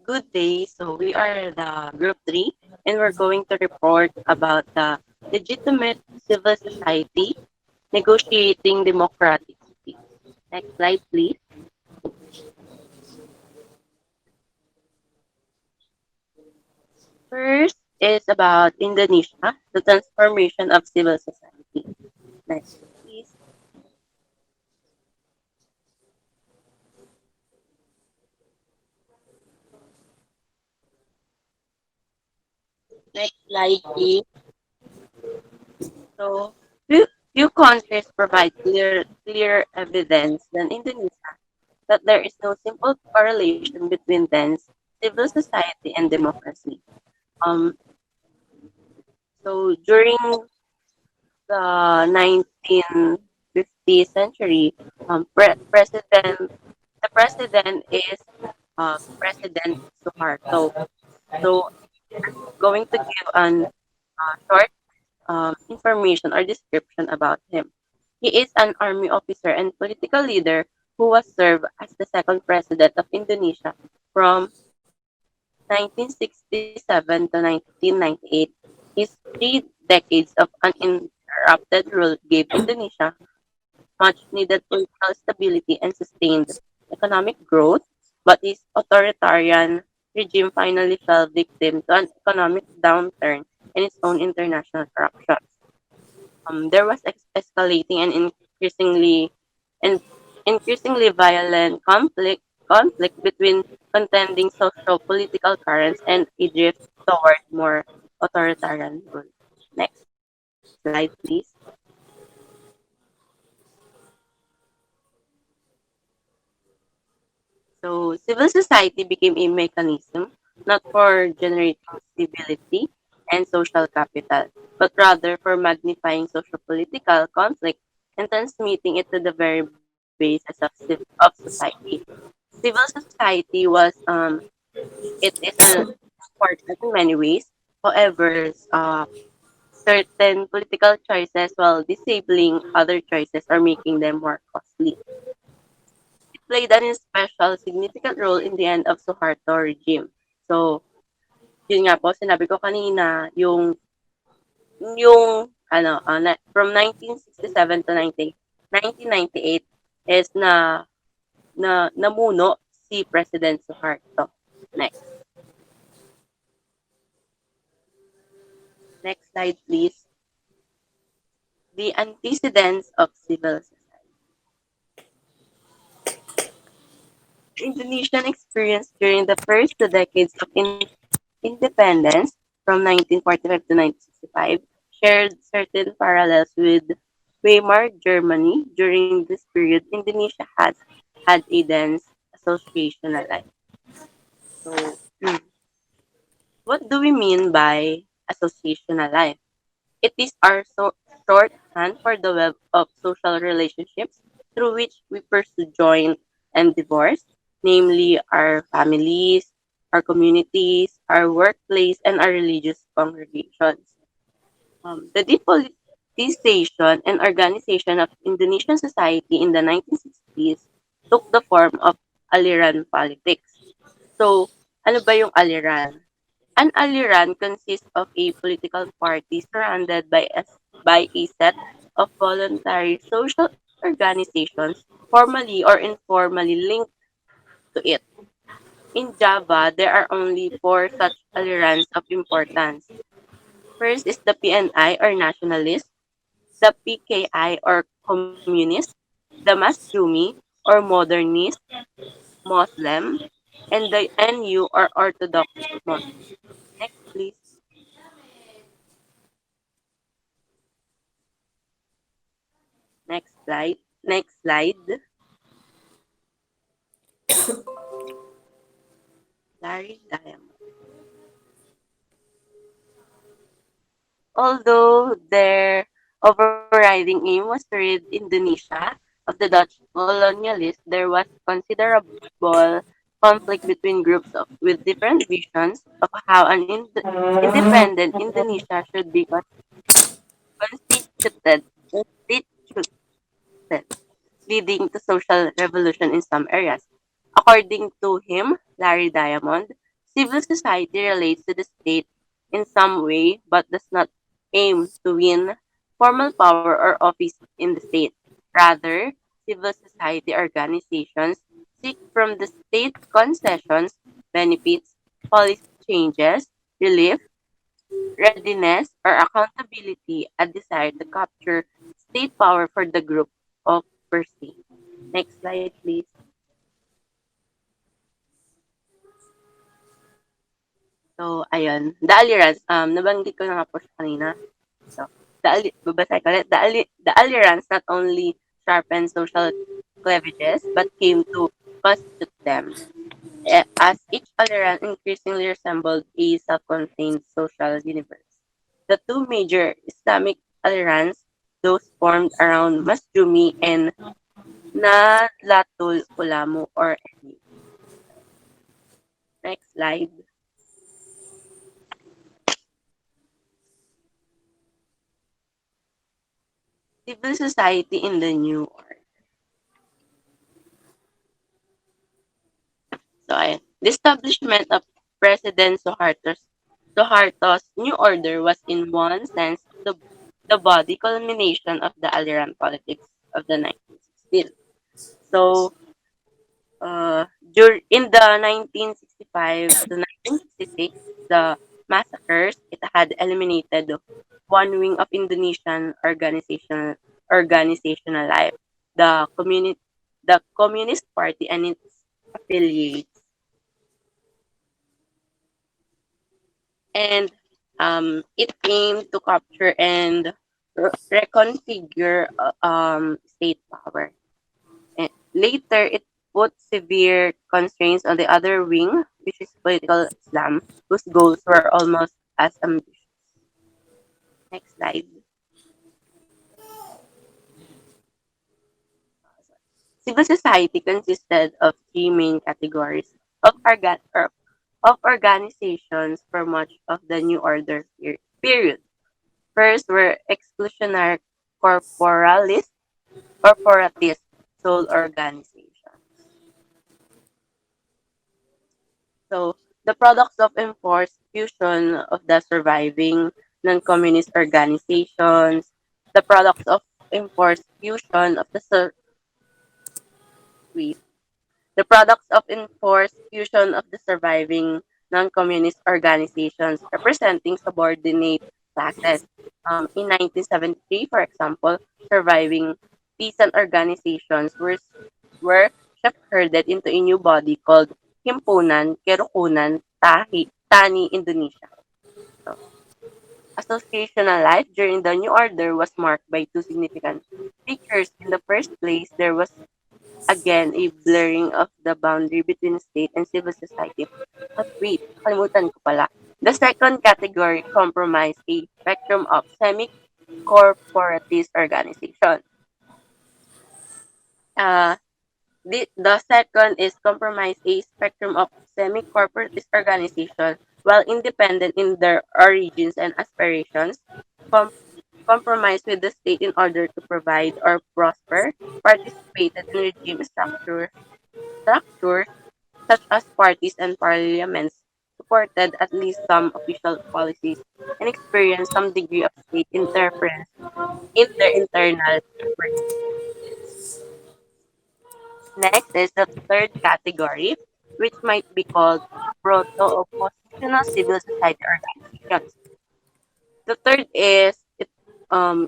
Good day. So we are the group three, and we're going to report about the legitimate civil society negotiating democratic peace. Next slide, please. First is about Indonesia, the transformation of civil society. Next, please. Next slide, please. So few countries provide clear evidence than Indonesia that there is no simple correlation between dense civil society and democracy. Um, so during the 1950th century, the president is President Suharto. So going to give an short information or description about him. He is an army officer and political leader who was served as the second president of Indonesia from 1967 to 1998. His 3 decades of uninterrupted rule gave Indonesia much needed political stability and sustained economic growth, but his authoritarian regime finally fell victim to an economic downturn and its own international corruption. There was escalating and in, increasingly violent conflict between contending socio-political currents and a drift toward more authoritarian rule. Next slide, please. So civil society became a mechanism not for generating stability and social capital, but rather for magnifying social-political conflict and transmitting it to the very basis of society. Civil society was it is an important in many ways. However, certain political choices while disabling other choices or making them more costly. It played an special significant role in the end of Suharto regime. So, yun nga po, sinabi ko kanina, from 1967 to 1998 is namuno si President Suharto. Next. Next slide, please. The antecedents of civil society. Indonesian experience during the first 2 decades of independence from 1945 to 1965 shared certain parallels with Weimar Germany. During this period, Indonesia has had a dense associational life. So, what do we mean by associational life? It is our shorthand for the web of social relationships through which we pursue joint and divorce, namely our families, our communities, our workplace, and our religious congregations. The depoliticization and organization of Indonesian society in the 1960s took the form of aliran politics. So, ano ba yung aliran? An aliran consists of a political party surrounded by a set of voluntary social organizations formally or informally linked to it. In Java, there are only four such alirans of importance. First is the PNI or nationalist, the PKI or communist, the Masyumi or modernist Muslim, and the NU or Orthodox Muslim. Next, please. Next slide. Next slide. Larry Diamond. Although their overriding aim was to rid Indonesia of the Dutch colonialists, there was considerable conflict between groups with different visions of how an independent Indonesia should be constituted, leading to social revolution in some areas. According to him, Larry Diamond, Civil society relates to the state in some way but does not aim to win formal power or office in the state. Rather, civil society organizations seek from the state concessions, benefits, policy changes, relief, readiness, or accountability, a desire to capture state power for the group of per se. Next slide, please. So, ayun. The Alliance, nabanggit ko na nga po siya kanina. So, babasa ko ulit. The Alliance not only sharpened social cleavages, but came to constitute them. As each alliance increasingly resembled a self-contained social universe. The two major Islamic alliances, those formed around Masjumi and Nahdlatul Ulama or NU. Next slide. Civil society in the new order. So, ayan. The establishment of President Suharto's new order was in one sense the body culmination of the Aliran politics of the 1960s. So, in the 1965 to 1966, the massacres, it had eliminated one wing of Indonesian organizational life, the Communist Party and its affiliates, and it aimed to capture and reconfigure state power. And later, it put severe constraints on the other wing, which is political Islam, whose goals were almost as ambitious. Next slide. Civil society consisted of three main categories of, of organizations for much of the New Order period. First were exclusionary corporatist, corporatist soul organizations. So, the products of enforced fusion of the surviving non-communist organizations, the products of enforced fusion of wait, the products of enforced fusion of the surviving non-communist organizations representing subordinate classes. In 1973, for example, surviving peasant organizations were shepherded into a new body called Himpunan Kerukunan Tani Indonesia. So, associational life during the New Order was marked by two significant features. In the first place, there was again a blurring of the boundary between state and civil society. But wait, kalimutan ko pala. The second category comprised a spectrum of semi-corporatist organization. Uh, the second is compromise a spectrum of semi-corporatist organizations, while independent in their origins and aspirations, com- compromise with the state in order to provide or prosper, participated in regime structures such as parties and parliaments, supported at least some official policies, and experienced some degree of state interference in their internal work. Next is the third category, which might be called proto-oppositional civil society organizations. The third is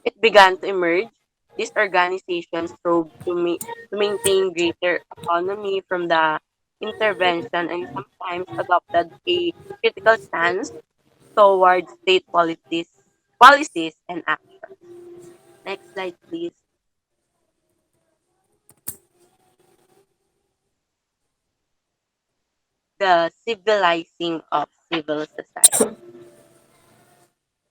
it began to emerge. These organizations strove to maintain greater autonomy from the intervention and sometimes adopted a critical stance towards state policies and actions. Next slide, please. The civilizing of civil society.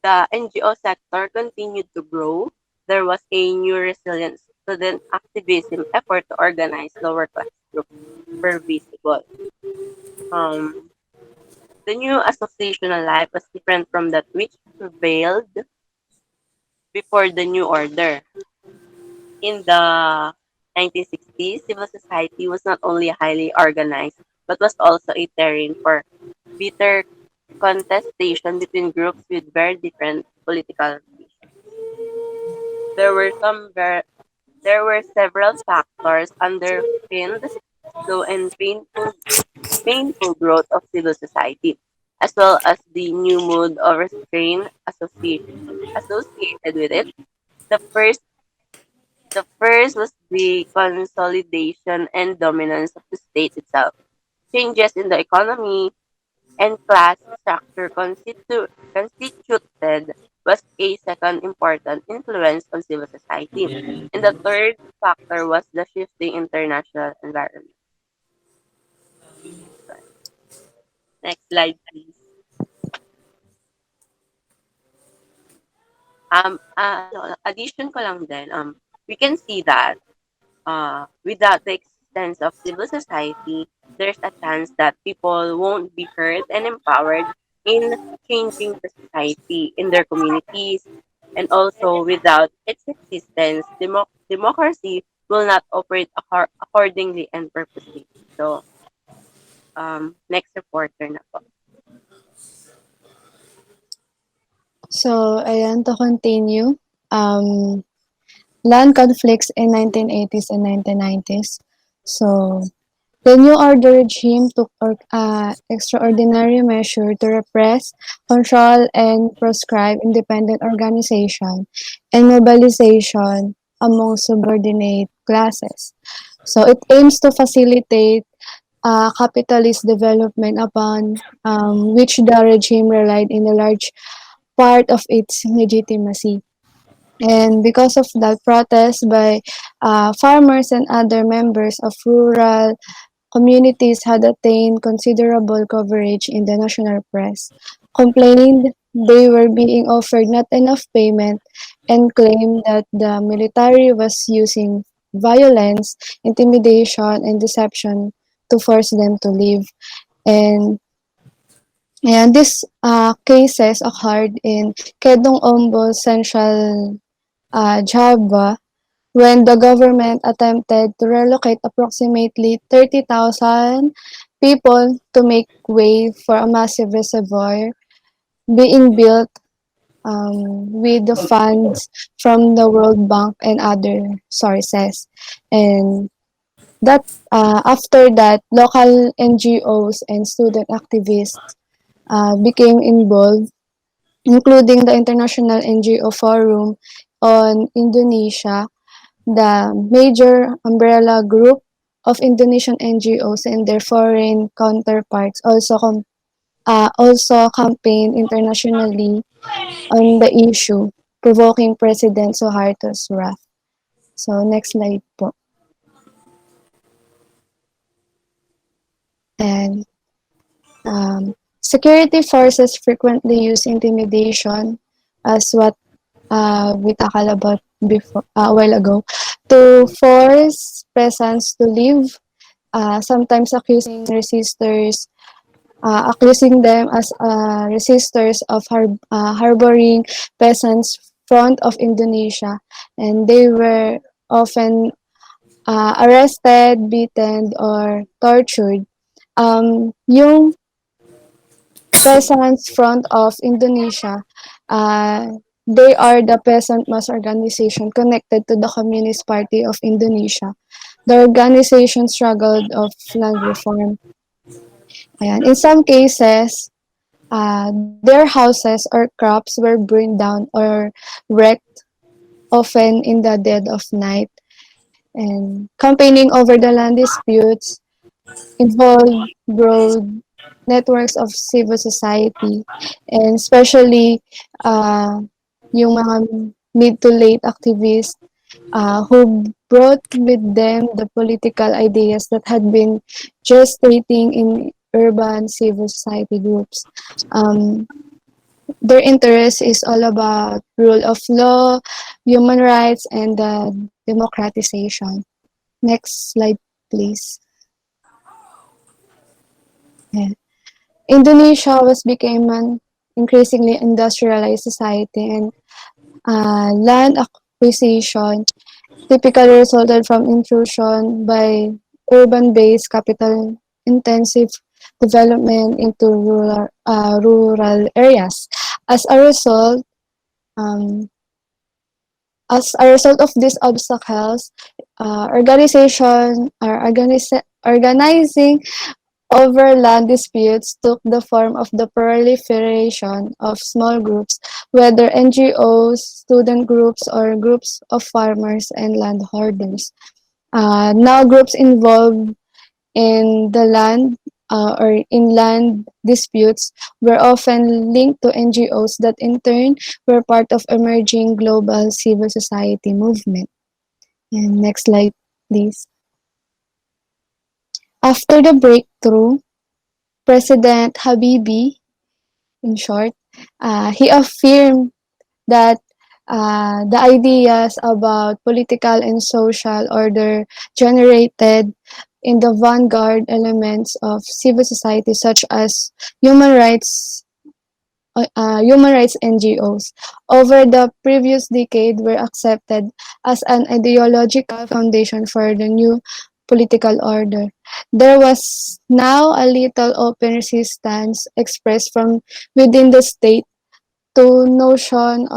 The NGO sector continued to grow. There was a new resilient student activism effort to organize lower class groups were visible. Um, the new associational life was different from that which prevailed before the new order. In the 1960s, civil society was not only highly organized, but was also a terrain for bitter contestation between groups with very different political visions. There were there were several factors underpinned slow and painful growth of civil society, as well as the new mood of restraint associated with it. The first the first was the consolidation and dominance of the state itself. Changes in the economy and class structure constituted was a second important influence on civil society. And the third factor was the shifting international environment. Next slide, please. Addition ko lang din, we can see that without the existence of civil society, there's a chance that people won't be heard and empowered in changing the society in their communities. And also, without its existence, democracy will not operate accordingly and purposely. So, next reporter na po. So, ayan, to continue. Land conflicts in 1980s and 1990s. So, the New Order regime took extraordinary measure to repress, control, and proscribe independent organization and mobilization among subordinate classes. So, it aims to facilitate capitalist development upon which the regime relied in a large part of its legitimacy. And because of that, protests by farmers and other members of rural communities had attained considerable coverage in the national press, complained they were being offered not enough payment, and claimed that the military was using violence, intimidation, and deception to force them to leave. And these cases occurred in Kedong Ombo, Central Java, when the government attempted to relocate approximately 30,000 people to make way for a massive reservoir being built with the funds from the World Bank and other sources. And that after that, local NGOs and student activists became involved, including the International NGO Forum on Indonesia, the major umbrella group of Indonesian NGOs and their foreign counterparts also campaigned internationally on the issue, provoking President Suharto's wrath. So, next slide po. And security forces frequently use intimidation, as what we talked about before a while ago, to force peasants to leave, sometimes accusing them as resistors of harboring peasants front of Indonesia, and they were often arrested, beaten, or tortured. Yung peasants front of Indonesia, they are the peasant mass organization connected to the Communist Party of Indonesia. The organization struggled of land reform. Ayan. In some cases, their houses or crops were burned down or wrecked, often in the dead of night. And campaigning over the land disputes involved broad networks of civil society, and especially uh, yung mga mid to late activists who brought with them the political ideas that had been gestating in urban civil society groups. Their interest is all about rule of law, human rights, and democratization. Next slide, please. Yeah. Indonesia was became an increasingly industrialized society, and land acquisition typically resulted from intrusion by urban-based capital intensive development into rural areas. As a result, um, as a result of these obstacles, organizing over land disputes took the form of the proliferation of small groups, whether NGOs, student groups, or groups of farmers and landholders. Now groups involved in the land or in land disputes were often linked to NGOs that in turn were part of emerging global civil society movement. And next slide, please. After the breakthrough, President Habibi, in short, he affirmed that the ideas about political and social order generated in the vanguard elements of civil society such as human rights human rights NGOs over the previous decade were accepted as an ideological foundation for the new political order. There was now a little open resistance expressed from within the state to notions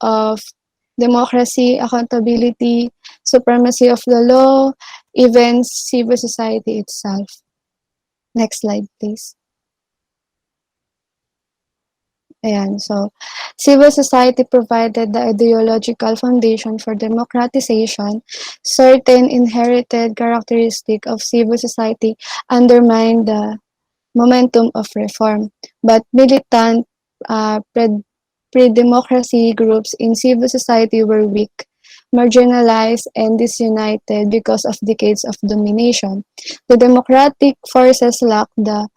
of democracy, accountability, supremacy of the law, even civil society itself. Next slide, please. Ayan, so civil society provided the ideological foundation for democratization. Certain inherited characteristic of civil society undermined the momentum of reform, but militant pre-democracy groups in civil society were weak, marginalized, and disunited because of decades of domination. The democratic forces lacked the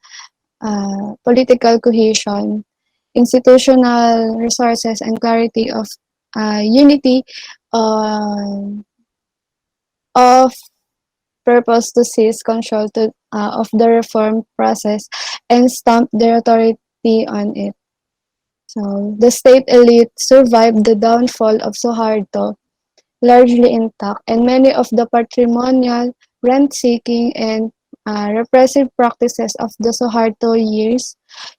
political cohesion, institutional resources, and clarity of unity of purpose to seize control of the reform process and stamp their authority on it. So the state elite survived the downfall of Suharto largely intact, and many of the patrimonial, rent-seeking, and repressive practices of the Suharto years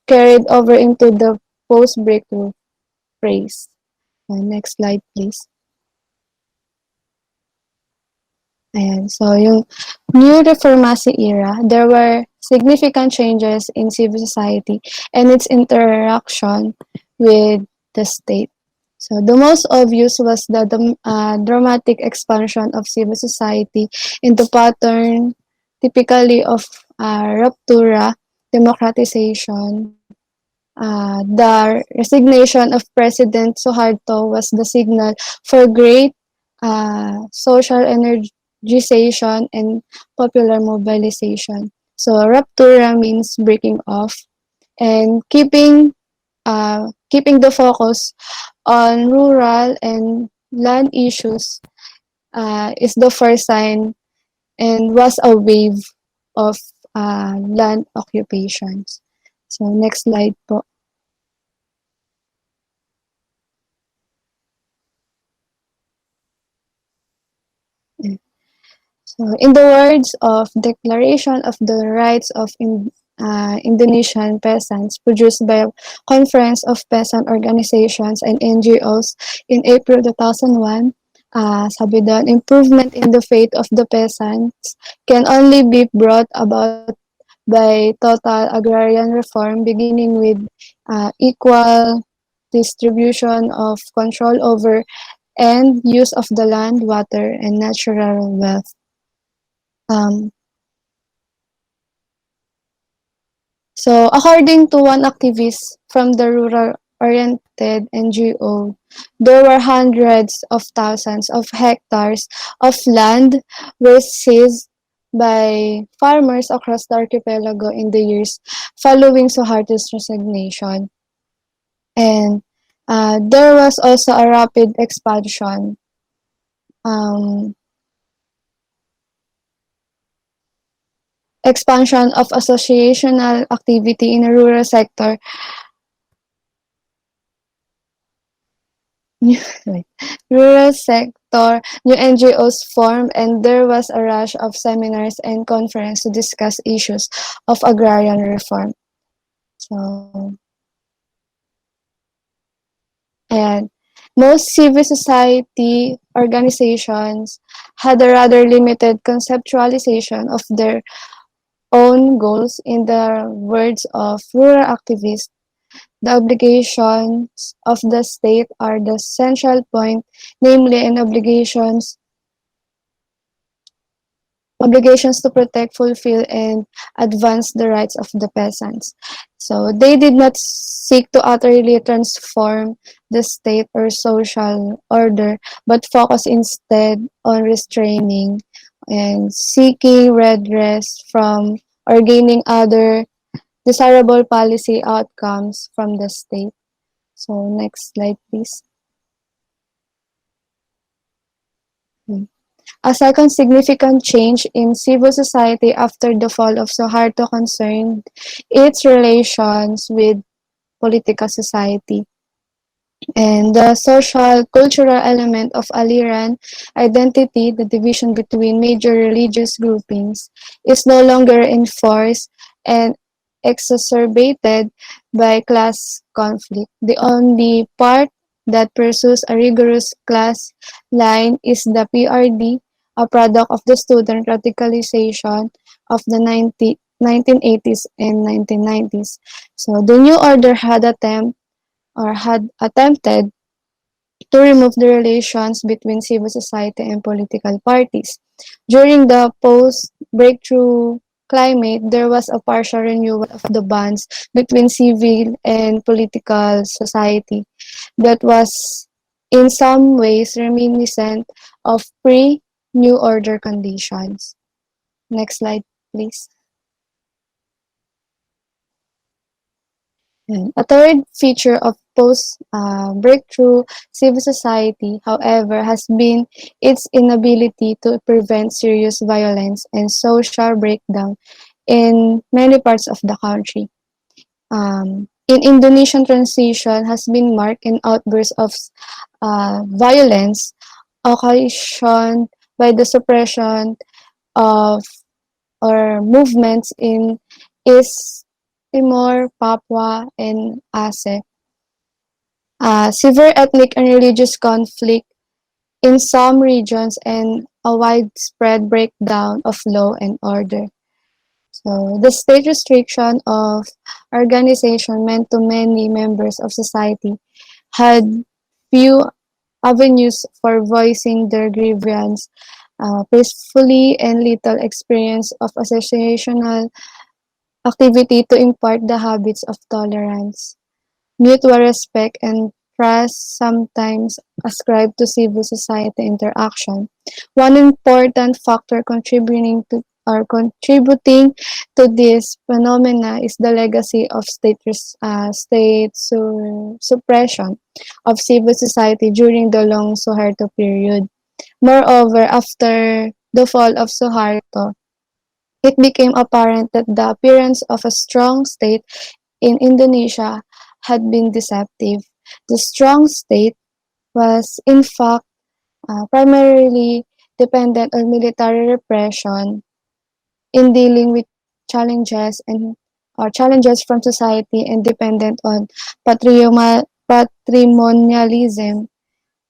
carried over into the post-breakthrough phase. Next slide, please. Ayan. So, yung new reformasi era, there were significant changes in civil society and its interaction with the state. So, the most obvious was the dramatic expansion of civil society into pattern typically of ruptura, democratization. The resignation of President Suharto was the signal for great social energization and popular mobilization. So ruptura means breaking off and keeping the focus on rural and land issues is the first sign and was a wave of land occupations. So next slide po. So, in the words of Declaration of the Rights of Indonesian Peasants, produced by a Conference of Peasant Organizations and NGOs in April 2001, sabi doon, improvement in the fate of the peasants can only be brought about by total agrarian reform, beginning with equal distribution of control over and use of the land, water, and natural wealth. Um, so, according to one activist from the rural-oriented NGO, there were hundreds of thousands of hectares of land were seized by farmers across the archipelago in the years following Suharto's resignation. And there was also a rapid um, expansion of associational activity in the rural sector wait, rural sector, new NGOs formed, and there was a rush of seminars and conferences to discuss issues of agrarian reform. So, and most civil society organizations had a rather limited conceptualization of their own goals. In the words of rural activists, the obligations of the state are the central point, namely an obligations to protect, fulfill, and advance the rights of the peasants. So they did not seek to utterly transform the state or social order, but focus instead on restraining and seeking redress from or gaining other desirable policy outcomes from the state. So next slide, please. A second significant change in civil society after the fall of Suharto concerned its relations with political society. And the social cultural element of Aliran identity, the division between major religious groupings, is no longer enforced and exacerbated by class conflict. The only part that pursues a rigorous class line is the PRD, a product of the student radicalization of the 1980s and 1990s. So the new order had attempted to remove the relations between civil society and political parties. During the post-breakthrough climate, there was a partial renewal of the bonds between civil and political society that was in some ways reminiscent of pre-New Order conditions. Next slide, please. A third feature of post-breakthrough civil society, however, has been its inability to prevent serious violence and social breakdown in many parts of the country. In Indonesian transition has been marked in outbursts of violence occasioned by the suppression of or movements in East Timor, Papua, and Aceh. Severe ethnic and religious conflict in some regions and a widespread breakdown of law and order. So the state restriction of organization meant to many members of society had few avenues for voicing their grievance peacefully and little experience of associational activity to impart the habits of tolerance. Mutual respect and trust sometimes ascribed to civil society interaction. One important factor contributing to this phenomena is the legacy of suppression of civil society during the long Suharto period. Moreover, after the fall of Suharto, it became apparent that the appearance of a strong state in Indonesia had been deceptive. The strong state was, in fact, primarily dependent on military repression in dealing with challenges from society and dependent on patrimonialism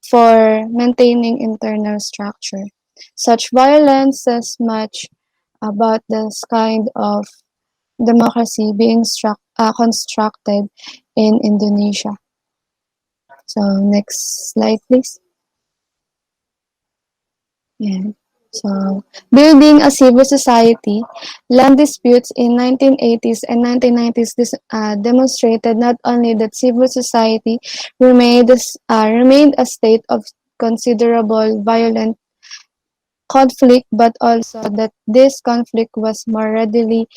for maintaining internal structure. Such violence says much about this kind of democracy being constructed in Indonesia. So next slide, please. Yeah. So, building a civil society, land disputes in 1980s and 1990s demonstrated not only that civil society remained a state of considerable violent conflict, but also that this conflict was more readily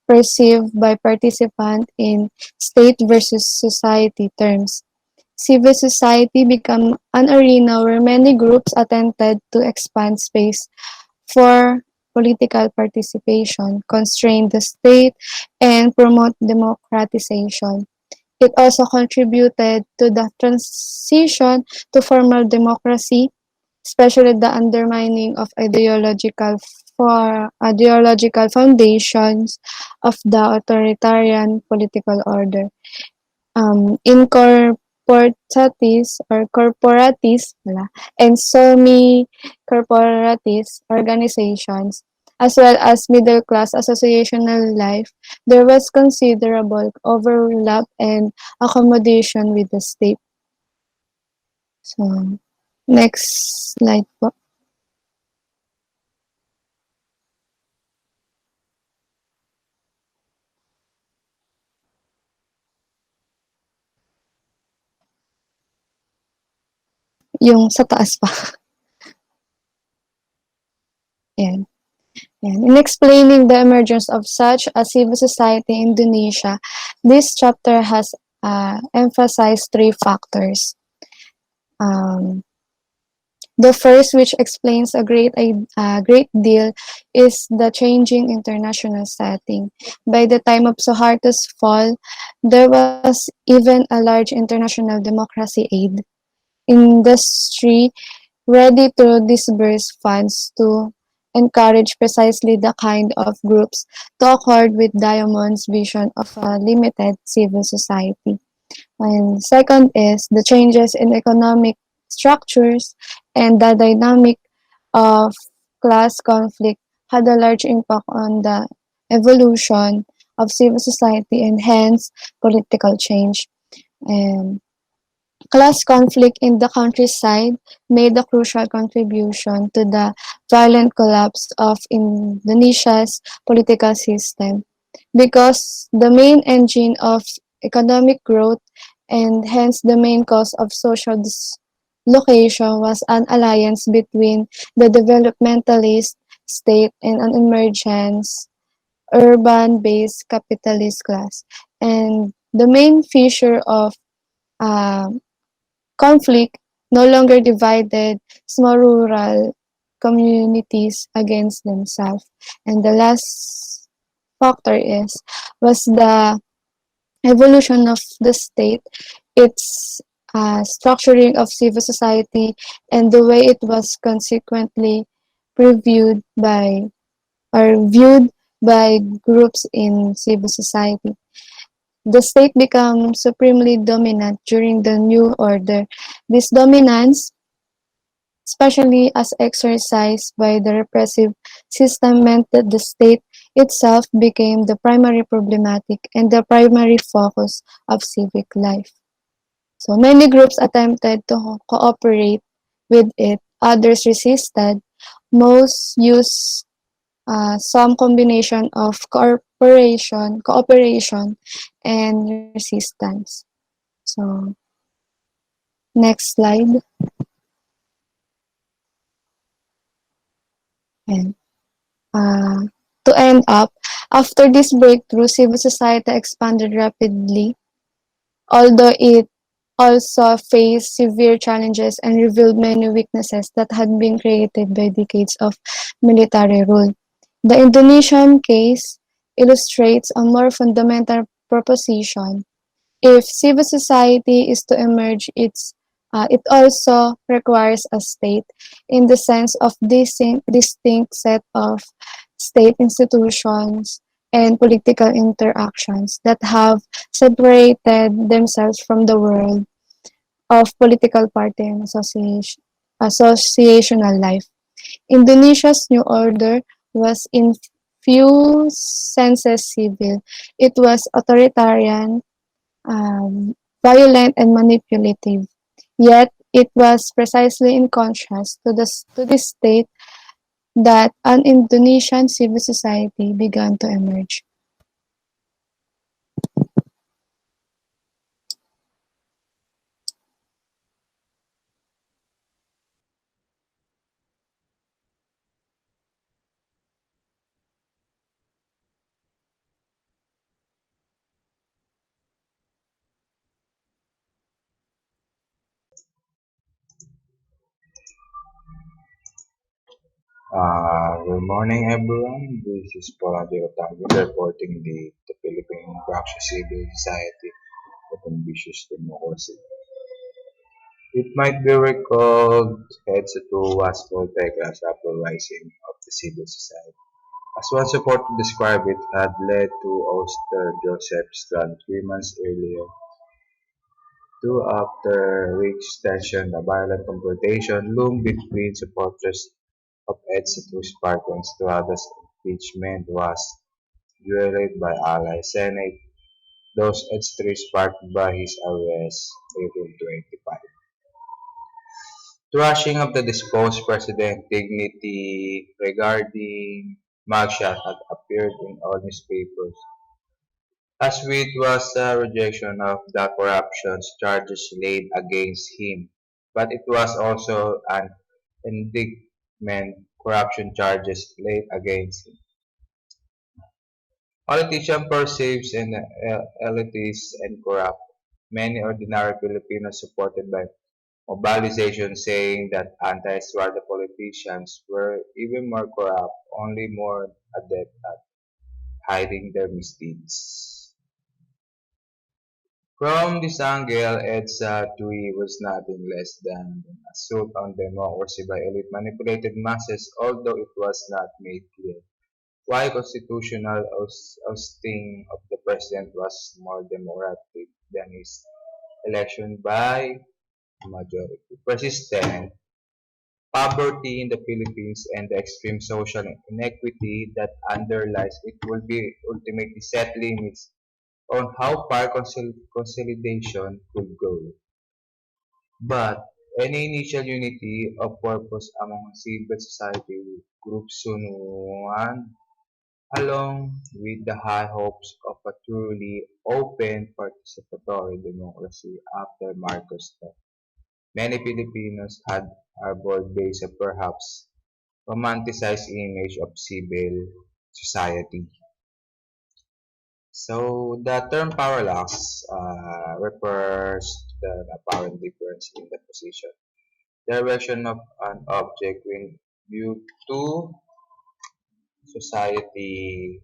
perceived by participants in state versus society terms. Civil society became an arena where many groups attempted to expand space for political participation, constrain the state, and promote democratization. It also contributed to the transition to formal democracy, especially the undermining of ideological foundations of the authoritarian political order. Incorporatis or corporatis wala, and semi-corporatist organizations, as well as middle-class associational life, there was considerable overlap and accommodation with the state. So, next slide po. Yung sa taas pa. Ayan. Ayan. In explaining the emergence of such a civil society in Indonesia, this chapter has emphasized three factors. Um, the first, which explains a great deal, is the changing international setting. By the time of Suharto's fall, there was even a large international democracy aid industry ready to disburse funds to encourage precisely the kind of groups to accord with Diamond's vision of a limited civil society. And second is the changes in economic structures and the dynamic of class conflict had a large impact on the evolution of civil society and hence political change. And class conflict in the countryside made a crucial contribution to the violent collapse of Indonesia's political system, because the main engine of economic growth and hence the main cause of social dislocation was an alliance between the developmentalist state and an emergence urban-based capitalist class. And the main feature of uh, conflict no longer divided small rural communities against themselves. And the last factor was the evolution of the state, its structuring of civil society, and the way it was consequently previewed by viewed by groups in civil society. The state becomes supremely dominant during the New Order. This dominance, especially as exercised by the repressive system, meant that the state itself became the primary problematic and the primary focus of civic life. So many groups attempted to cooperate with it, others resisted, most used some combination of cooperation, and resistance. So, next slide. And, uh, to end up, after this breakthrough, civil society expanded rapidly, although it also faced severe challenges and revealed many weaknesses that had been created by decades of military rule. The Indonesian case illustrates a more fundamental proposition. If civil society is to emerge, it also requires a state in the sense of distinct set of state institutions and political interactions that have separated themselves from the world of political party and associational life. Indonesia's new order was in few senses civil. It was authoritarian, um, violent and manipulative. Yet it was precisely in contrast to this state that an Indonesian civil society began to emerge. Good morning, everyone. This is Angelo reporting the Philippine Proxy Civil Society. ambitious democracy. It might be recalled Xzysah was multi-class uprising of the civil society. As one supporter described it, had led to ouster Joseph Strand 3 months earlier. Two after which tension, a violent confrontation loomed between supporters of Xzysah's Spartans to others. Impeachment was violated by Ally Senate, those Xzysah sparked by his arrest April 25. Thrashing of the deposed president dignity regarding mugshot had appeared in all newspapers. As with was a rejection of the corruption charges laid against him, but it was also an indictment corruption charges laid against him. Politician perceives and elitist and corrupt. Many ordinary Filipinos supported by mobilization saying that anti-Estuardo politicians were even more corrupt, only more adept at hiding their misdeeds. From this angle, Xzysah Tui was nothing less than an assault on democracy by elite manipulated masses, although it was not made clear why constitutional ousting of the president was more democratic than his election by majority. Persistent poverty in the Philippines and the extreme social inequity that underlies it will be ultimately set limits on how far consolidation could go. But any initial unity of purpose among civil society groups soon won, along with the high hopes of a truly open participatory democracy after Marcos' death. Many Filipinos had harbored base a perhaps romanticized image of civil society. So the term parallax refers to the apparent difference in the position, direction of an object when viewed to society,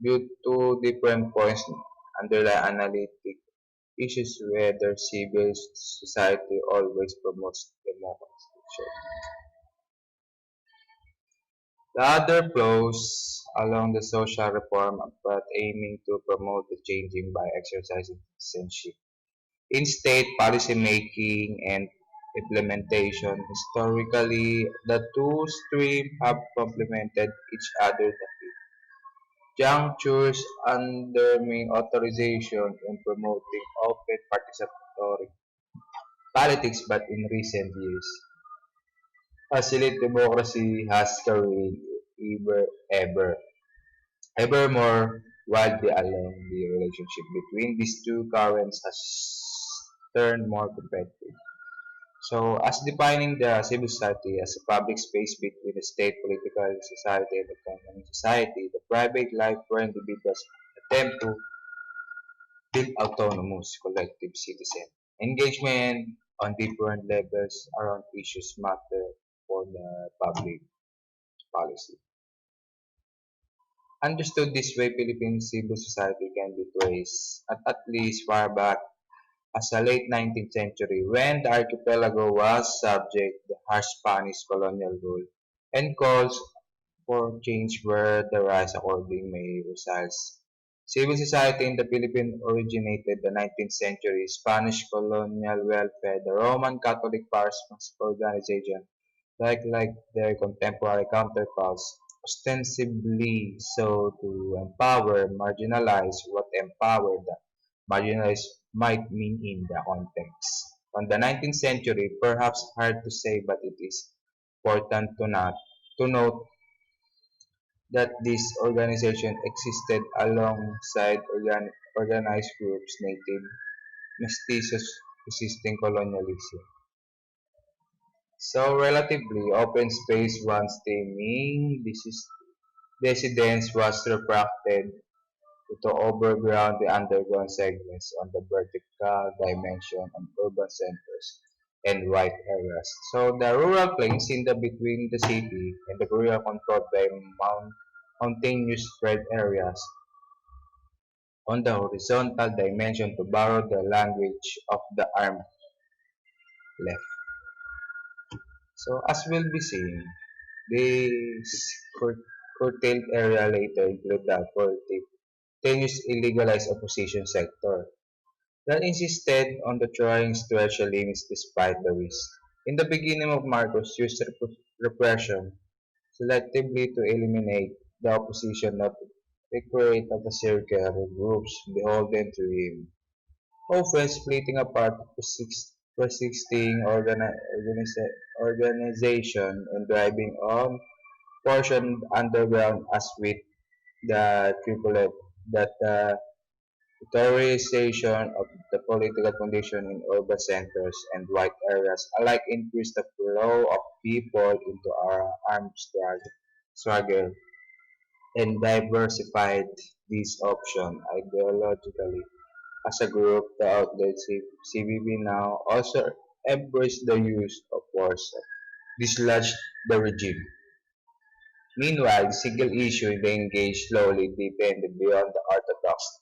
viewed to different points underlying analytic issues whether civil society always promotes democracy. The other flows along the social reform path aiming to promote the changing by exercising citizenship in state policy making and implementation. Historically, the two streams have complemented each other at junctures undermining authorization and promoting open participatory politics, but in recent years, facility democracy has carried ever more widely along the relationship between these two currents has turned more competitive. So, as defining the civil society as a public space between the state, political society, and the common society, the private life where individuals attempt to build autonomous collective citizen engagement on different levels around issues matter for the public policy. Understood this way, Philippine civil society can be traced at least far back as the late 19th century when the archipelago was subject to harsh Spanish colonial rule and calls for change were the rise according May Rosal's. Civil society in the Philippines originated the 19th century Spanish colonial welfare, the Roman Catholic parsonage organization, like their contemporary counterparts, ostensibly so to empower marginalized what empower the marginalized might mean in the context. From the 19th century, perhaps hard to say, but it is important to note that this organization existed alongside organized groups native mestizos resisting colonialism. So relatively open space once teeming residence was refracted to overground the underground segments on the vertical dimension on urban centers and white areas. So the rural plains in the between the city and the rural controlled by mountainous spread areas on the horizontal dimension to borrow the language of the arm left. So as will be seen, this curtailed area later include the continuous illegalized opposition sector that insisted on the trying stretch limits despite the risk. In the beginning of Marcos used repression selectively to eliminate the opposition that recreate of a circle of groups beholden to him, often splitting apart persisting organization and driving on portion underground as with the triplet that the terrorization of the political condition in urban centers and white areas alike increased the flow of people into our armed struggle and diversified this option ideologically. As a group, the outlet CBB now also embraced the use of force to dislodge the regime. Meanwhile, the single issue they engaged slowly deepened beyond the orthodox,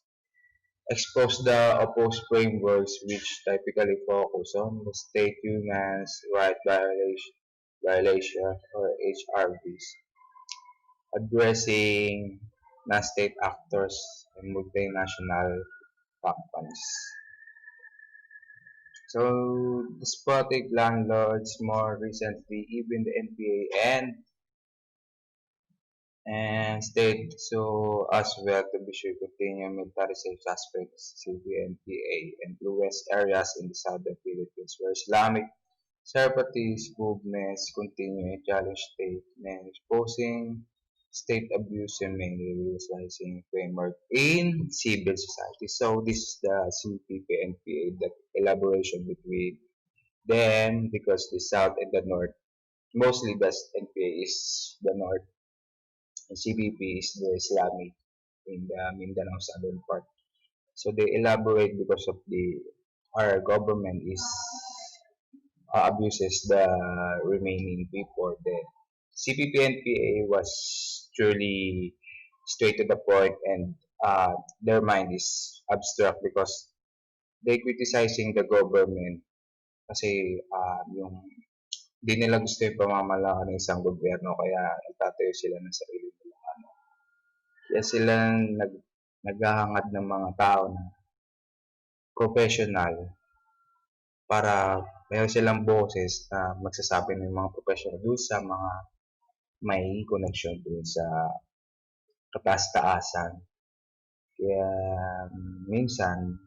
exposed the opposed frameworks which typically focus on the state human rights violation or HRVs, addressing non-state actors and multinational companies. So, despotic landlords, more recently, even the NPA and state so as well to be sure continue militarized aspects CBNPA influence areas in the southern Philippines where Islamic separatist movements continue and challenge state and exposing state abuse and mainly realizing framework in civil society. So this is the CPP-NPA, the elaboration between them because the south and the north, mostly the NPA is the north and CPP is the Islamic in the Mindanao southern part. So they elaborate because of the our government is abuses the remaining people. The CPP-NPA was truly straight to the point and their mind is abstract because they criticizing the government kasi yung di nila gusto yung pamamalakad ng isang gobyerno kaya nagtatayo sila ng sarili nila. Kaya sila naghahangad ng mga tao na professional para meron silang boses na magsasabi ng mga professional doon sa mga may connection doon sa kataas-taasan. Kaya minsan,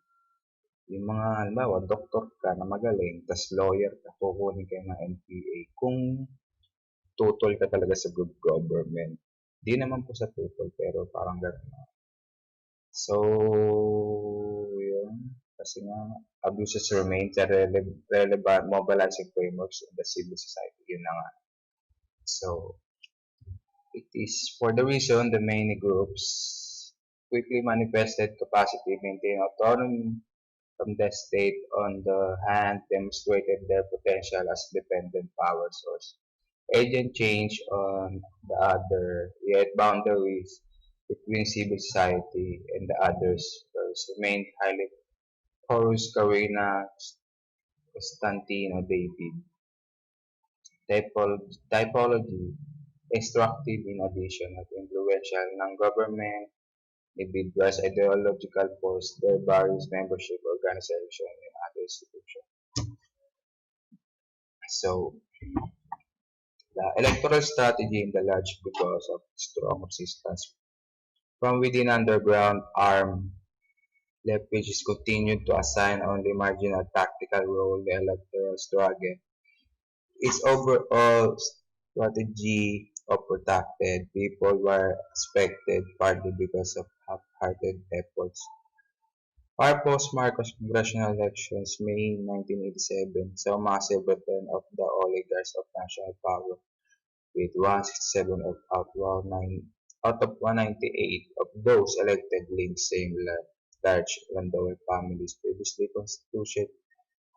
yung mga halimbawa, doktor ka na magaling, tas lawyer ka, kukunin kayo ng NPA kung tutol ka talaga sa good government. Di naman po sa tutol, pero parang gano'n. So, yun. Kasi nga, abuses remain the relevant mobilizing frameworks in the civil society. Yun na nga. So, it is for the reason the many groups quickly manifested capacity, maintain autonomy from the state on the hand, demonstrated their potential as dependent power source. Agent change on the other, yet boundaries between civil society and the others first remained highly porous. Karina, Constantino, David. Typology, extractive in addition at influential non-government, individuals, ideological force, their various membership organization and other institutions. So, the electoral strategy in the large because of strong resistance from within underground armed left which is continued to assign only marginal tactical role the electoral struggle. Its overall strategy of protected people were expected partly because of half-hearted efforts. Our post-Marcos congressional elections, May 1987, saw massive return of the oligarchs of national power, with 167 out of 198 of those elected linked same large landowner families previously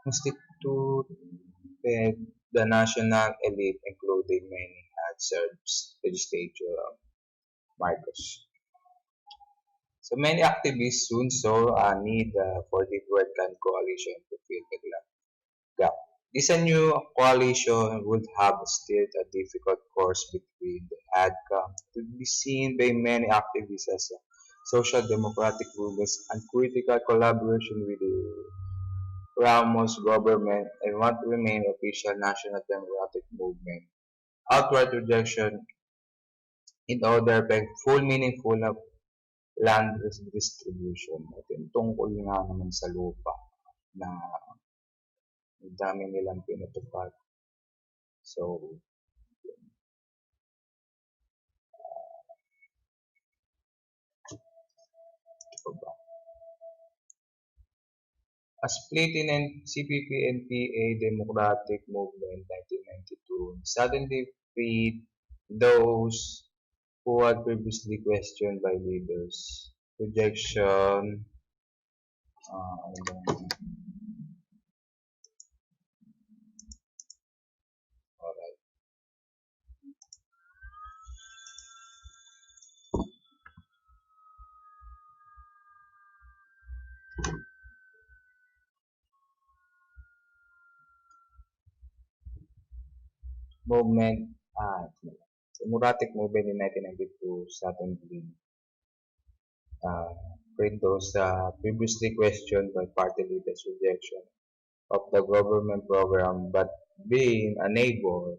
constituted the national elite, including many had served legislature of Marcos. So many activists soon saw a need for the Wetland coalition to fill the gap. This new coalition would have steered a difficult course between the ADCA, to be seen by many activists as a social democratic movement and critical collaboration with the Ramos government and want to remain official national democratic movement. Outright rejection in order by full meaningful na land distribution. At yung tungkol nga naman sa lupa na ang dami nilang pinatupad. So, ito ba? A split in CPP and PA Democratic Movement 1992 suddenly freed those who had previously questioned by leaders. Rejection, ano ba yun? Alright. Movement, Democratic Movement in 1992 suddenly uh, freed those previously questioned by party leaders' rejection of the government program but being unable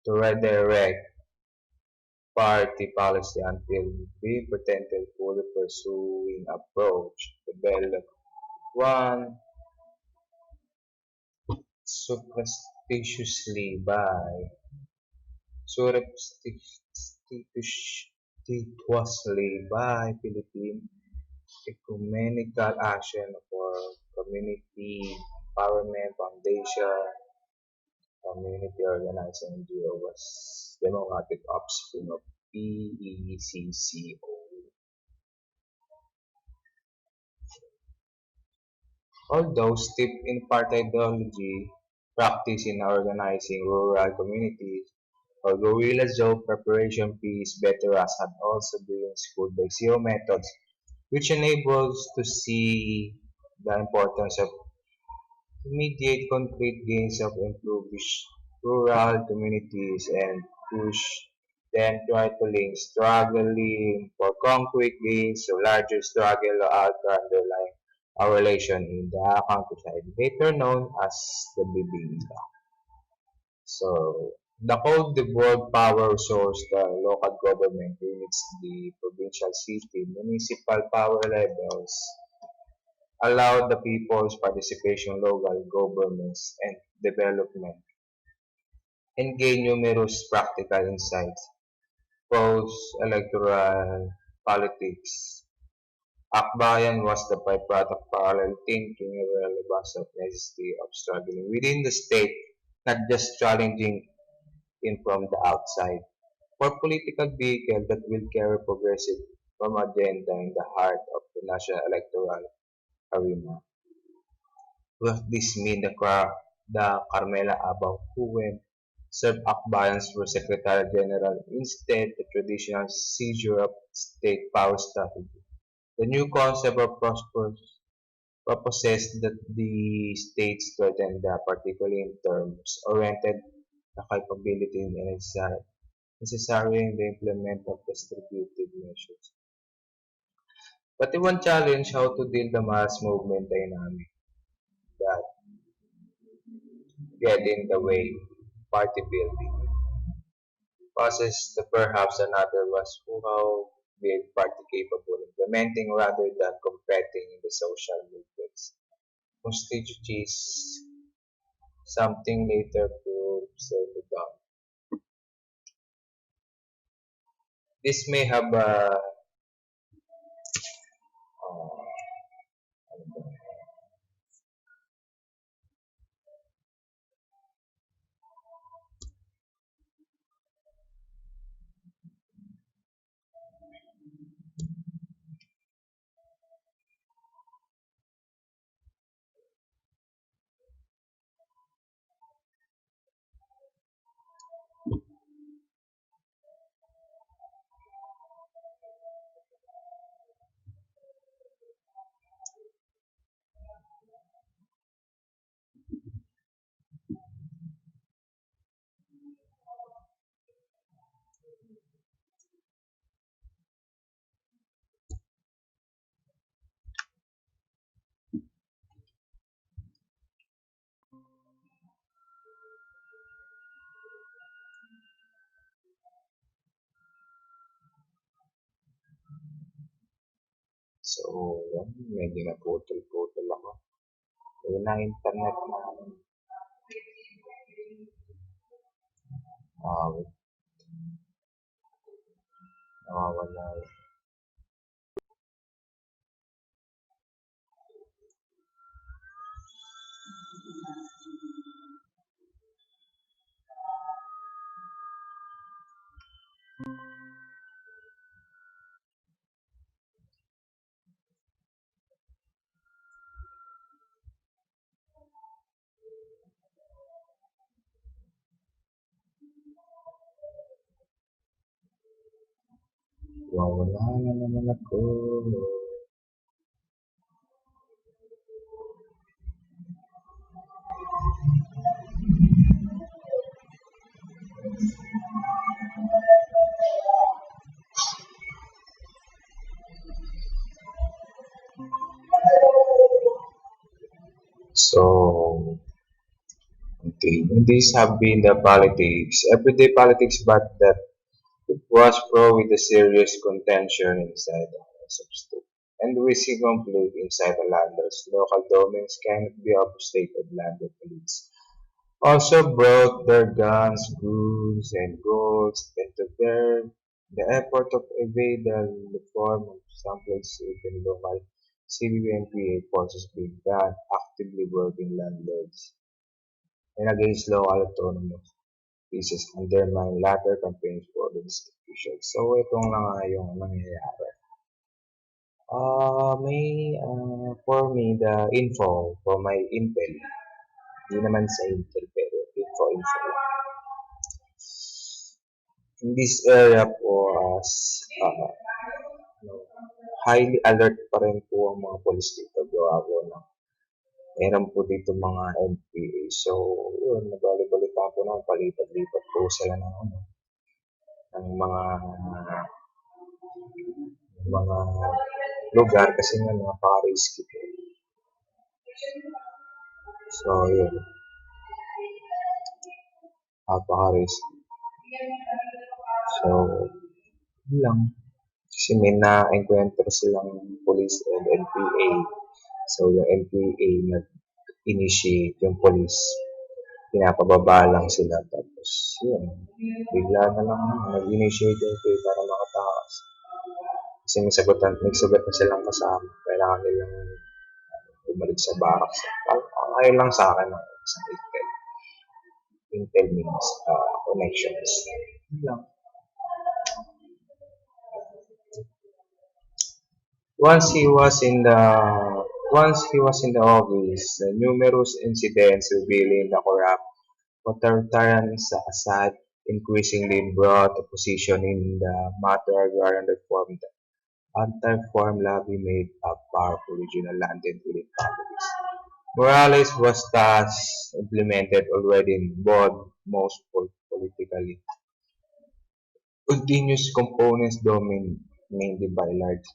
to redirect party policy until we pretended fully pursuing approach developed one surreptitiously by Philippine Ecumenical Action for Community Empowerment Foundation, community organized NGO was democratic offspring of PECCO. Although steeped in party ideology, practice in organizing rural communities, or guerrilla job preparation piece veterans had also been schooled by CO methods, which enables to see the importance of immediate concrete gains of impoverished rural communities and push them to link struggling for concrete gains to larger struggle or alter underlying our relation in the countryside, later known as the Bibinka. So, the code devolved power source the local government units, the provincial city, municipal power levels, allowed the people's participation in local governments and development, and gain numerous practical insights. Post-electoral politics. Akbayan was the byproduct of parallel thinking and relevance of necessity of struggling within the state, not just challenging in from the outside. For political vehicle that will carry progressive from agenda in the heart of the national electoral arena. Will this mean the Carmela Abao who when served Akbayans for Secretary General instead the traditional seizure of state power strategy? The new concept of prosperous proposes that the state strengthen the particularly in terms oriented the capability and necessary in the implement of distributive measures. But the one challenge how to deal the mass movement dynamic that get in the way party building. Process the perhaps another was how build party capable implementing rather than competing in the social movements. Constitutes something later proved settled down. This may have a ano ba, So, yan, medyo naputol-putol ako. Yun na internet na uh, nawawala. Nawawala na naman ako. So, okay, these have been the politics, everyday politics, but that it was pro with a serious contention inside the House of State. And we see conflict inside the landers. Local domains cannot be overstated landed police. Also brought their guns, goods, and goods into bear the effort of evade the reform of some places even local CBNPA forces began actively working landlords and against local autonomous pieces undermine latter campaigns for the district officials. So itong na nga yung nangyayari. For me, the info for my intel, hindi naman sa intel pero info in this area po no, highly alert pa rin po ang mga police dito gawa po ng meron po dito mga NPA. So, yun, nabali-balita po na palipat-lipat po sila ng, ng mga lugar kasi nga napaka-risky po. So, yun, napaka-risky. So, yun lang. Kasi may na-encounter silang police and NPA. So, yung NPA nag-initiate yung police. Pinapababa lang sila. Tapos, yun. Bigla na lang nag-initiate yung NPA para makatakas. Kasi may sagot na silang kasama. Kailangan nilang bumalik sa barracks. Ayun lang sa akin ng isang Intel. Intel means connections. Yun lang. Once he was in the office, numerous incidents revealing the corrupt authoritarian Assad increasingly brought opposition in the matter regarding reform. The anti-reform lobby made up powerful regional landed elite families. Morales was thus implemented already in both most politically continuous components dominated mainly by large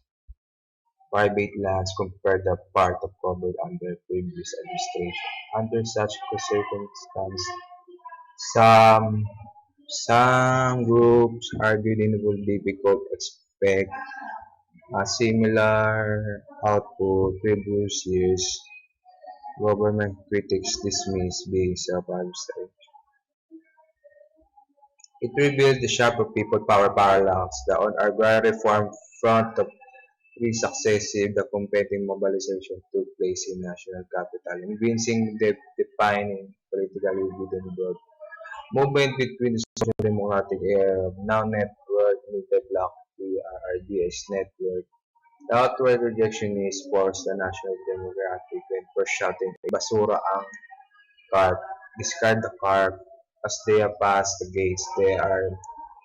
private lands compared to part of covered under previous administration. Under such circumstances, some some groups argued it would be difficult to expect a similar output previous years. Government critics dismissed being self-administration. It revealed the sharp of people power parallax. The on agrarian reform front of three successive the competing mobilization took place in national capital, convincing the defining politically wooden broad movement between the social democratic era now network media bloc PRRDS network. The outright rejectionists forced the national democratic and for shouting basura ang cart, discard the cart as they are past the gates they are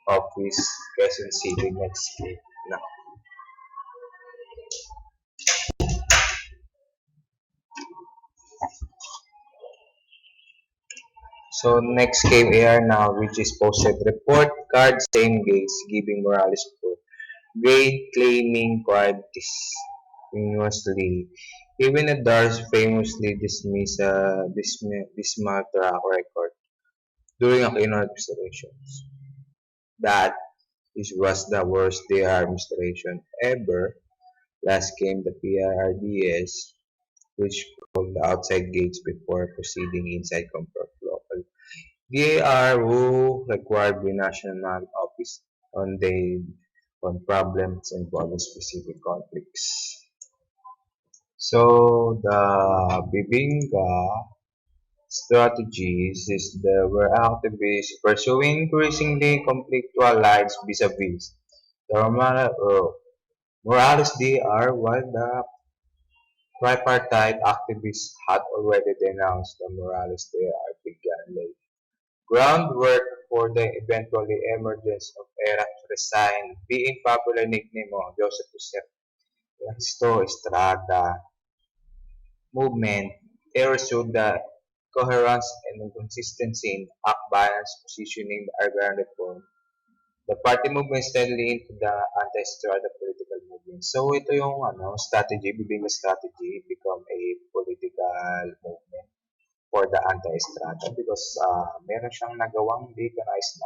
office Quezon City next gate. Na. So next came AR now, which is posted report card same gates giving Morales support. Grade claiming card discontinuously. Even the Dars famously dismissed dismal track record during a keynote observations. That This was the worst DR administration ever. Last came the PRDS, which pulled the outside gates before proceeding inside comfort local. DAR who required the national office on the on problems involving specific conflicts. So the Bibinga strategies is there were activists pursuing increasingly conflictual lines vis-a-vis the Morales DR, while the tripartite activists had already denounced the Morales DR began laying groundwork for the eventually emergence of Ericka resign, being popular nickname of Joseph Estrada movement. It showed the coherence and consistency in Akbayan's positioning the agrarian reform. The party movement steadily into the anti-Estrada political movement. So ito yung strategy, bibig na strategy become a political movement for the anti-Estrada because meron siyang nagawang decolonize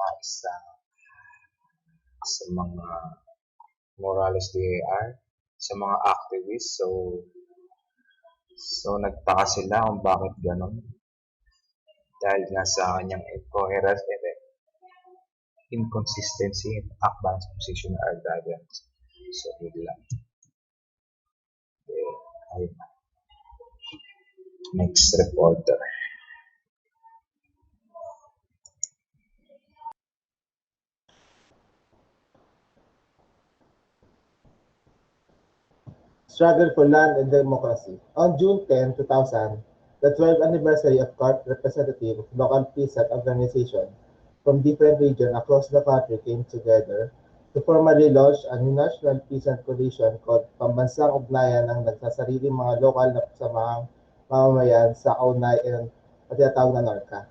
sa mga Morales DAR, sa mga activists. So nagtaka sila kung bakit ganon. Dahil nga sa kanyang incoherence and inconsistency in Akban's position are guidance. So yun lang. Ayun. Next reporter. Struggle for Land and Democracy. On June 10, 2000, the 12th anniversary of CART representatives of local peasant organizations from different regions across the country came together to formally launch a new national peasant coalition called Pambansang Ugnayan ng nagsasariling mga lokal na samahang mamamayan sa kaugnayan o tinatawag na NORCA.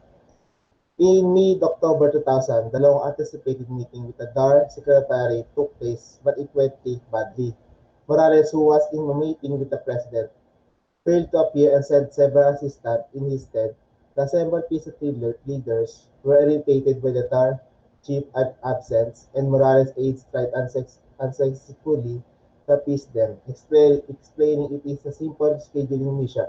In mid-October 2000, dalawang anticipated meeting with the DAR secretary took place but it went badly. Morales, who was in a meeting with the president, failed to appear and sent several assistants in his stead. The assembled peace leaders were irritated by the DAR chief absence, and Morales' aides tried unsuccessfully to appease them, explaining it is a simple scheduling mission.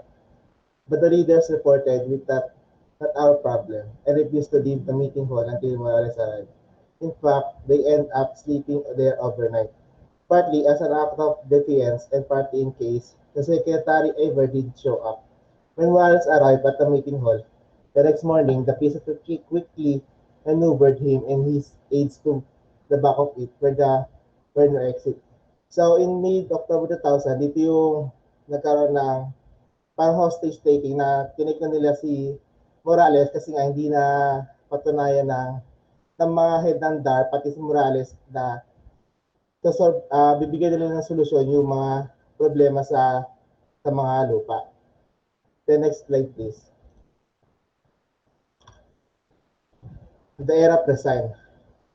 But the leaders reported with that not our problem and refused to leave the meeting hall until Morales arrived. In fact, they end up sleeping there overnight, partly as an act of defiance and partly in case the secretary ever did show up. When Morales arrived at the meeting hall the next morning, the visitor quickly maneuvered him and his aides to the back of it where the burner exit. So in mid-October 2000, dito yung nagkaroon ng parang hostage taking na tinik na nila si Morales kasi nga hindi na patunayan ng mga head ng DAR, pati si Morales na bibigyan nila ng solusyon yung mga problema sa mga lupa. The next slide please. The era present.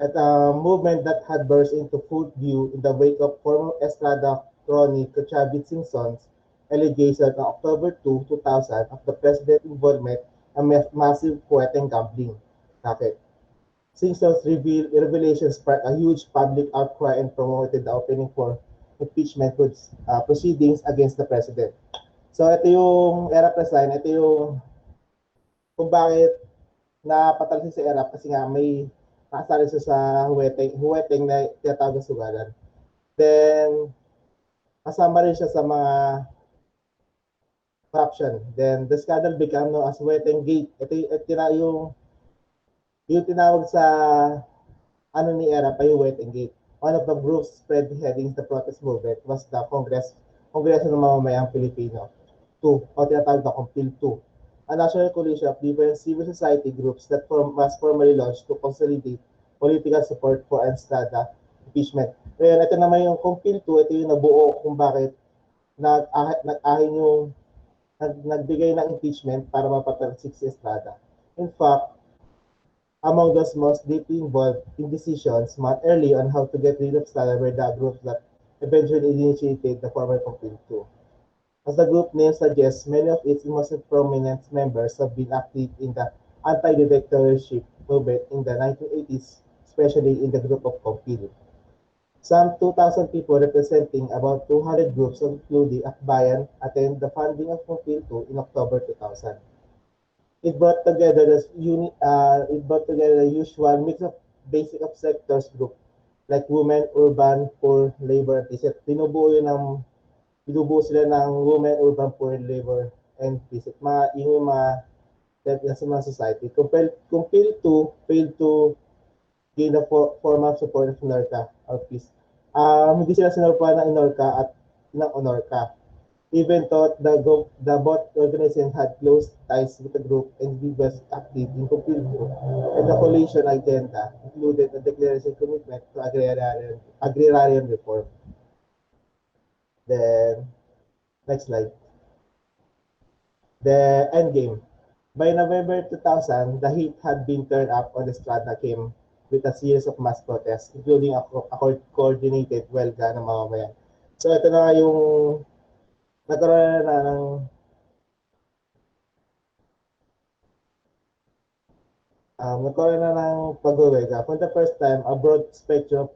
At a movement that had burst into full view in the wake of former Estrada crony Chavit Simpson's allegation on October 2, 2000 of the president's involvement in massive quitting gambling racket. Simpson's revelation sparked a huge public outcry and promoted the opening for impeachment proceedings against the president. So ito yung era present, ito yung kung bakit napatalo si Erap kasi nga may nakasali siya sa huweteng na tinatawag na sugalan. Then, kasama rin siya sa mga corruption. Then, the scandal became known as Huweteng Gate. Ito yung tinawag sa ni Erap ay Huweteng Gate. One of the groups spearheading the protest movement was the Kongreso ng Mamamayang Pilipino 2 o tinatawag na Compil 2. A national coalition of different civil society groups that was formally launched to consolidate political support for Estrada impeachment. Ngayon, ito naman yung Compil 2, ito yung nabuo kung bakit nag-ahin yung nagbigay ng impeachment para mapatalagsik si Estrada. In fact, among those most deeply involved in decisions month early on how to get rid of Estrada were the groups that eventually initiated the former Compil 2. As the group name suggests, many of its most prominent members have been active in the anti-dictatorship movement in the 1980s, especially in the group of Compil. Some 2,000 people representing about 200 groups, including Akbayan, attend the funding of Compil 2 in October 2000. It brought together the usual mix of basic of sectors group like women, urban, poor, labor, at least. Binubuo sila ng women, urban, poor, labor, and basic. Yung mga that sa mga society. Compare to failed to gain the formal support of NORCA or peace. Hindi sila sinuporta ng NORCA at ng ONORCA. Even though the both organizations had close ties with the group and individuals active in Compil group, and the coalition agenda included a declaration commitment to agrarian reform. Then, next slide. The endgame. By November 2000, the heat had been turned up on the Strada came with a series of mass protests, including a coordinated welga ng mamamayan. So ito na yung nagkaroon na ng nagkaroon na ng pagwawega. For the first time, a broad spectrum of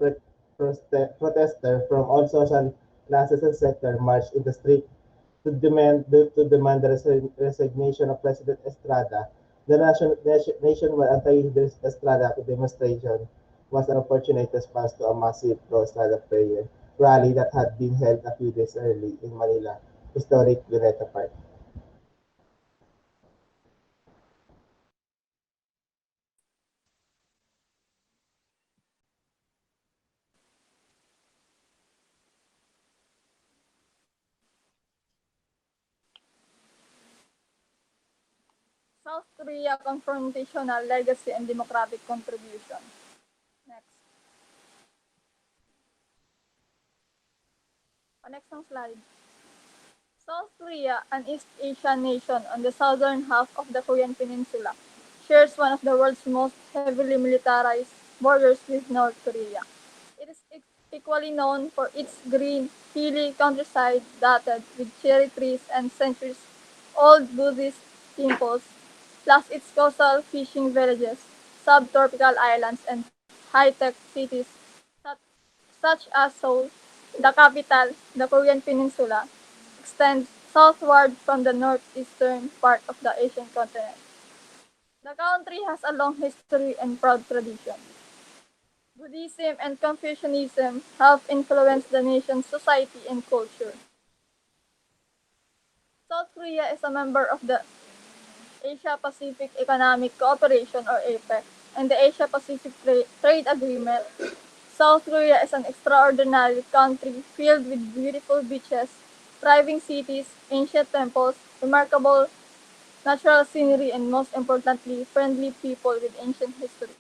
protesters from all social classes and sectors marched in the street to demand the resignation of President Estrada. The nationwide anti-Estrada demonstration was an opportunity response to a massive pro-Estrada prayer rally that had been held a few days early in Manila, historic Luneta Park. South Korea confrontational legacy and democratic contribution. Next. Next slide. South Korea, an East Asian nation on the southern half of the Korean Peninsula, shares one of the world's most heavily militarized borders with North Korea. It is equally known for its green, hilly countryside dotted with cherry trees and centuries-old Buddhist temples, plus its coastal fishing villages, subtropical islands, and high-tech cities such as Seoul, the capital. The Korean Peninsula extends southward from the northeastern part of the Asian continent. The country has a long history and proud tradition. Buddhism and Confucianism have influenced the nation's society and culture. South Korea is a member of the Asia-Pacific Economic Cooperation or APEC and the Asia-Pacific Trade Agreement. South Korea is an extraordinary country filled with beautiful beaches, thriving cities, ancient temples, remarkable natural scenery, and most importantly, friendly people with ancient history.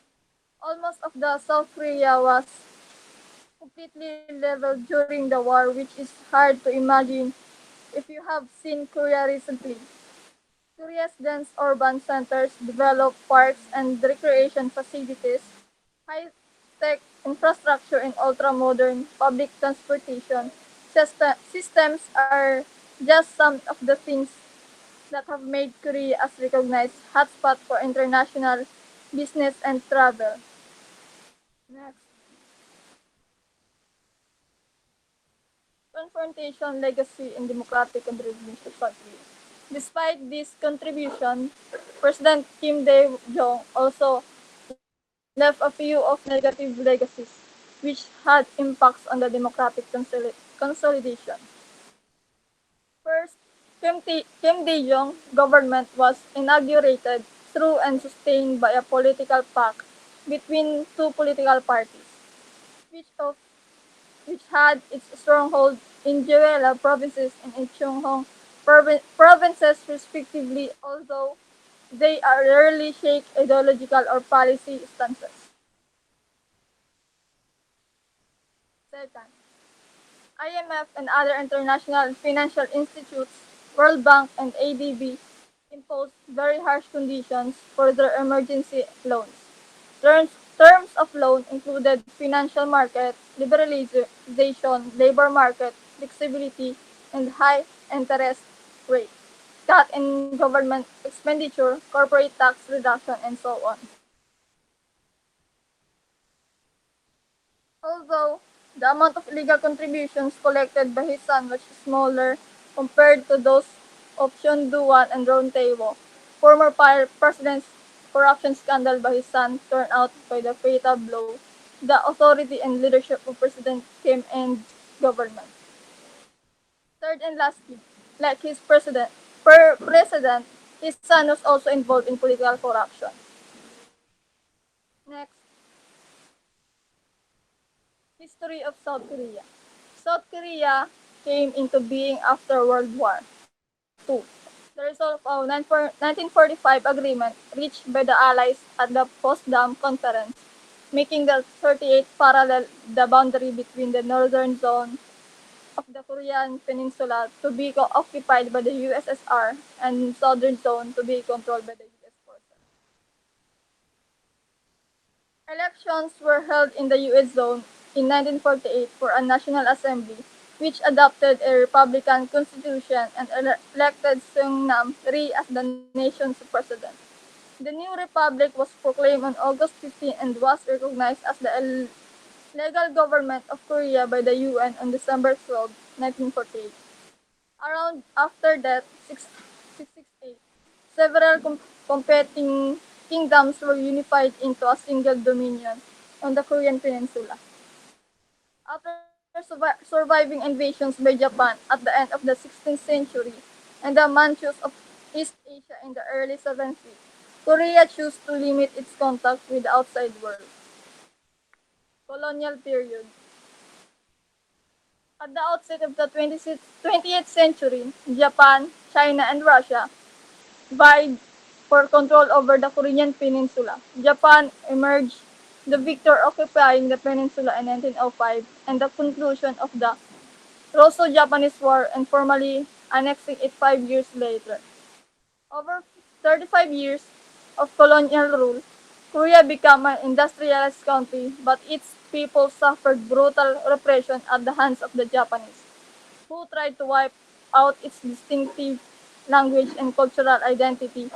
Almost of the South Korea was completely leveled during the war, which is hard to imagine if you have seen Korea recently. Korea's dense urban centers develop parks and recreation facilities, high-tech infrastructure, and ultra-modern public transportation systems are just some of the things that have made Korea as recognized hotspot for international business and travel. Next. Confrontation, legacy, and democratic contribution to Korea. Despite this contribution, President Kim Dae-jong also left a few of negative legacies, which had impacts on the democratic consolidation. First, Kim Dae-jong government was inaugurated through and sustained by a political pact between two political parties, which of which had its stronghold in Rayela provinces and in Chunghong provinces respectively, although they are rarely shake ideological or policy stances. Second, IMF and other international financial institutes, World Bank and ADB, imposed very harsh conditions for their emergency loans. Terms of loan included financial market liberalization, labor market flexibility, and high interest rate, cut in government expenditure, corporate tax reduction, and so on. Although the amount of illegal contributions collected by his son was smaller compared to those of Shonduan and Roundtable, former president's corruption scandal by his son turned out by the fatal blow, the authority and leadership of President Kim and government. Third and lastly, like his president, his son was also involved in political corruption. Next, history of South Korea. South Korea came into being after World War II, the result of a 1945 agreement reached by the Allies at the Potsdam Conference, making the 38th parallel the boundary between the northern zone of the Korean peninsula to be occupied by the USSR and southern zone to be controlled by the US forces. Elections were held in the US zone in 1948 for a National Assembly, which adopted a Republican constitution and elected Seung-nam Rhee as the nation's president. The new republic was proclaimed on August 15 and was recognized as the legal government of Korea by the UN on December 12, 1948. Around after that, 668, several competing kingdoms were unified into a single dominion on the Korean peninsula. After surviving invasions by Japan at the end of the 16th century and the Manchus of East Asia in the early 17th, Korea chose to limit its contact with the outside world. Colonial period. At the outset of the 20th century, Japan, China, and Russia vied for control over the Korean peninsula. Japan emerged the victor, occupying the peninsula in 1905 and the conclusion of the Russo-Japanese War and formally annexing it 5 years later. Over 35 years of colonial rule, Korea became an industrialized country, but its people suffered brutal repression at the hands of the Japanese, who tried to wipe out its distinctive language and cultural identity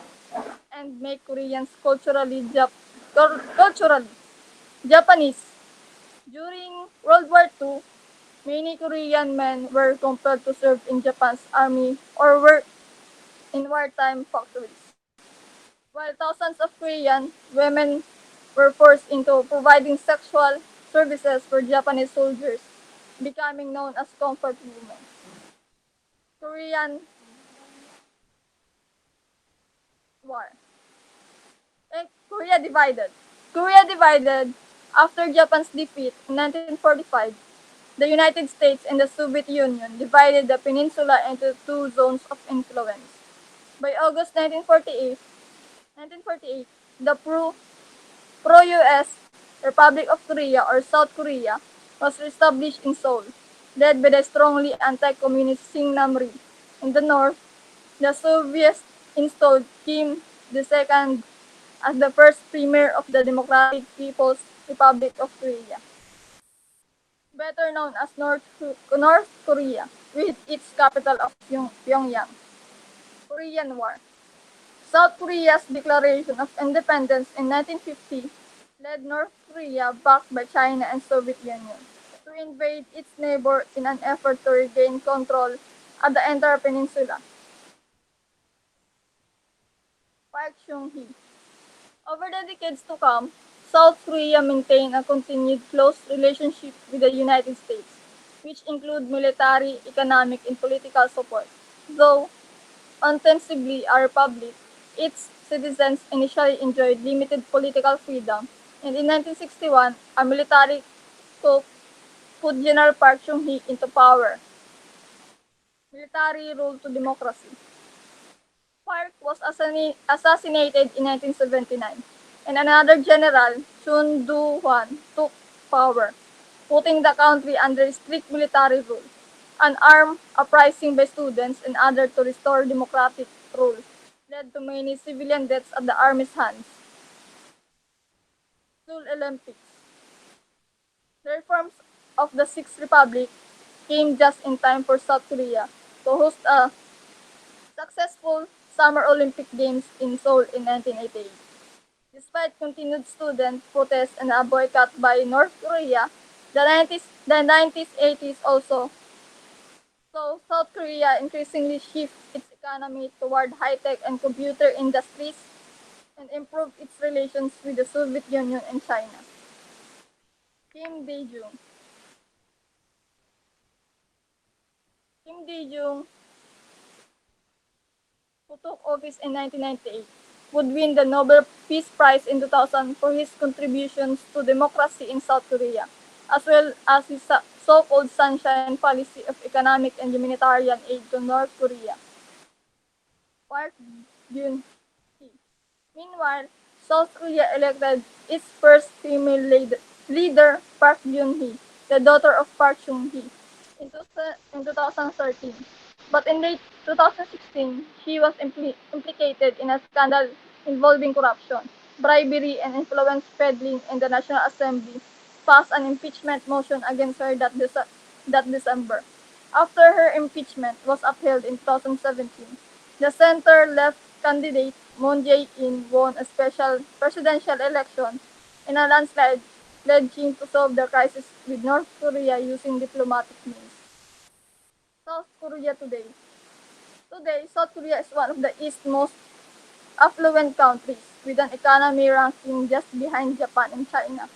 and make Koreans culturally Japanese. During World War II, many Korean men were compelled to serve in Japan's army or work in wartime factories, while thousands of Korean women were forced into providing sexual services for Japanese soldiers, becoming known as comfort women. Korean War. And Korea divided. Korea divided after Japan's defeat in 1945. The United States and the Soviet Union divided the peninsula into two zones of influence. By August 1948, the pro-US Republic of Korea or South Korea was established in Seoul, led by the strongly anti-communist Syngman Rhee. In the north, the Soviets installed Kim II as the first premier of the Democratic People's Republic of Korea, better known as North Korea, with its capital of Pyongyang. Korean War. South Korea's declaration of independence in 1950 led North Korea, backed by China and Soviet Union, to invade its neighbor in an effort to regain control at the entire peninsula. Park Chung-hee. Over the decades to come, South Korea maintained a continued close relationship with the United States, which include military, economic, and political support. Though ostensibly a republic, its citizens initially enjoyed limited political freedom, and in 1961, a military coup put General Park Chung-hee into power. Military rule to democracy. Park was assassinated in 1979, and another general, Chun Do-hwan, took power, putting the country under strict military rule. An armed uprising by students and others to restore democratic rule led to many civilian deaths at the army's hands. Seoul Olympics. The reforms of the Sixth Republic came just in time for South Korea to host a successful Summer Olympic Games in Seoul in 1988. Despite continued student protests and a boycott by North Korea, The 90s, 80s also saw South Korea increasingly shift its economy toward high-tech and computer industries and improve its relations with the Soviet Union and China. Kim Dae-jung. Kim Dae-jung, who took office in 1998, would win the Nobel Peace Prize in 2000 for his contributions to democracy in South Korea, as well as his so-called sunshine policy of economic and humanitarian aid to North Korea. Park Geun-hye. Meanwhile, South Korea elected its first female leader, Park Geun-hye, the daughter of Park Chung-hee, in 2013. But in late 2016, she was implicated in a scandal involving corruption, bribery, and influence peddling, and the National Assembly passed an impeachment motion against her that December. After her impeachment was upheld in 2017, the center-left candidate Moon Jae-in won a special presidential election in a landslide, pledging to solve the crisis with North Korea using diplomatic means. South Korea today. Today, South Korea is one of the East's most affluent countries, with an economy ranking just behind Japan and China.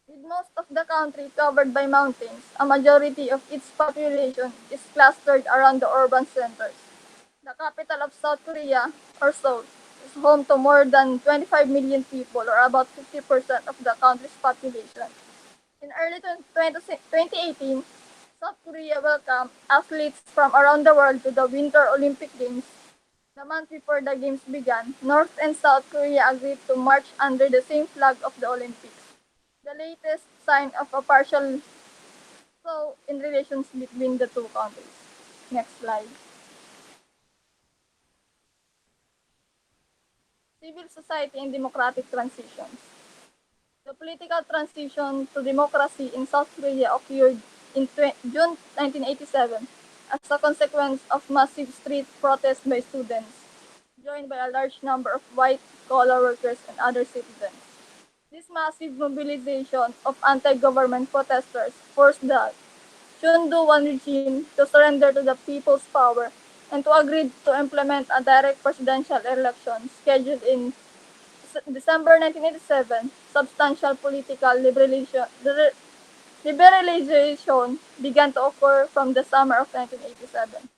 With most of the country covered by mountains, a majority of its population is clustered around the urban centers. The capital of South Korea, or Seoul, is home to more than 25 million people, or about 50% of the country's population. In early 2018, South Korea welcomed athletes from around the world to the Winter Olympic Games. The month before the Games began, North and South Korea agreed to march under the same flag of the Olympics, the latest sign of a partial thaw in relations between the two countries. Next slide. Civil society and democratic transitions. The political transition to democracy in South Korea occurred in June 1987 as a consequence of massive street protests by students, joined by a large number of white-collar workers and other citizens. This massive mobilization of anti-government protesters forced the Chundu-1 regime to surrender to the people's power and to agree to implement a direct presidential election scheduled in December 1987. Substantial political liberalization began to occur from the summer of 1987.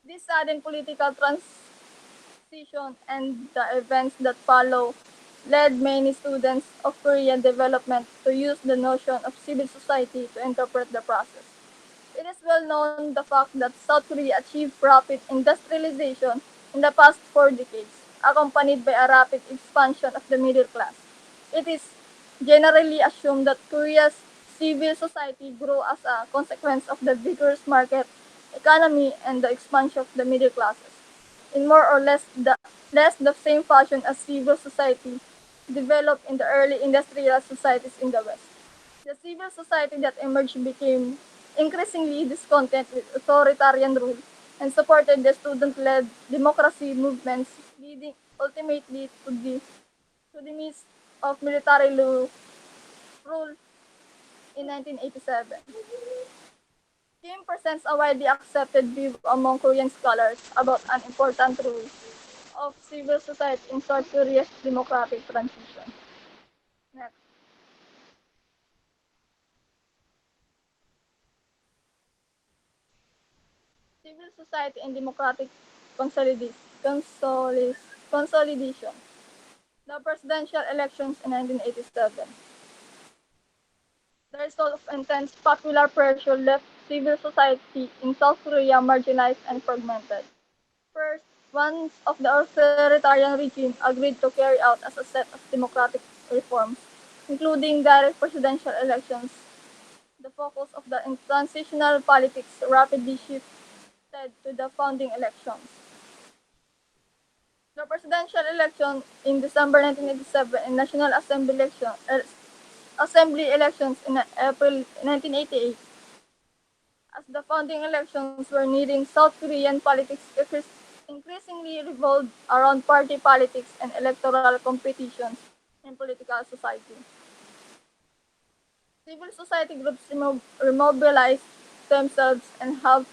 This sudden political transition and the events that follow led many students of Korean development to use the notion of civil society to interpret the process. It is well known the fact that South Korea achieved rapid industrialization in the past 4 decades, accompanied by a rapid expansion of the middle class. It is generally assumed that Korea's civil society grew as a consequence of the vigorous market economy and the expansion of the middle classes, in more or less the same fashion as civil society developed in the early industrial societies in the West. The civil society that emerged became increasingly discontent with authoritarian rule and supported the student-led democracy movements, leading ultimately to the midst of military rule in 1987. Kim presents a widely accepted view among Korean scholars about an important role of civil society in South Korea's democratic transition. Next. Civil society and democratic consolidis- consolis- consolidation. The presidential elections in 1987. The result of intense popular pressure left civil society in South Korea marginalized and fragmented. First, one of the authoritarian regime agreed to carry out as a set of democratic reforms, including direct presidential elections. The focus of the transitional politics rapidly shifted to the founding elections. The presidential election in December 1987 and National Assembly elections in April 1988. As the founding elections were nearing, South Korean politics increasingly revolved around party politics and electoral competitions in political society. Civil society groups remobilize themselves and have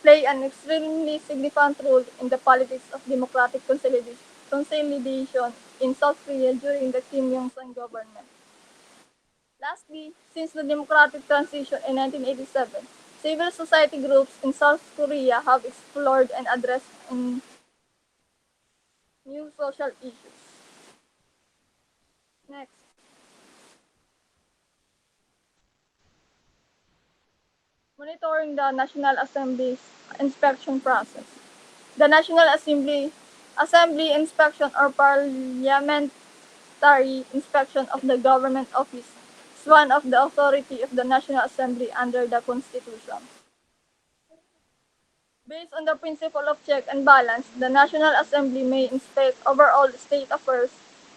played an extremely significant role in the politics of democratic consolidation in South Korea during the Kim Il-sung government. Lastly, since the democratic transition in 1987, civil society groups in South Korea have explored and addressed new social issues. Next, monitoring the National Assembly's inspection process. The National Assembly inspection or parliamentary inspection of the government office is one of the authority of the National Assembly under the Constitution. Based on the principle of check and balance, the National Assembly may inspect overall state affairs,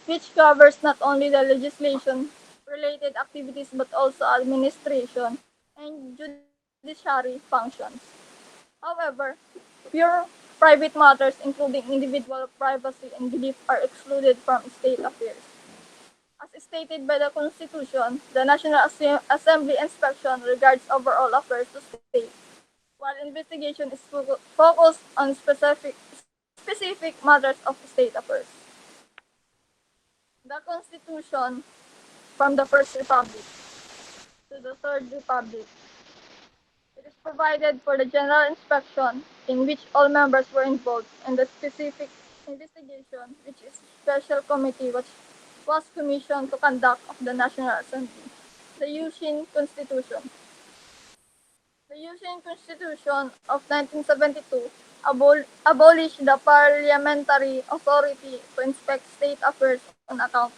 which covers not only the legislation related activities but also administration and judiciary functions. However, pure private matters, including individual privacy and belief, are excluded from state affairs. As stated by the Constitution, the National Assembly inspection regards overall affairs to state, while investigation is focused on specific matters of state affairs. The Constitution from the First Republic to the Third Republic. It is provided for the general inspection in which all members were involved and the specific investigation which is special committee which was commissioned to conduct of the National Assembly. The Yushin Constitution. The Yushin Constitution of 1972 abolished the parliamentary authority to inspect state affairs on account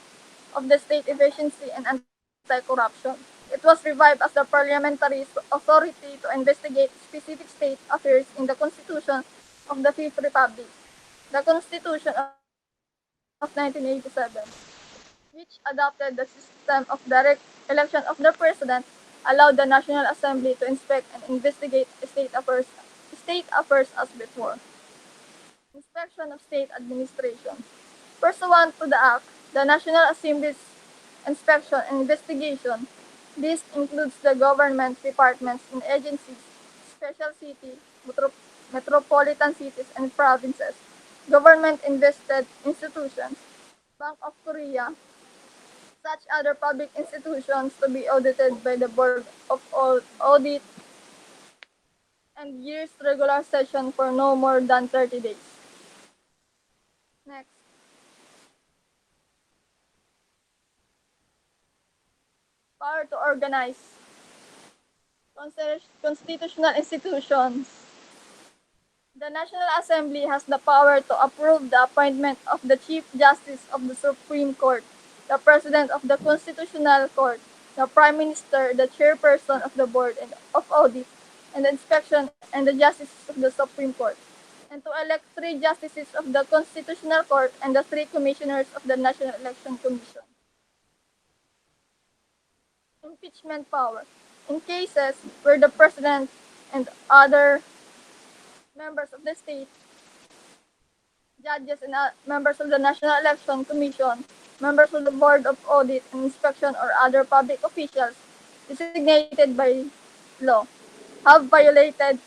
of the state efficiency and anti-corruption. It was revived as the parliamentary authority to investigate specific state affairs in the Constitution of the Fifth Republic, the Constitution of 1987, which adopted the system of direct election of the president, allowed the National Assembly to inspect and investigate state affairs as before. Inspection of state administration. Pursuant to the Act, the National Assembly's inspection and investigation. This includes the government departments and agencies, special city, metropolitan cities and provinces, government invested institutions, Bank of Korea, such other public institutions to be audited by the Board of Audit and year's regular session for no more than 30 days. Next, power to organize constitutional institutions. The National Assembly has the power to approve the appointment of the Chief Justice of the Supreme Court, the President of the Constitutional Court, the Prime Minister, the Chairperson of the Board of Audit and the Inspection, and the Justices of the Supreme Court, and to elect 3 justices of the Constitutional Court and the 3 commissioners of the National Election Commission. Impeachment power. In cases where the President and other members of the state, judges and members of the National Election Commission, members of the Board of Audit and Inspection or other public officials designated by law have violated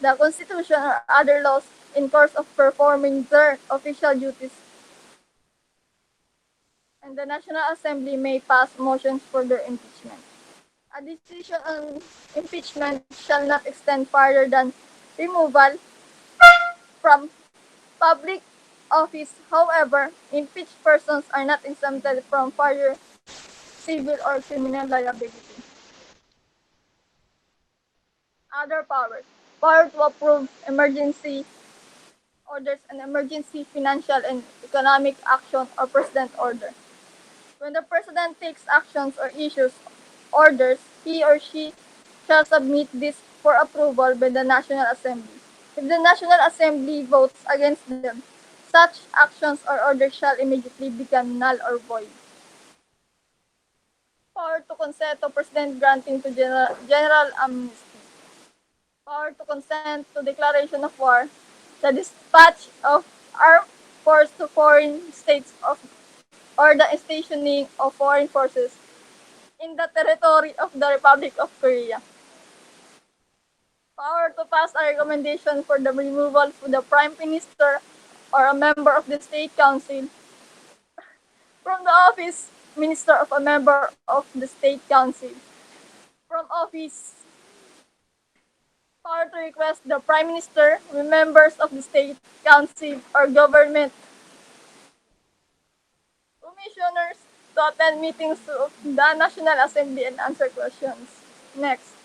the Constitution or other laws in course of performing their official duties, and the National Assembly may pass motions for their impeachment. A decision on impeachment shall not extend farther than removal from public office. However, impeached persons are not exempted from further civil or criminal liability. Other powers. Power to approve emergency orders and emergency financial and economic action or president order. When the president takes actions or issues orders, he or she shall submit this for approval by the National Assembly. If the National Assembly votes against them, such actions or orders shall immediately become null or void. Power to consent to President granting to general amnesty. Power to consent to declaration of war, the dispatch of armed force to foreign states or the stationing of foreign forces in the territory of the Republic of Korea. Power to pass a recommendation for the removal of the Prime Minister or a member of the State Council from the office, Minister of a member of the State Council, from office, power to request the Prime Minister, members of the State Council or government commissioners to attend meetings of the National Assembly and answer questions. Next,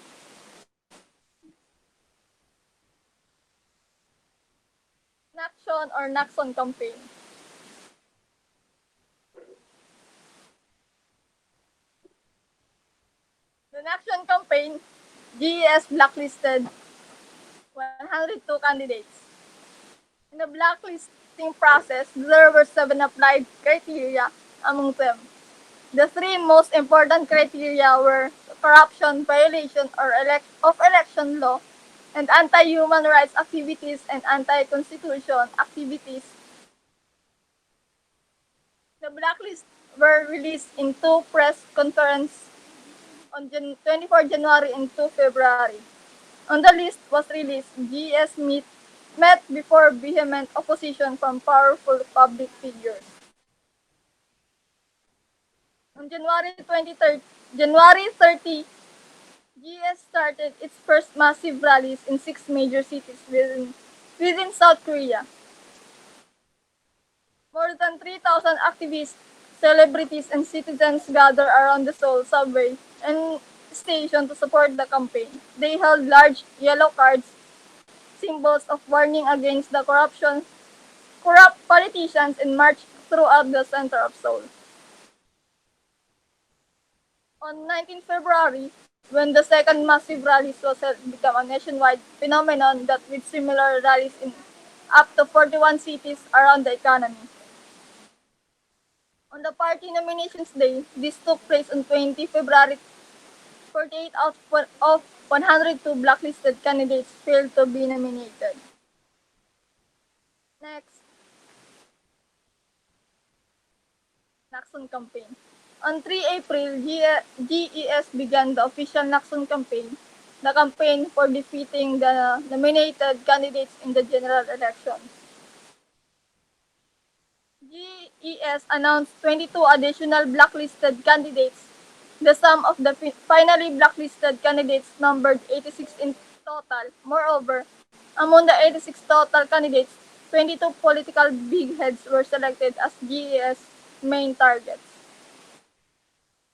Naction or Naxon campaign. The Naction campaign, GES blacklisted 102 candidates. In the blacklisting process, there were 7 applied criteria among them. The 3 most important criteria were corruption, violation of election law, and anti-human rights activities and anti-constitution activities. The blacklist were released in 2 press conferences on 24 January and 2 February. On the list was released, GS met before vehement opposition from powerful public figures. On January 30, GS started its first massive rallies in 6 major cities within South Korea. More than 3,000 activists, celebrities, and citizens gathered around the Seoul subway and station to support the campaign. They held large yellow cards, symbols of warning against the corrupt politicians, and marched throughout the center of Seoul. On 19 February, when the second massive rallies was held, became a nationwide phenomenon that with similar rallies in up to 41 cities around the economy. On the party nominations day, this took place on 20 February. 48 of 102 blacklisted candidates failed to be nominated. Next, Naxon campaign. On 3 April, GES began the official Naxon campaign, the campaign for defeating the nominated candidates in the general elections. GES announced 22 additional blacklisted candidates. The sum of the finally blacklisted candidates numbered 86 in total. Moreover, among the 86 total candidates, 22 political bigheads were selected as GES main targets.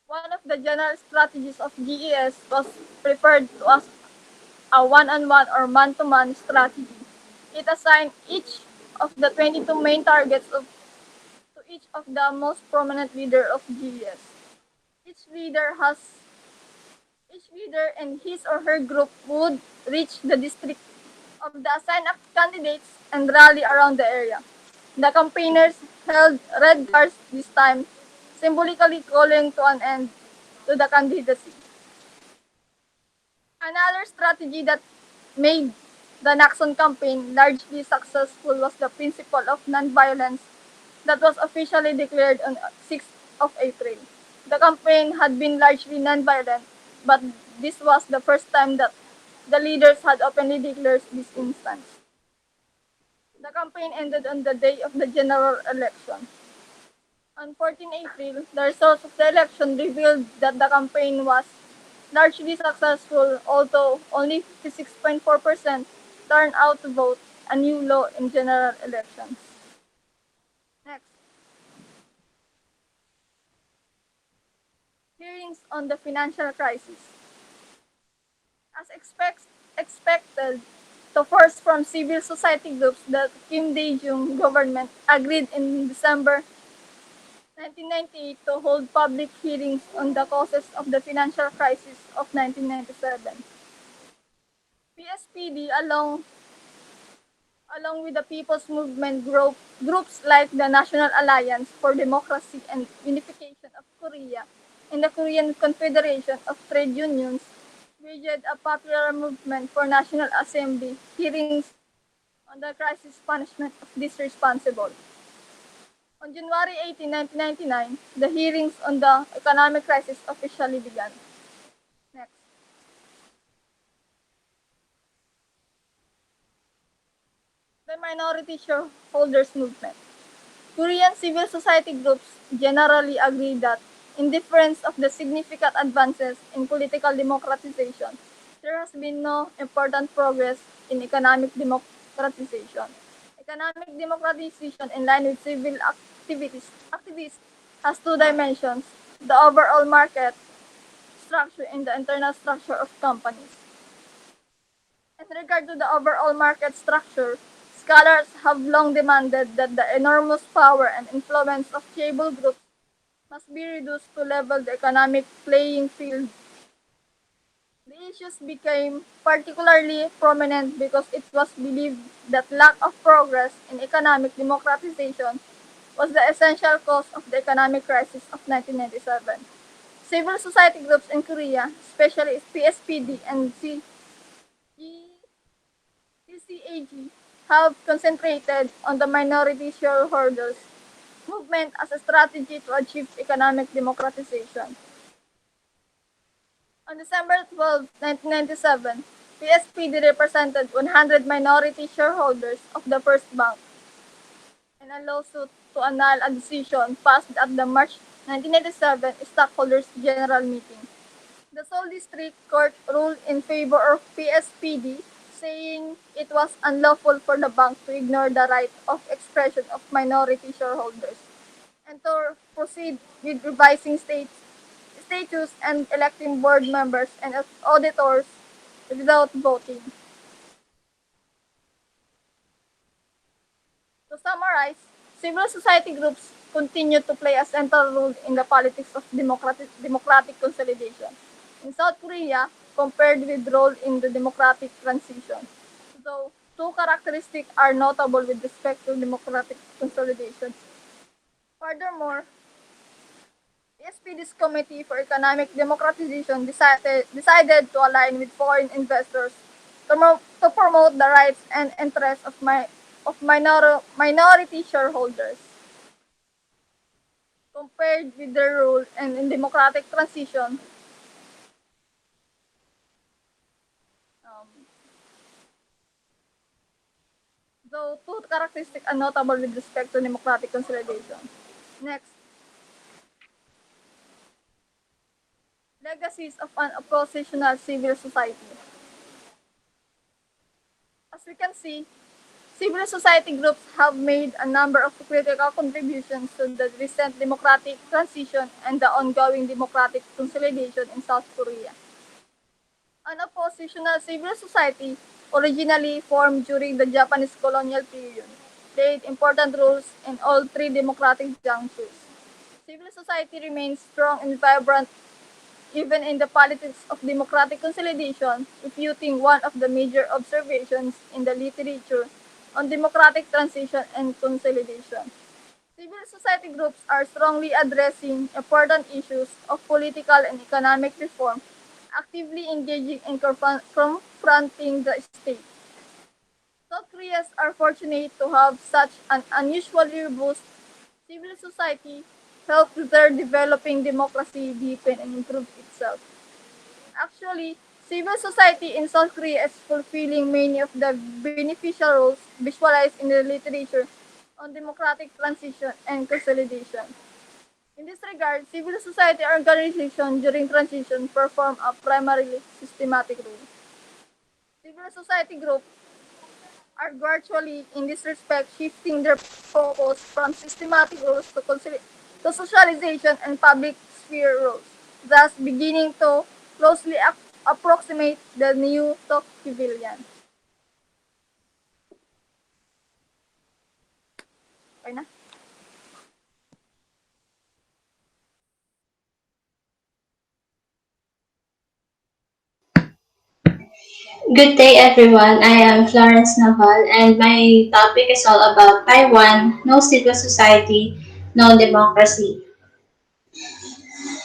One of the general strategies of GES was referred to as a one-on-one or man-to-man strategy. It assigned each of the 22 main targets to each of the most prominent leader of GES. Each leader and his or her group would reach the district of the assigned candidates and rally around the area. The campaigners held red guards this time, symbolically calling to an end to the candidacy. Another strategy that made the Naxon campaign largely successful was the principle of nonviolence that was officially declared on 6th of April. The campaign had been largely nonviolent, but this was the first time that the leaders had openly declared this instance. The campaign ended on the day of the general election. On 14 April, the results of the election revealed that the campaign was largely successful, although only 56.4% turned out to vote a new law in general elections. Next, hearings on the financial crisis. As expected, the force from civil society groups that Kim Dae-jung government agreed in December 1998 to hold public hearings on the causes of the financial crisis of 1997. PSPD, along with the People's Movement groups like the National Alliance for Democracy and Unification of Korea and the Korean Confederation of Trade Unions, waged a popular movement for National Assembly hearings on the crisis punishment of these responsible. On January 18, 1999, the hearings on the economic crisis officially began. Next. The minority shareholders movement. Korean civil society groups generally agree that, in deference of the significant advances in political democratization, there has been no important progress in economic democratization. Economic democratization in line with civil activities has two dimensions: the overall market structure and the internal structure of companies. In regard to the overall market structure, scholars have long demanded that the enormous power and influence of cable groups must be reduced to level the economic playing field. The issues became particularly prominent because it was believed that lack of progress in economic democratization was the essential cause of the economic crisis of 1997. Civil society groups in Korea, especially PSPD and CCAG, have concentrated on the minority shareholders movement as a strategy to achieve economic democratization. On December 12, 1997, PSPD represented 100 minority shareholders of the First Bank in a lawsuit to annul a decision passed at the March 1997 Stockholders General Meeting. The Seoul District Court ruled in favor of PSPD, saying it was unlawful for the bank to ignore the right of expression of minority shareholders and to proceed with revising statutes and electing board members and auditors without voting. To summarize, civil society groups continue to play a central role in the politics of democratic consolidation in South Korea compared with role in the democratic transition. Though two characteristics are notable with respect to democratic consolidation. Furthermore, SPD's Committee for Economic Democratization decided to align with foreign investors to promote the rights and interests of minority shareholders. Compared with their role in democratic transition, um, though two characteristics are notable with respect to democratic consolidation. Next, legacies of an oppositional civil society. As we can see, civil society groups have made a number of critical contributions to the recent democratic transition and the ongoing democratic consolidation in South Korea. An oppositional civil society, originally formed during the Japanese colonial period, played important roles in all three democratic junctures. Civil society remains strong and vibrant even in the politics of democratic consolidation, refuting one of the major observations in the literature on democratic transition and consolidation. Civil society groups are strongly addressing important issues of political and economic reform, actively engaging in confronting the state. South Koreans are fortunate to have such an unusually robust civil society help their developing democracy deepen and improve itself. Actually, civil society in South Korea is fulfilling many of the beneficial roles visualized in the literature on democratic transition and consolidation. In this regard, civil society organizations during transition perform a primarily systematic role. Civil society groups are gradually, in this respect, shifting their focus from systematic roles to socialization and public sphere roles, thus beginning to closely approximate the new Tocquevillian. Okay na? Good day, everyone. I am Florence Naval, and my topic is all about Taiwan, no civil society, no democracy.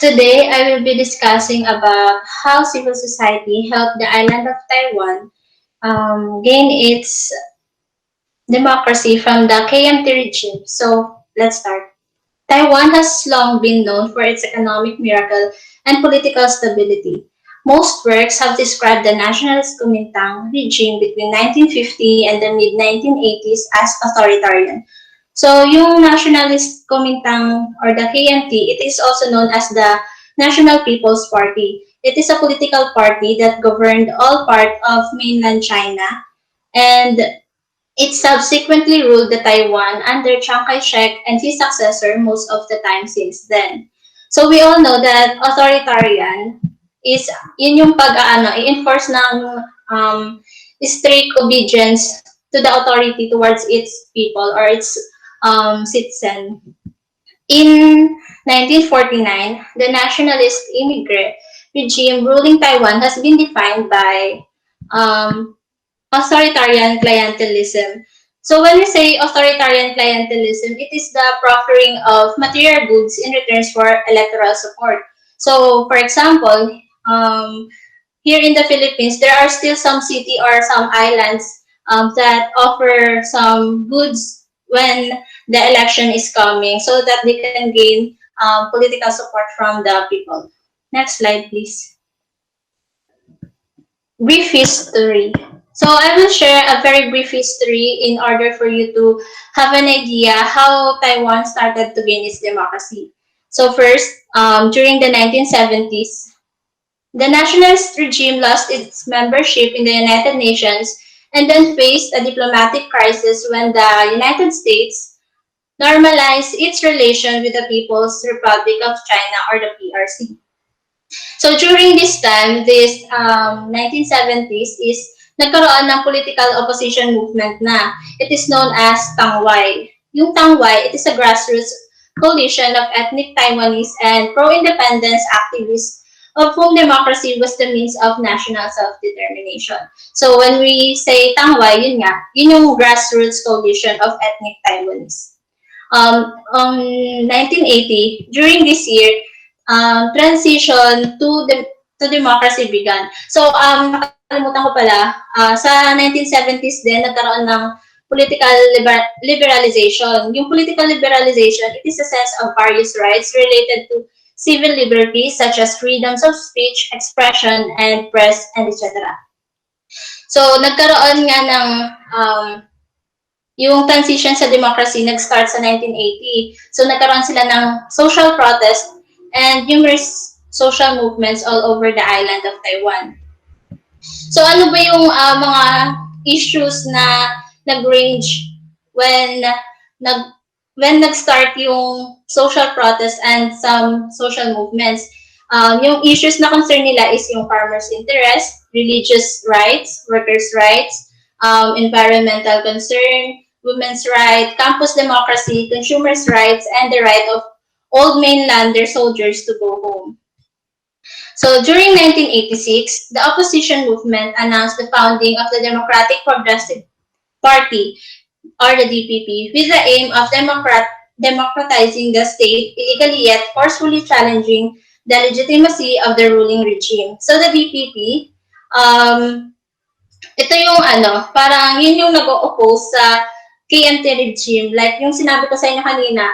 Today, I will be discussing about how civil society helped the island of Taiwan gain its democracy from the KMT regime. So, Let's start. Taiwan has long been known for its economic miracle and political stability. Most works have described the nationalist Kuomintang regime between 1950 and the mid-1980s as authoritarian. So, yung nationalist Kuomintang or the KMT, it is also known as the National People's Party. It is a political party that governed all part of mainland China, and it subsequently ruled the Taiwan under Chiang Kai-shek and his successor most of the time since then. So we all know that authoritarian is yun yung i-enforce ng strict obedience to the authority towards its people or its citizen. In 1949, the nationalist immigrant regime ruling Taiwan has been defined by um, authoritarian clientelism. So when we say authoritarian clientelism, it is the proffering of material goods in return for electoral support. So, for example, here in the Philippines, there are still some city or some islands that offer some goods when the election is coming so that they can gain political support from the people. Next slide, please. Brief history. So I will share a very brief history in order for you to have an idea how Taiwan started to gain its democracy. So first, during the 1970s, the nationalist regime lost its membership in the United Nations and then faced a diplomatic crisis when the United States normalized its relation with the People's Republic of China or the PRC. So during this time, this 1970s is nagkaroon ng political opposition movement na. It is known as Tangwai. Yung Tangwai, it is a grassroots coalition of ethnic Taiwanese and pro-independence activists of whom democracy was the means of national self-determination. So when we say Tangwai, yun nga, yun yung grassroots coalition of ethnic Taiwanese. On 1980, during this year, transition to democracy began. So, nakalimutan ko pala, sa 1970s din, nagkaroon ng political liberalization. Yung political liberalization, it is a sense of various rights related to civil liberties such as freedoms of speech, expression, and press, and etc. So, nagkaroon nga ng yung transition sa democracy nag-start sa 1980. So nagkaroon sila ng social protest and numerous social movements all over the island of Taiwan. So ano ba yung mga issues na nag-range when nag when nag-start yung social protest and some social movements? Yung issues na concern nila is yung farmers' interest, religious rights, workers' rights, environmental concern, women's rights, campus democracy, consumers' rights, and the right of old mainlander soldiers to go home. So during 1986, the opposition movement announced the founding of the Democratic Progressive Party, or the DPP, with the aim of democratizing the state, illegally yet forcefully challenging the legitimacy of the ruling regime. So the DPP, ito yung parang yun yung nag-o-oppose sa KMT regime. Like yung sinabi ko sa inyo kanina,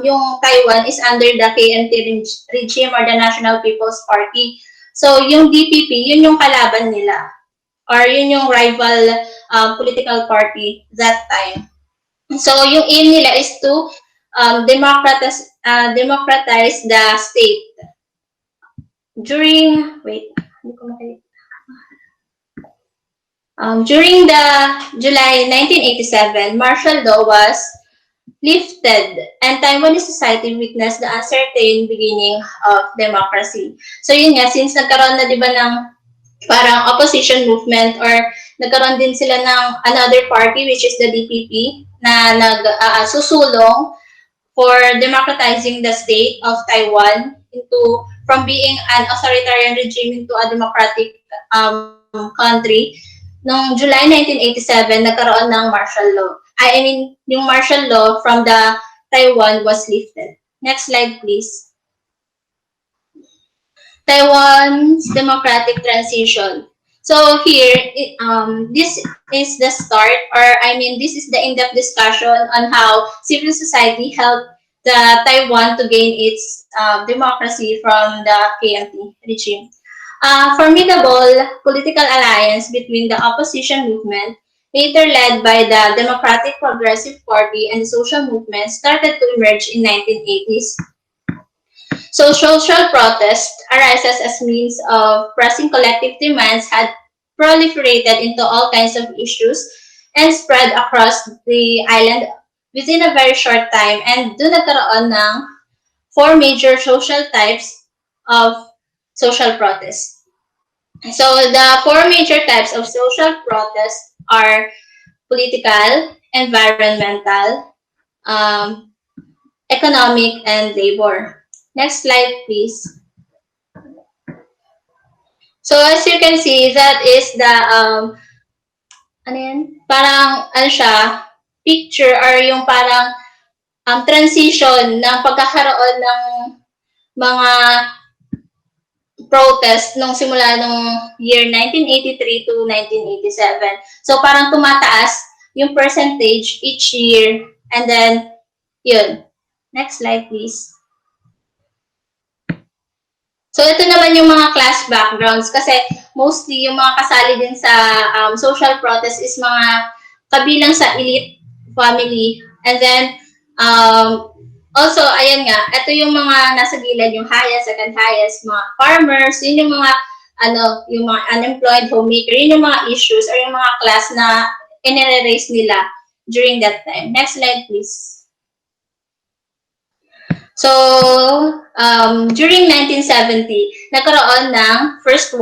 yung Taiwan is under the KMT regime or the National People's Party. So yung DPP, yun yung kalaban nila. Or yun yung rival political party that time. So yung aim nila is to democratize the state. During the July 1987, martial law was lifted and Taiwanese society witnessed the uncertain beginning of democracy. So yun nga, since nagkaroon na diba ng parang opposition movement or nagkaroon din sila ng another party which is the DPP na nagsusulong for democratizing the state of Taiwan from being an authoritarian regime into a democratic country. Noong July 1987, nagkaroon ng martial law. I mean, yung martial law from the Taiwan was lifted. Next slide, please. Taiwan's democratic transition. So here, this is the start, or I mean, this is the in-depth discussion on how civil society helped the Taiwan to gain its democracy from the KMT regime. Formidable political alliance between the opposition movement, later led by the Democratic Progressive Party and the social movement, started to emerge in 1980s. So social protest arises as means of pressing collective demands had proliferated into all kinds of issues and spread across the island within a very short time, and doon nagkaroon ng four major social types of social protest. So the four major types of social protest are political, environmental, um, economic, and labor. Next slide, please. So as you can see, that is the ano yan? Parang ano siya, picture or yung parang transition ng pagkakaroon ng mga protest nung simula nung year 1983 to 1987. So parang tumataas yung percentage each year, and then yun. Next slide, please. So ito naman yung mga class backgrounds, kasi mostly yung mga kasali din sa social protest is mga kabilang sa elite family. And then also, ayan nga, ito yung mga nasa gilid, yung highest, second highest, mga farmers, yun yung mga yung mga unemployed homemaker, yun yung mga issues or yung mga class na inire-raise nila during that time. Next slide, please. So, during 1970, nagkaroon ng first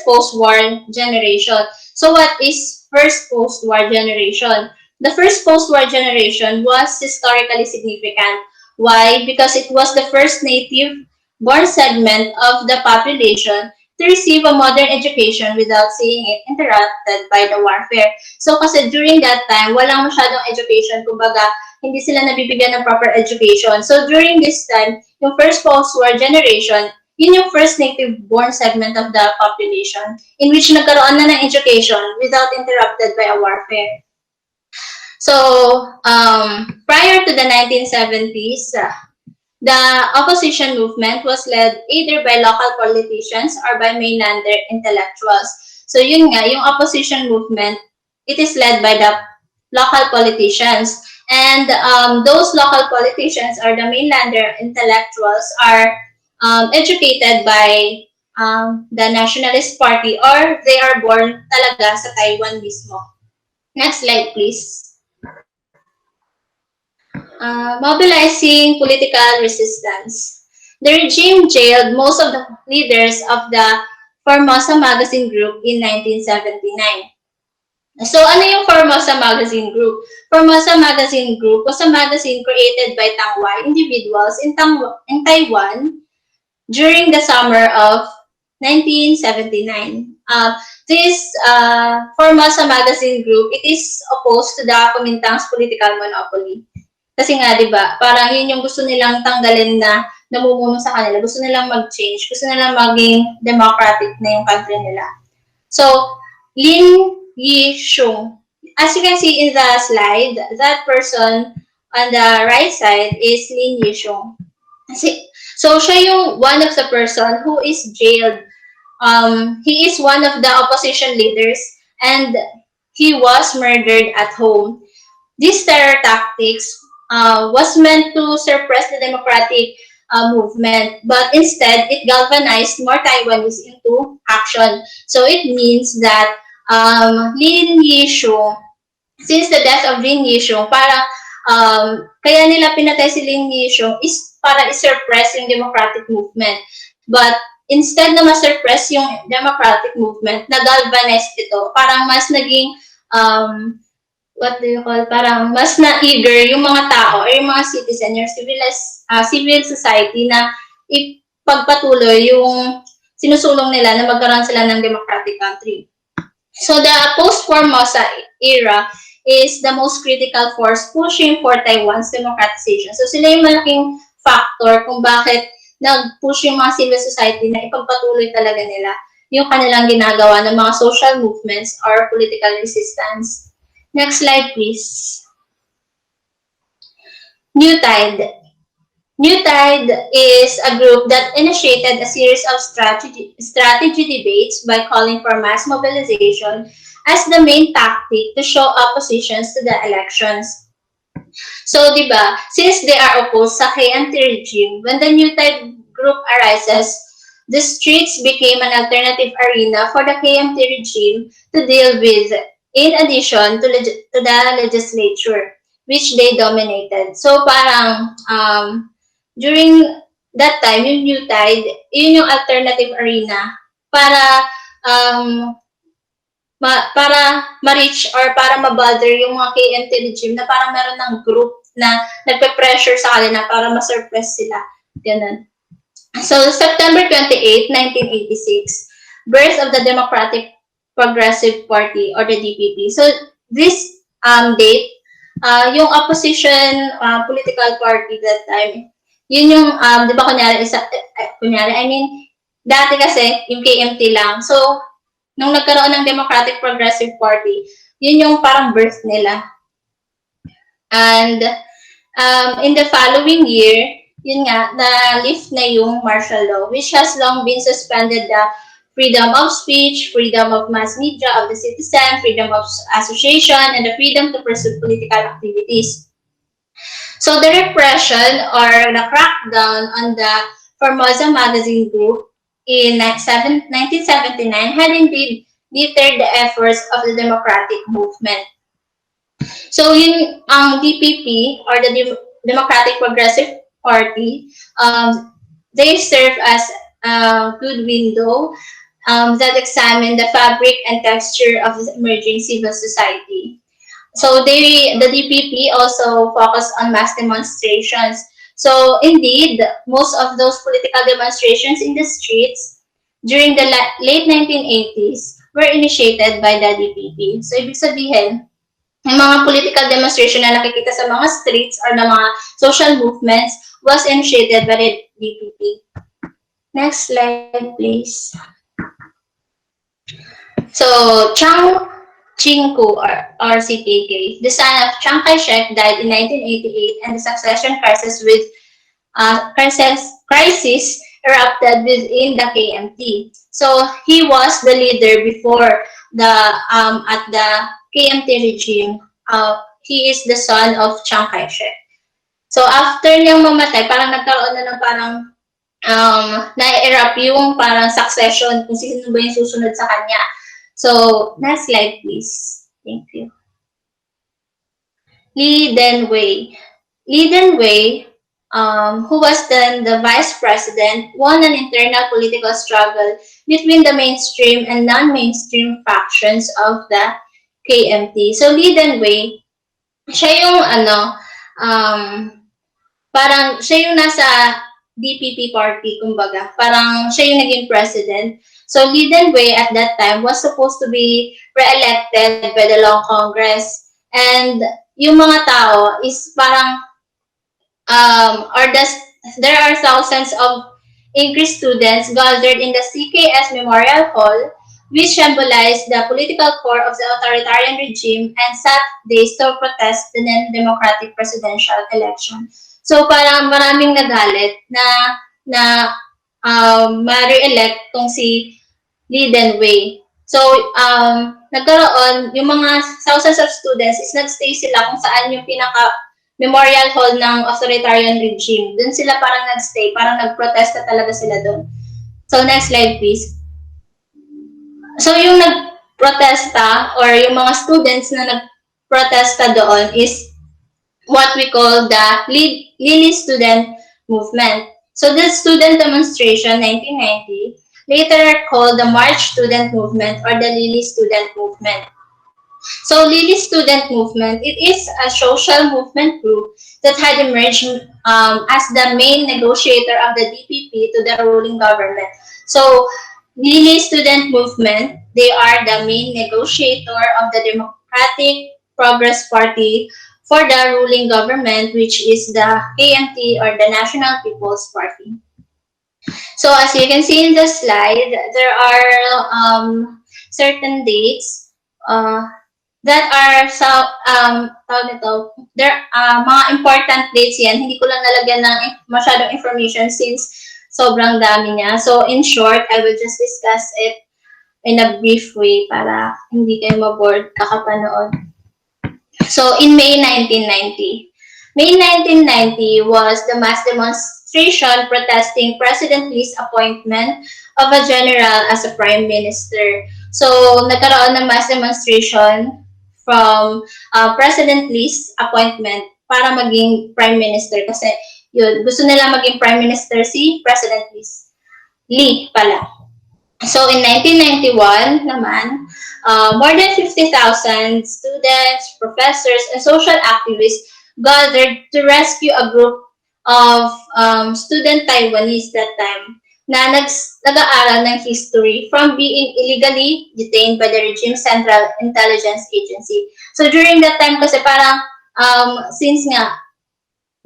post-war generation. So, what is first post-war generation? The first post-war generation was historically significant. Why? Because it was the first native-born segment of the population to receive a modern education without seeing it interrupted by the warfare. So, kasi during that time, walang masyadong education, kumbaga, hindi sila nabibigyan ng proper education. So during this time, yung first post-war generation, yun yung first native-born segment of the population in which nagkaroon na ng education without interrupted by a warfare. So prior to the 1970s, the opposition movement was led either by local politicians or by mainlander intellectuals. So yun nga, yung opposition movement, it is led by the local politicians. And those local politicians or the mainlander intellectuals are educated by the Nationalist Party, or they are born talaga sa Taiwan mismo. Next slide, please. Mobilizing political resistance. The regime jailed most of the leaders of the Formosa Magazine Group in 1979. So, ano yung Formosa Magazine Group? Formosa Magazine Group was a magazine created by Tanguin individuals in Taiwan during the summer of 1979. This Formosa Magazine Group, it is opposed to the Kumintang's political monopoly. Kasi nga, di ba, parang yun yung gusto nilang tanggalin na namumuno sa kanila. Gusto nilang mag-change. Gusto nilang maging democratic na yung country nila. So, Lin Yishung. As you can see in the slide, that person on the right side is Lin Yishung. So, siya yung one of the person who is jailed. He is one of the opposition leaders and he was murdered at home. This terror tactics was meant to suppress the democratic movement, but instead, it galvanized more Taiwanese into action. So, it means that Lin Yishung, since the death of Lin Yishung, para kaya nila pinatay si Lin Yishung is para i-suppress yung democratic movement. But instead na ma-suppress yung democratic movement, na-galvanize ito, parang mas naging parang mas na-eager yung mga tao or yung mga citizen, yung civil society na ipagpatuloy yung sinusulong nila na magkaroon sila ng democratic country. So the post-Formosa era is the most critical force pushing for Taiwan's democratization. So sila yung malaking factor kung bakit nag-push yung mga civil society na ipagpatuloy talaga nila yung kanilang ginagawa ng mga social movements or political resistance. Next slide, please. New Tide. New Tide is a group that initiated a series of strategy debates by calling for mass mobilization as the main tactic to show oppositions to the elections. So, di ba, since they are opposed sa KMT regime, when the New Tide group arises, the streets became an alternative arena for the KMT regime to deal with, in addition to the legislature, which they dominated. So, parang, during that time, yung New Tide, yun yung alternative arena para um, para ma-reach or para ma-bother yung mga KMT regime na parang meron ng group na nagpe-pressure sa kanila para ma-suppress sila. Ganun. So, September 28, 1986, birth of the Democratic Progressive Party or the DPP. So, this date, yung opposition political party that time, yun yung, di ba kunyari, I mean, dati kasi, yung KMT lang. So, nung nagkaroon ng Democratic Progressive Party, yun yung parang birth nila. And in the following year, yun nga, na-lift na yung martial law, which has long been suspended the freedom of speech, freedom of mass media of the citizen, freedom of association, and the freedom to pursue political activities. So the repression or the crackdown on the Formosa Magazine Group in 1979 had indeed deterred the efforts of the democratic movement. So yun ang DPP or the Democratic Progressive Party, they serve as a good window that examine the fabric and texture of the emerging civil society. So the DPP also focused on mass demonstrations. So indeed, most of those political demonstrations in the streets during the late 1980s were initiated by the DPP. So ibig sabihin, yung mga political demonstration na nakikita sa mga streets or na mga social movements was initiated by the DPP. Next slide, please. So, Chiang Ching-ku or CPK, the son of Chiang Kai-shek, died in 1988, and the succession crisis erupted within the KMT. So he was the leader before the at the KMT regime. He is the son of Chiang Kai-shek. So after niyang mamatay, parang nagkaroon na ng parang na-erupt yung parang succession kung sino ba yung susunod sa kanya. So, next slide, please. Thank you. Li Denwei. Li Denwei, who was then the vice president, won an internal political struggle between the mainstream and non-mainstream factions of the KMT. So, Li Denwei, siya yung parang siya yung nasa DPP party, kumbaga. Parang siya yung naging president. So, Li Denwei at that time was supposed to be re-elected by the Long Congress. And yung mga tao is parang, there are thousands of English students gathered in the CKS Memorial Hall, which symbolized the political core of the authoritarian regime and sat days to protest the non-democratic presidential election. So, parang maraming nagalit na ma-re-elect tong si Li Denwei. So, nagkaroon, yung mga thousands of students is nagstay sila kung saan yung pinaka-memorial hall ng authoritarian regime. Doon sila parang nagstay, parang nagprotesta talaga sila doon. So, next slide, please. So, yung nagprotesta or yung mga students na nagprotesta doon is what we call the Lili Student Movement. So the student demonstration 1990 later called the March Student Movement or the Lili Student Movement. So Lili Student Movement, it is a social movement group that had emerged as the main negotiator of the DPP to the ruling government. So Lili Student Movement, they are the main negotiator of the Democratic Progress Party for the ruling government, which is the KMT or the National People's Party. So as you can see in the slide, there are certain dates uh, that are sa tawag nito, there mga important dates yan. Hindi ko lang nalagyan ng masyadong information since sobrang dami niya. So in short, I will just discuss it in a brief way para hindi kayo ma-bored kakapanood. So in May 1990 was the mass demonstration protesting President Lee's appointment of a general as a prime minister. So nagkaroon ng mass demonstration from President Lee's appointment para maging prime minister kasi yun, gusto nila maging prime minister si President Lee pala. So in 1991 naman, more than 50,000 students, professors, and social activists gathered to rescue a group of student Taiwanese that time na nag-aaral ng history from being illegally detained by the regime's Central Intelligence Agency. So during that time kasi parang since nga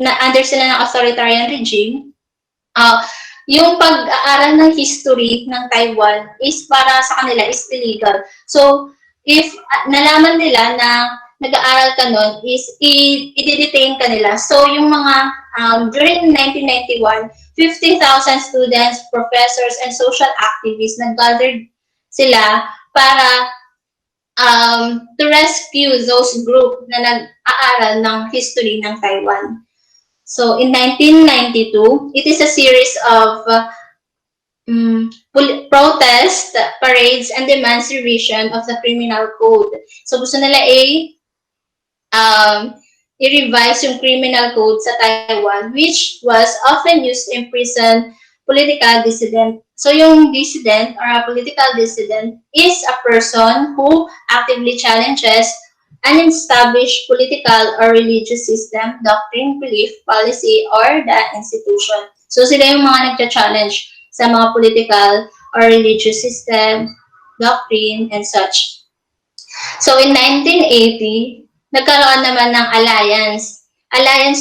na under sila ng authoritarian regime, uh, yung pag-aaral ng history ng Taiwan is para sa kanila is illegal. So, if nalaman nila na nag-aaral ka nun, is i-detain ka nila. So, yung mga, during 1991, 50,000 students, professors, and social activists nag-gathered sila para to rescue those group na nag-aaral ng history ng Taiwan. So in 1992, it is a series of protest, parades, and demands revision of the criminal code. So gusto nila i-revise yung criminal code sa Taiwan, which was often used to imprison political dissident. So yung dissident or a political dissident is a person who actively challenges an established political or religious system, doctrine, belief, policy, or the institution. So sila yung mga nagcha-challenge sa mga political or religious system, doctrine, and such. So in 1980, nagkaroon naman ng alliance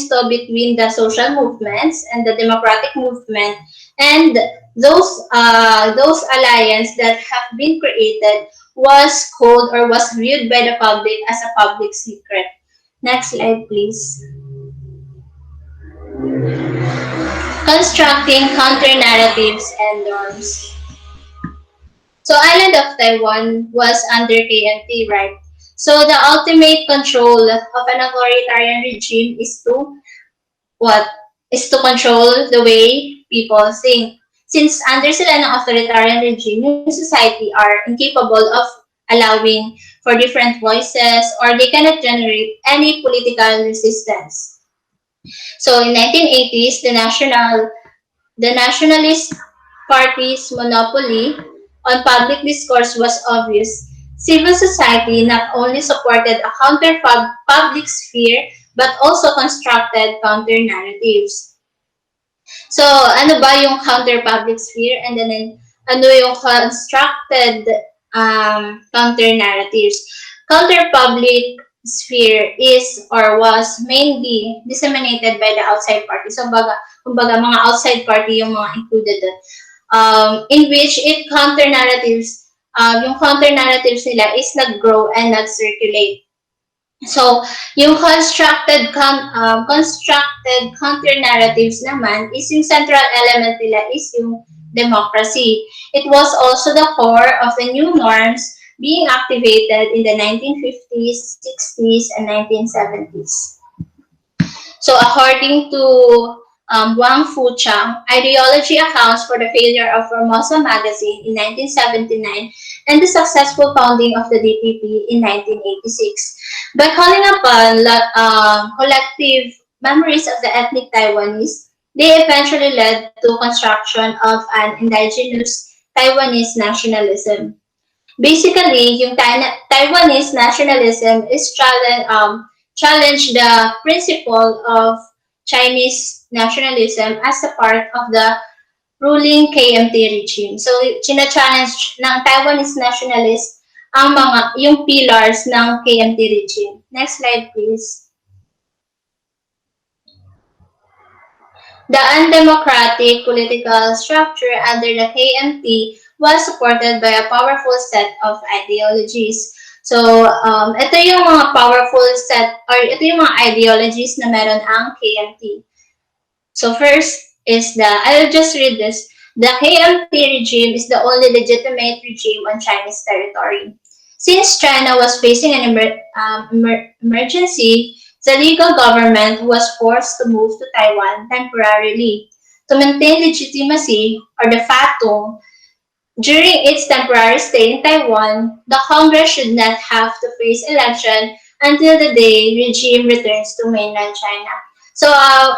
to between the social movements and the democratic movement, and those alliance that have been created was called or was viewed by the public as a public secret. Next slide, please. Constructing counter-narratives and norms. So island of Taiwan was under KMT, right? So the ultimate control of an authoritarian regime is to what? Is to control the way people think. Since under sila ng authoritarian regime, yung society are incapable of allowing for different voices or they cannot generate any political resistance. So in 1980s, the nationalist party's monopoly on public discourse was obvious. Civil society not only supported a counter-public sphere but also constructed counter-narratives. So, ano ba yung counter-public sphere? And then, ano yung constructed counter-narratives? Counter-public sphere is or was mainly disseminated by the outside party. So, kumbaga mga outside party yung mga included doon. In which yung counter-narratives nila is nag-grow and nag-circulate. So, yung constructed counter-narratives naman is yung central element nila is yung democracy. It was also the core of the new norms being activated in the 1950s, 60s, and 1970s. So, according to Wang Fuchang, ideology accounts for the failure of Formosa magazine in 1979 and the successful founding of the DPP in 1986. By calling upon collective memories of the ethnic Taiwanese, they eventually led to construction of an indigenous Taiwanese nationalism. Basically, yung Taiwanese nationalism is challenge the principle of Chinese nationalism as a part of the ruling KMT regime. So, china-challenge ng Taiwanese nationalists yung pillars ng KMT regime. Next slide, please. The undemocratic political structure under the KMT was supported by a powerful set of ideologies. So, ito yung mga powerful set, or ito yung mga ideologies na meron ang KMT. So first is I'll just read this. The KMT regime is the only legitimate regime on Chinese territory. Since China was facing an emergency, the legal government was forced to move to Taiwan temporarily. To maintain legitimacy, or de facto, during its temporary stay in Taiwan, the Congress should not have to face election until the day regime returns to mainland China. So,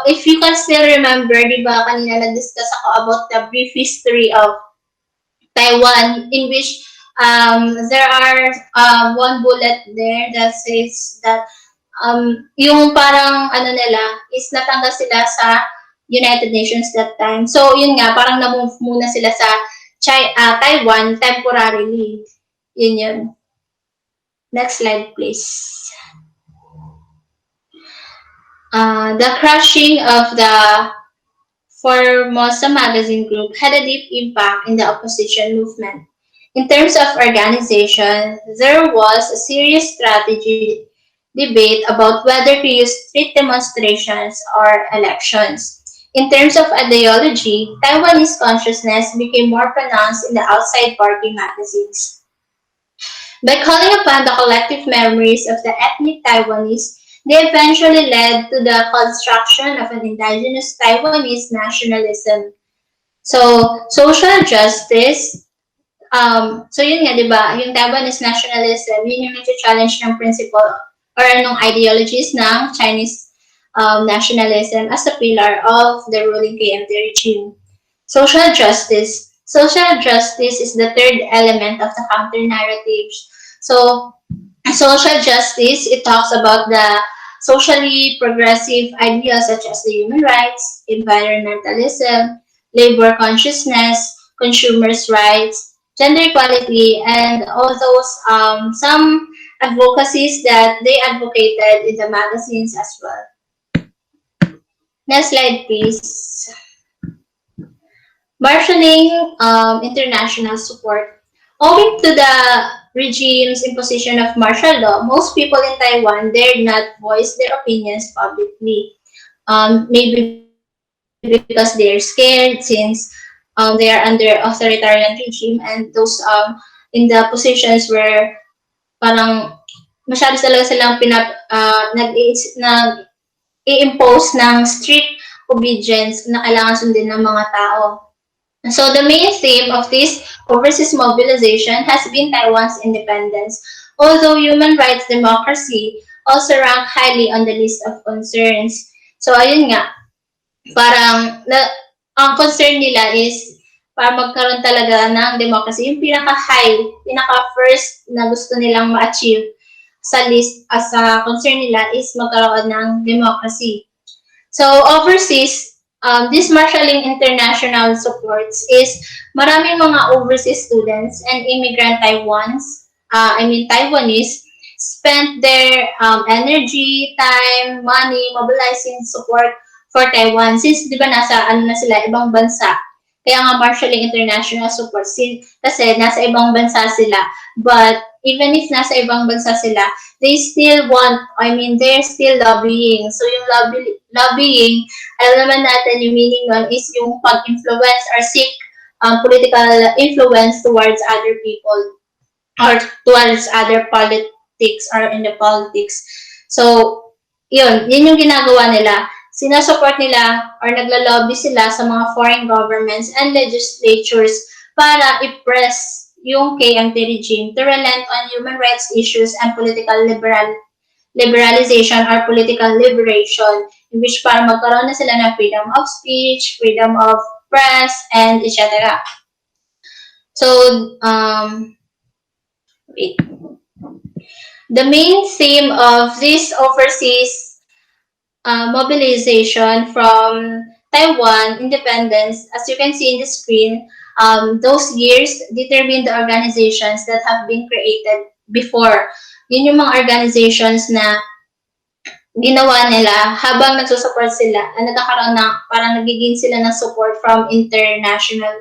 if you can still remember, di ba, kanina nag-discuss ako about the brief history of Taiwan, in which there are one bullet there that says that yung parang ano nila is natanggal sila sa United Nations that time. So, yun nga, parang na-move muna sila sa Taiwan temporarily. Yun yun. Next slide, please. The crushing of the Formosa magazine group had a deep impact in the opposition movement. In terms of organization, there was a serious strategy debate about whether to use street demonstrations or elections. In terms of ideology, Taiwanese consciousness became more pronounced in the outside party magazines. By calling upon the collective memories of the ethnic Taiwanese, they eventually led to the construction of an indigenous Taiwanese nationalism. So, social justice, so yun nga, di ba, yung Taiwanese nationalism, yun yung nag-challenge ng principle or anong ideologies ng Chinese nationalism as a pillar of the ruling KMT regime. Social justice. Social justice is the third element of the counter-narratives. So, social justice, it talks about the socially progressive ideas such as the human rights, environmentalism, labor consciousness, consumers' rights, gender equality, and all those some advocacies that they advocated in the magazines as well. Next slide, please. Marshalling international support. Owing to the regime's imposition of martial law, most people in Taiwan dared not voice their opinions publicly. Maybe because they are scared since they are under authoritarian regime, and those in the positions where parang masyado talaga silang nag-i-impose ng strict obedience na kailangan sundin ng mga tao. So the main theme of this overseas mobilization has been Taiwan's independence, although human rights democracy also rank highly on the list of concerns. So ayun nga, parang ang concern nila is para magkaroon talaga ng democracy. Yung pinaka-high, pinaka-first na gusto nilang ma-achieve sa list as a concern nila is magkaroon ng democracy. So overseas, this marshalling international supports is maraming mga overseas students and immigrant Taiwanese spent their energy, time, money, mobilizing support for Taiwan since di ba nasa ano na sila ibang bansa. Kaya nga marshalling international support kasi nasa ibang bansa sila. But even if nasa ibang bansa sila, they still they're still lobbying. So yung lobbying, alam naman natin yung meaning nun is yung pag-influence or seek political influence towards other people or towards other politics or in the politics. So, yun yung ginagawa nila. Sinasupport nila or naglalobby sila sa mga foreign governments and legislatures para i-press yung KMT regime to relent on human rights issues and political liberalization or political liberation, in which para magkaroon na sila ng freedom of speech, freedom of press, and etc. So, wait. The main theme of this overseas mobilization from Taiwan independence, as you can see in the screen, those years determine the organizations that have been created before. Yun yung mga organizations na ginawa nila habang nagsusupport sila, nagkakaroon ng, parang nagiging sila ng support from international.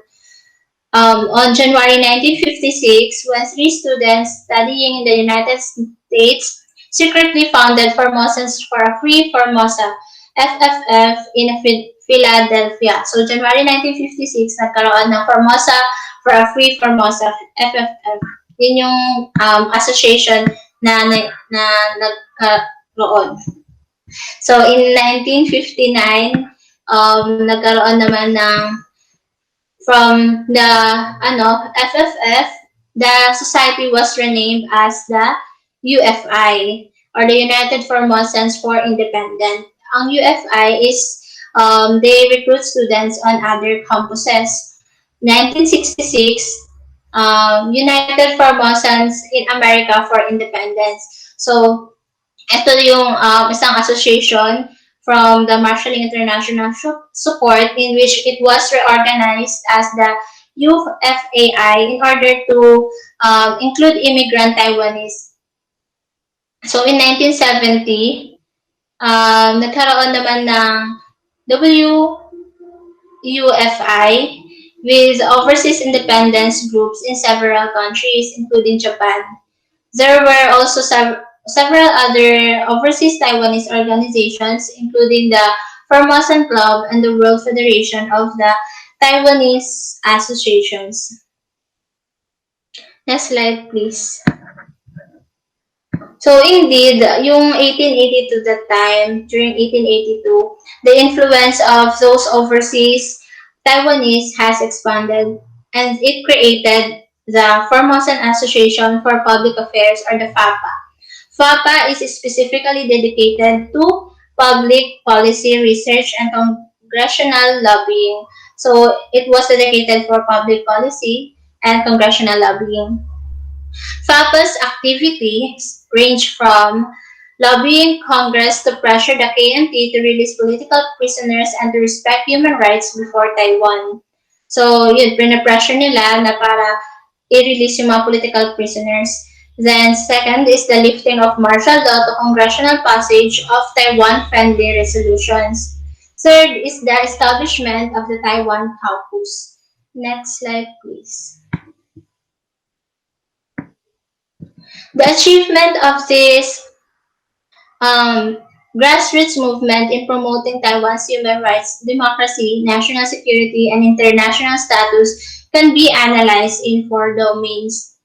On January 1956, when three students studying in the United States secretly founded Formosans for a Free Formosa, FFF, in Philadelphia. So, January 1956, nagkaroon ng Formosa for a Free Formosa, FFF. Yun yung association na nagkaroon. So, in 1959, nagkaroon naman ng from the FFF, the society was renamed as the UFI, or the United Formosans for Independence. Ang UFI is they recruit students on other campuses. 1966, United Formosans in America for Independence. So, ito yung isang association from the Marshalling International Support, in which it was reorganized as the UFAI in order to include immigrant Taiwanese. So in 1970, nagkaroon naman ng WUFI with overseas independence groups in several countries, including Japan. There were also several other overseas Taiwanese organizations, including the Formosan Club and the World Federation of the Taiwanese Associations. Next slide, please. So indeed, yung 1882 that time, during 1882, the influence of those overseas Taiwanese has expanded, and it created the Formosan Association for Public Affairs, or the FAPA. FAPA is specifically dedicated to public policy research and congressional lobbying. So it was dedicated for public policy and congressional lobbying. FAPA's activities range from lobbying Congress to pressure the KMT to release political prisoners and to respect human rights before Taiwan. So, yun, pressure nila na para i-release yung mga political prisoners. Then, second is the lifting of martial law to congressional passage of Taiwan-friendly resolutions. Third is the establishment of the Taiwan Caucus. Next slide, please. The achievement of this grassroots movement in promoting Taiwan's human rights, democracy, national security, and international status can be analyzed in four domains.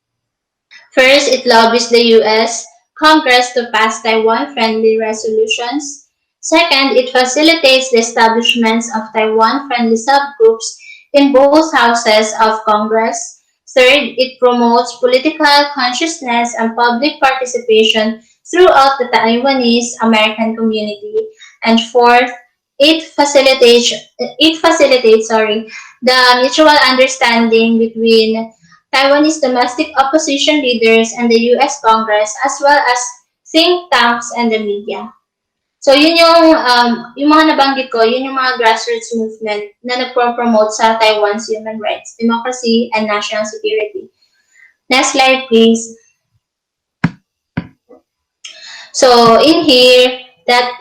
First, it lobbies the U.S. Congress to pass Taiwan-friendly resolutions. Second, it facilitates the establishments of Taiwan-friendly subgroups in both houses of Congress. Third, it promotes political consciousness and public participation throughout the Taiwanese American community. And fourth, it facilitates the mutual understanding between Taiwanese domestic opposition leaders and the US Congress, as well as think tanks and the media. So yun yung mga nabanggit ko, yun yung mga grassroots movement na nagpo-promote sa Taiwan's human rights, democracy, and national security. Next slide, please. So in here,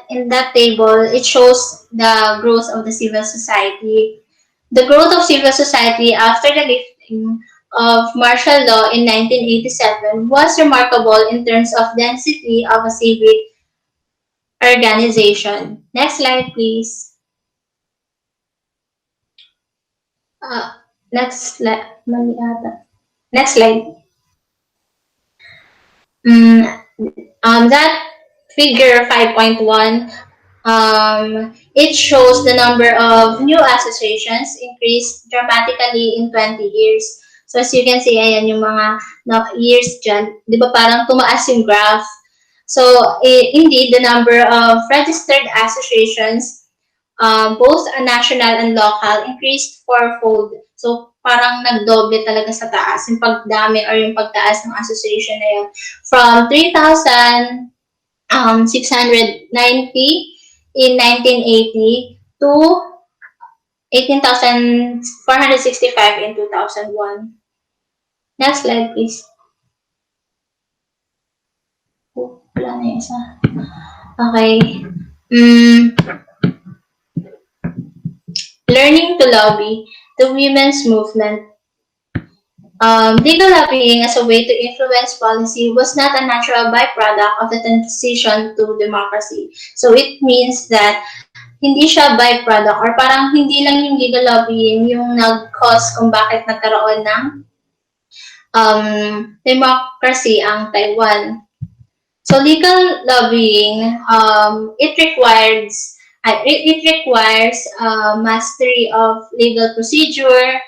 in that table, it shows the growth of the civil society. The growth of civil society after the lifting of martial law in 1987 was remarkable in terms of density of a civic organization. Next slide, please. Next slide. Next slide. That figure 5.1, it shows the number of new associations increased dramatically in 20 years. So as you can see, ayan yung mga years dyan. Di ba parang tumaas yung graph? So indeed, the number of registered associations, both national and local, increased fourfold. So parang nagdoble talaga sa taas, yung pagdami or yung pagtaas ng association na yun. From 3,690 in 1980 to 18,465 in 2001. Next slide, please. Wala na yung isa. Okay. Mm, learning to lobby, the women's movement. Legal lobbying as a way to influence policy was not a natural byproduct of the transition to democracy. So it means that hindi siya byproduct or parang hindi lang yung legal lobbying yung nag-cause kung bakit nagkaroon ng democracy ang Taiwan. So legal lobbying, it requires mastery of legal procedure,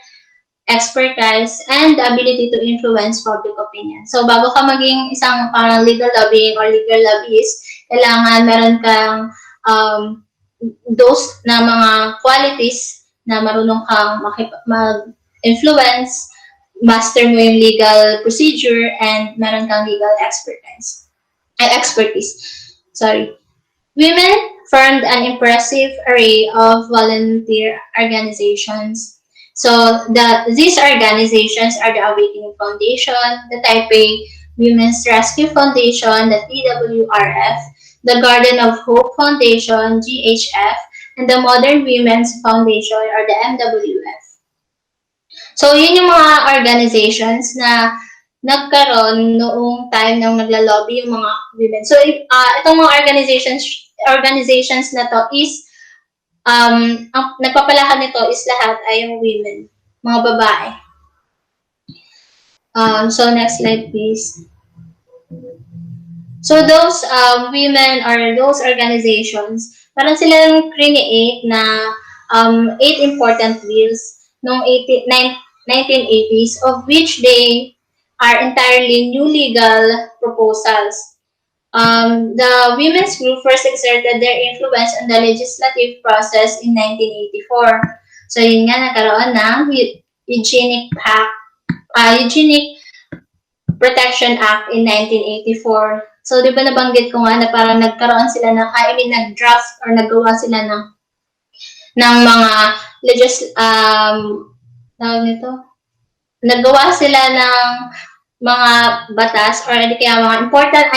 expertise, and the ability to influence public opinion. So bago ka maging isang parang legal lobbying or legal lobbyist, kailangan meron kang um, those na mga qualities na marunong kang mag-influence, master mo yung legal procedure, and meron kang legal expertise. Sorry. Women formed an impressive array of volunteer organizations. So these organizations are the Awakening Foundation, the Taipei Women's Rescue Foundation, the TWRF, the Garden of Hope Foundation, GHF, and the Modern Women's Foundation or the MWF. So, yun yung mga organizations na nagkaroon noong time nang nagla-lobby yung mga women. So, itong mga organizations na to is, ang nagpapalakad nito is lahat ay yung women, mga babae. So, next slide, please. So, those women or those organizations, parang silang create na 8 important bills noong 1980s, of which they are entirely new legal proposals. The women's group first exerted their influence on the legislative process in 1984. So, yun nga, nagkaroon ng Eugenic Protection Act in 1984. So, di ba nabanggit ko nga na parang nagkaroon sila ng, nag-draft or naggawa sila ng mga nito? Naggawa sila ng mga batas or di kaya mga important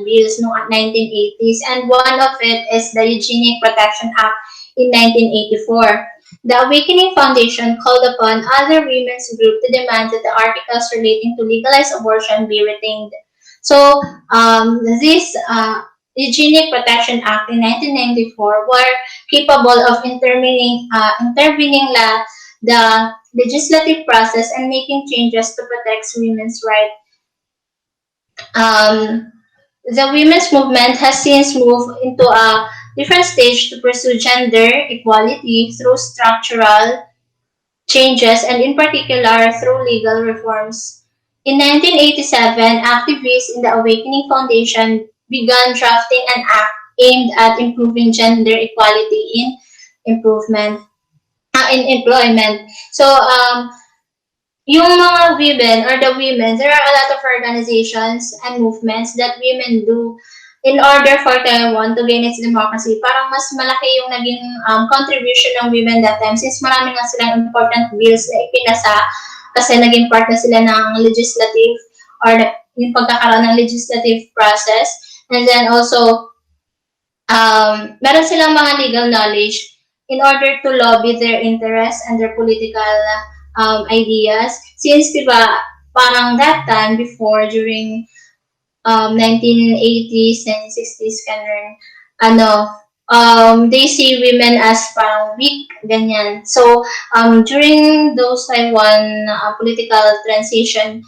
bills noong 1980s, and one of it is the Eugenic Protection Act in 1984. The Awakening Foundation called upon other women's groups to demand that the articles relating to legalized abortion be retained. So, this Eugenic Protection Act in 1994 were capable of intervening the legislative process and making changes to protect women's rights. The women's movement has since moved into a different stage to pursue gender equality through structural changes and in particular through legal reforms. In 1987, activists in the Awakening Foundation began drafting an act aimed at improving gender equality in employment. So, yung mga women or the women, there are a lot of organizations and movements that women do in order for Taiwan to gain its democracy. Parang mas malaki yung naging contribution ng women that time since marami nga silang important bills na ipinasa kasi naging part na sila ng legislative or yung pagkakaroon ng legislative process. And then also, meron silang mga legal knowledge in order to lobby their interests and their political ideas. Since, diba, parang that time before, during 1980s, 1960s, they see women as parang weak, ganyan. So, during those Taiwan political transition,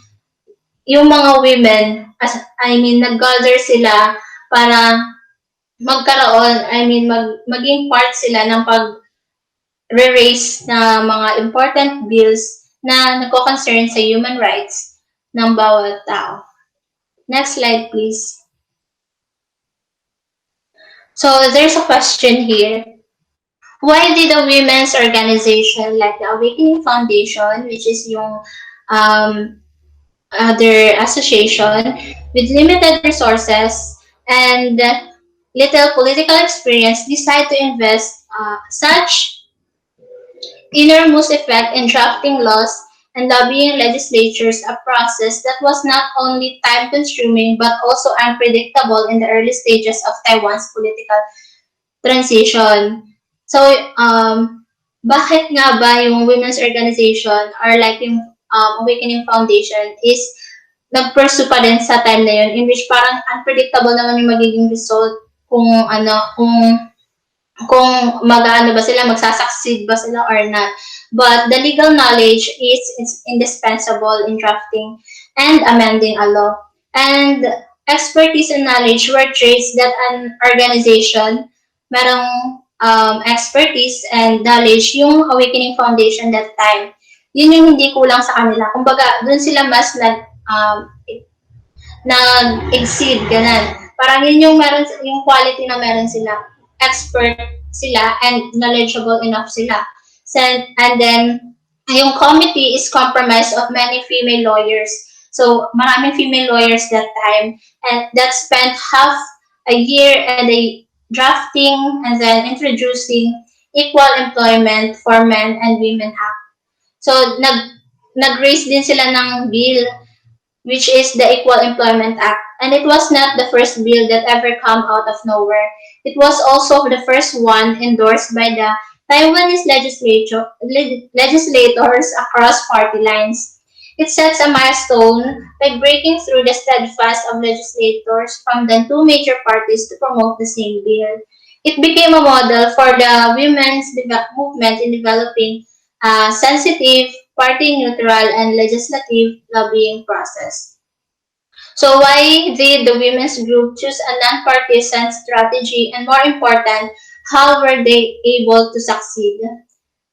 yung mga women, nag-gather sila para magkaroon, maging part sila ng pag-raise na mga important bills na nagko-concern sa human rights ng bawat tao. Next slide, please. So, there's a question here. Why did a women's organization like the Awakening Foundation, which is yung other association with limited resources and little political experience, decide to invest such enormous effect in drafting laws and lobbying legislatures, a process that was not only time consuming but also unpredictable in the early stages of Taiwan's political transition. So, bakit nga ba yung women's organization or like yung Awakening Foundation is nag-pursue pa din sa time na yun in which parang unpredictable naman yung magiging result kung kung mag-ano ba sila, magsasucceed ba sila or not. But the legal knowledge is indispensable in drafting and amending a law. And expertise and knowledge were traits that an organization merong expertise and knowledge yung Awakening Foundation that time. Yun yung hindi kulang sa kanila. Kumbaga, dun sila mas nag-exceed, ganun. Parang yun yung meron, yung quality na meron sila. Expert sila and knowledgeable enough sila. And then, yung committee is comprised of many female lawyers. So, maraming female lawyers that time. And that spent half a year and a drafting and then introducing Equal Employment for Men and Women Act. So, nag-raise din sila ng bill which is the Equal Employment Act. And it was not the first bill that ever come out of nowhere. It was also the first one endorsed by the Taiwanese legislators across party lines. It sets a milestone by breaking through the steadfast of legislators from the two major parties to promote the same bill. It became a model for the women's movement in developing a sensitive, party-neutral, and legislative lobbying process. So why did the women's group choose a non-partisan strategy, and more important, how were they able to succeed?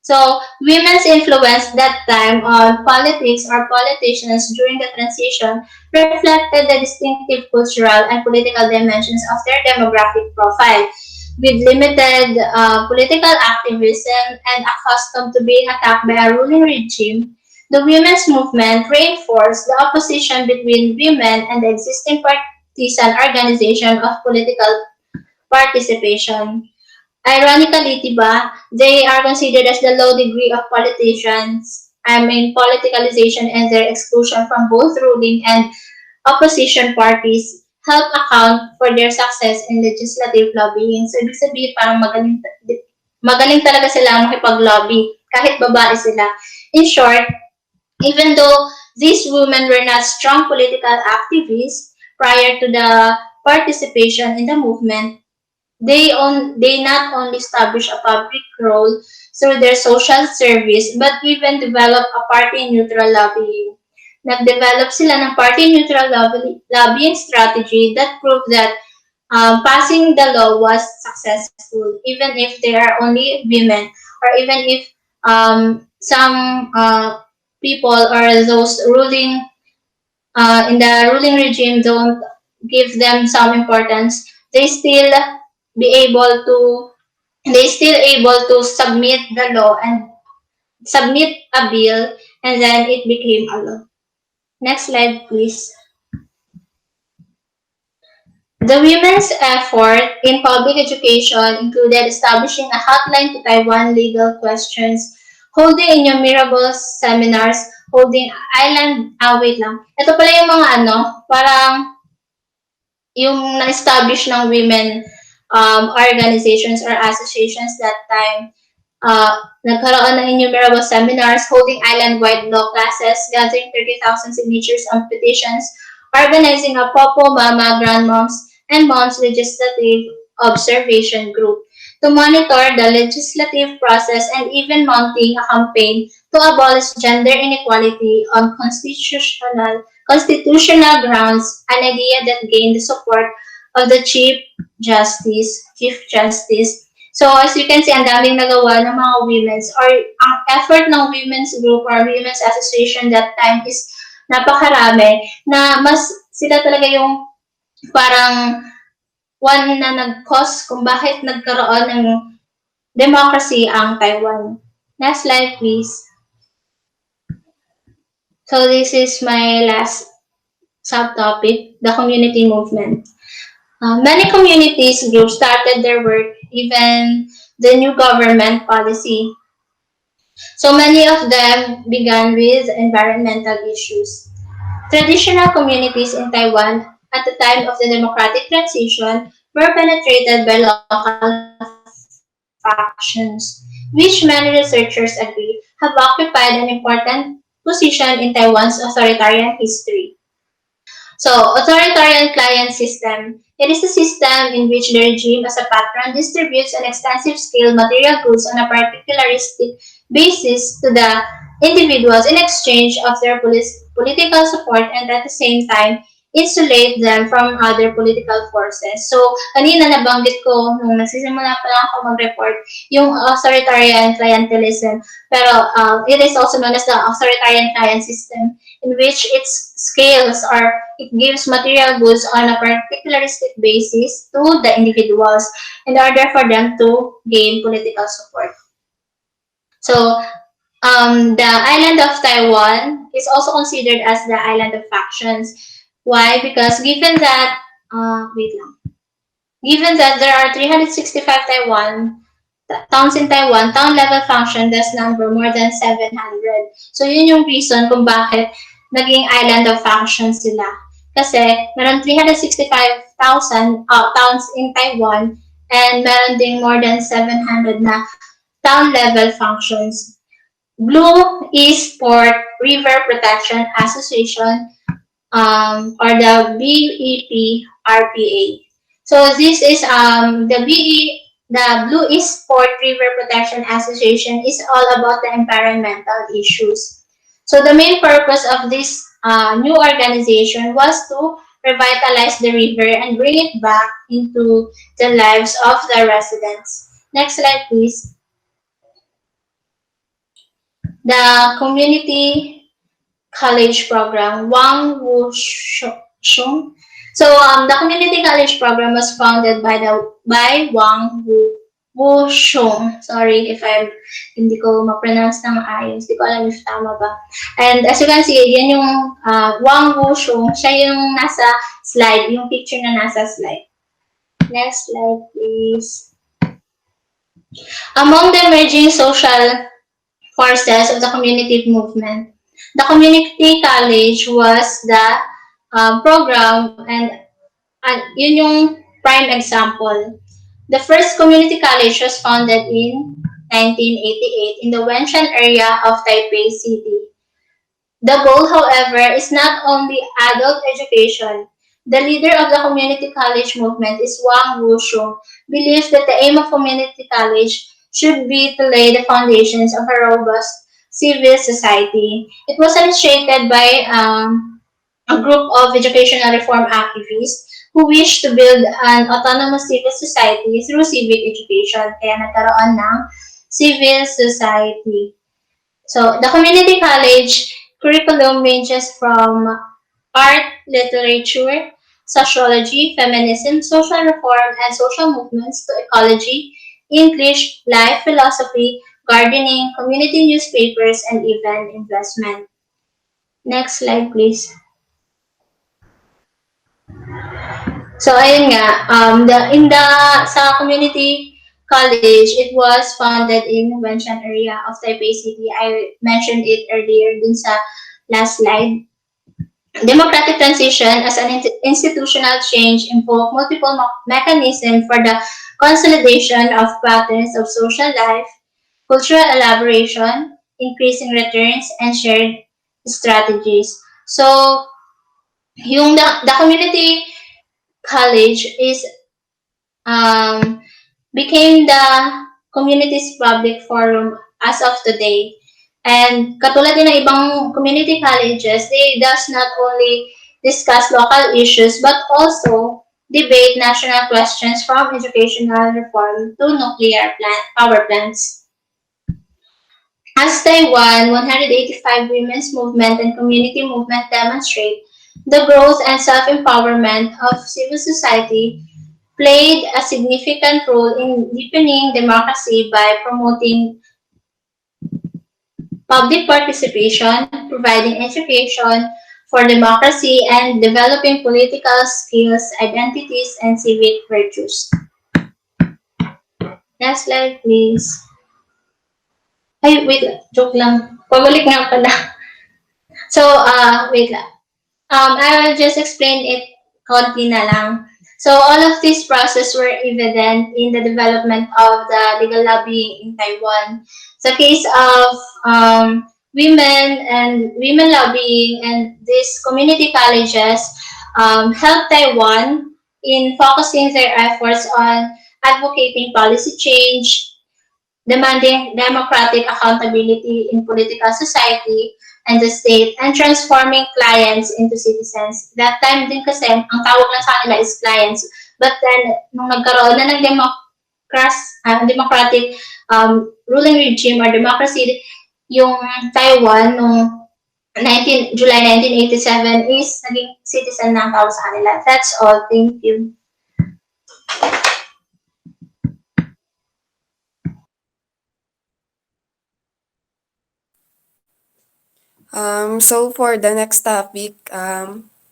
So women's influence that time on politics or politicians during the transition reflected the distinctive cultural and political dimensions of their demographic profile. With limited political activism and accustomed to being attacked by a ruling regime, the women's movement reinforced the opposition between women and the existing partisan organization of political participation. Ironically, diba, they are considered as the low degree of politicalization and their exclusion from both ruling and opposition parties help account for their success in legislative lobbying. So, ibig sabihin, parang magaling talaga sila makipag-lobby, kahit babae sila. In short, even though these women were not strong political activists prior to the participation in the movement, they not only establish a public role through their social service, but even develop a party-neutral lobbying. Nag-develop sila ng party-neutral lobbying strategy that proved that passing the law was successful, even if they are only women, or even if some people or those ruling in the ruling regime don't give them some importance, they still be able to they still able to submit the law and submit a bill, and then it became a law. Next slide, please. The women's effort in public education included establishing a hotline to Taiwan legal questions, holding innumerable seminars, holding island, wait lang. Ito pala yung mga parang yung na-establish ng women organizations or associations that time. Nagkaroon ng innumerable seminars, holding island-wide law classes, gathering 30,000 signatures on petitions, organizing a Popo Mama Grandmoms and Moms Legislative Observation Group to monitor the legislative process, and even mounting a campaign to abolish gender inequality on constitutional grounds, an idea that gained the support of the Chief Justice. So as you can see, ang daming nagawa ng mga women's, or ang effort ng women's group or women's association that time is napakarami, na mas sila talaga yung parang one na nag-cause kung bakit nagkaroon ng democracy ang Taiwan. Next slide, please. So this is my last subtopic, the community movement. Many communities groups started their work, even the new government policy. So many of them began with environmental issues. Traditional communities in Taiwan at the time of the democratic transition were penetrated by local factions, which many researchers agree have occupied an important position in Taiwan's authoritarian history. So, authoritarian client system. It is a system in which the regime as a patron distributes on extensive scale material goods on a particularistic basis to the individuals in exchange of their political support and at the same time insulate them from other political forces. So, kanina nabanggit ko nung nagsisimula pa lang ako mag-report yung authoritarian clientelism. Pero it is also known as the authoritarian client system in which its scales are it gives material goods on a particularistic basis to the individuals in order for them to gain political support. So, the island of Taiwan is also considered as the island of factions. Why? Because wait lang. Given that there are 365 towns in Taiwan, town level function does number more than 700. So yun yung reason kung bakit naging island of function sila. Kasi meron 365,000 towns in Taiwan and meron ding more than 700 na town level functions. Blue is Port River Protection Association, or the BEPRPA. So this is the Blue East Port River Protection Association is all about the environmental issues. So the main purpose of this new organization was to revitalize the river and bring it back into the lives of the residents. Next slide, please. The community college program, Wang Wu Shung. So the community college program was founded by Wang Wu Shung. Sorry if hindi ko ma-pronounce na maayos. Hindi ko alam if tama ba. And as you can see, yan yung Wang Wu Shung. Siya yung nasa slide, yung picture na nasa slide. Next slide, please. Among the emerging social forces of the community movement, the community college was the program and yun yung prime example. The first community college was founded in 1988 in the Wenshan area of Taipei City. The goal, however, is not only adult education. The leader of the community college movement is Wang Wushung, believes that the aim of community college should be to lay the foundations of a robust civil society. It was initiated by a group of educational reform activists who wish to build an autonomous civil society through civic education. Kaya nagkaroon ng civil society. So, the community college curriculum ranges from art, literature, sociology, feminism, social reform, and social movements to ecology, English, life philosophy, gardening, community newspapers, and even investment. Next slide, please. So, ayun nga, sa community college, it was founded in Wenshan area of Taipei City. I mentioned it earlier dun sa last slide. Democratic transition as an institutional change invoked multiple mechanisms for the consolidation of patterns of social life, cultural elaboration, increasing returns, and shared strategies. So, the community college is became the community's public forum as of today. And katulad din ng ibang community colleges, they does not only discuss local issues but also debate national questions from educational reform to power plants. As Taiwan 185 women's movement and community movement demonstrate, the growth and self-empowerment of civil society played a significant role in deepening democracy by promoting public participation, providing education for democracy, and developing political skills, identities, and civic virtues. Next slide, please. Ay, wait lang. Joke lang. Pabalik nga pala. So, wait lang. I will just explain it konti na lang. So all of these process were evident in the development of the legal lobbying in Taiwan. The case of women and women lobbying and these community colleges helped Taiwan in focusing their efforts on advocating policy change, demanding democratic accountability in political society and the state, and transforming clients into citizens. That time din kasi, ang tawag lang sa kanila is clients. But then, nung nagkaroon na ng democratic ruling regime or democracy, yung Taiwan, nung July 1987 is naging citizen na ang tawag sa kanila. That's all. Thank you. So for the next topic,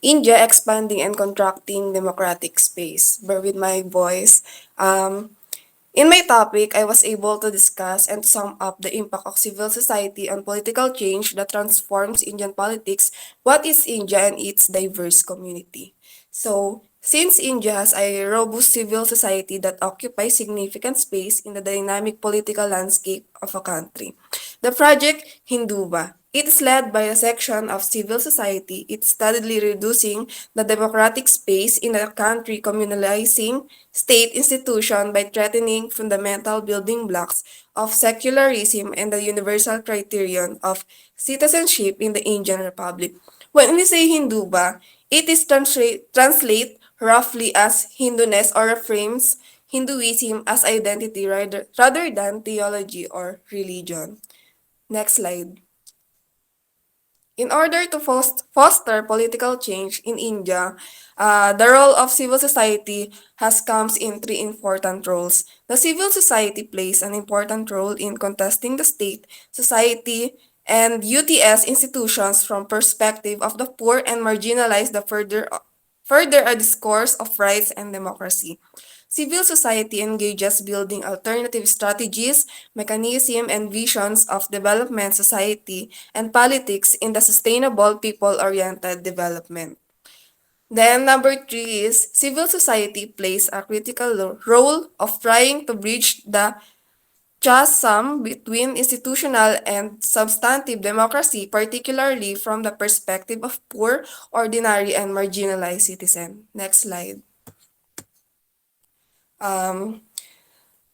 India expanding and contracting democratic space. Bear with my voice. In my topic, I was able to discuss and sum up the impact of civil society on political change that transforms Indian politics, what is India and its diverse community. So, since India has a robust civil society that occupies significant space in the dynamic political landscape of a country, the project Hinduba. It is led by a section of civil society. It's steadily reducing the democratic space in the country, communalizing state institution by threatening fundamental building blocks of secularism and the universal criterion of citizenship in the Indian Republic. When we say Hinduba, it is translate roughly as Hinduness or reframes Hinduism as identity rather than theology or religion. Next slide. In order to foster political change in India, the role of civil society has comes in three important roles. The civil society plays an important role in contesting the state, society, and UTS institutions from perspective of the poor and marginalize the further a discourse of rights and democracy. Civil society engages building alternative strategies, mechanisms, and visions of development, society, and politics in the sustainable people-oriented development. Then number three is civil society plays a critical role of trying to bridge the chasm between institutional and substantive democracy, particularly from the perspective of poor, ordinary, and marginalized citizens. Next slide. Um,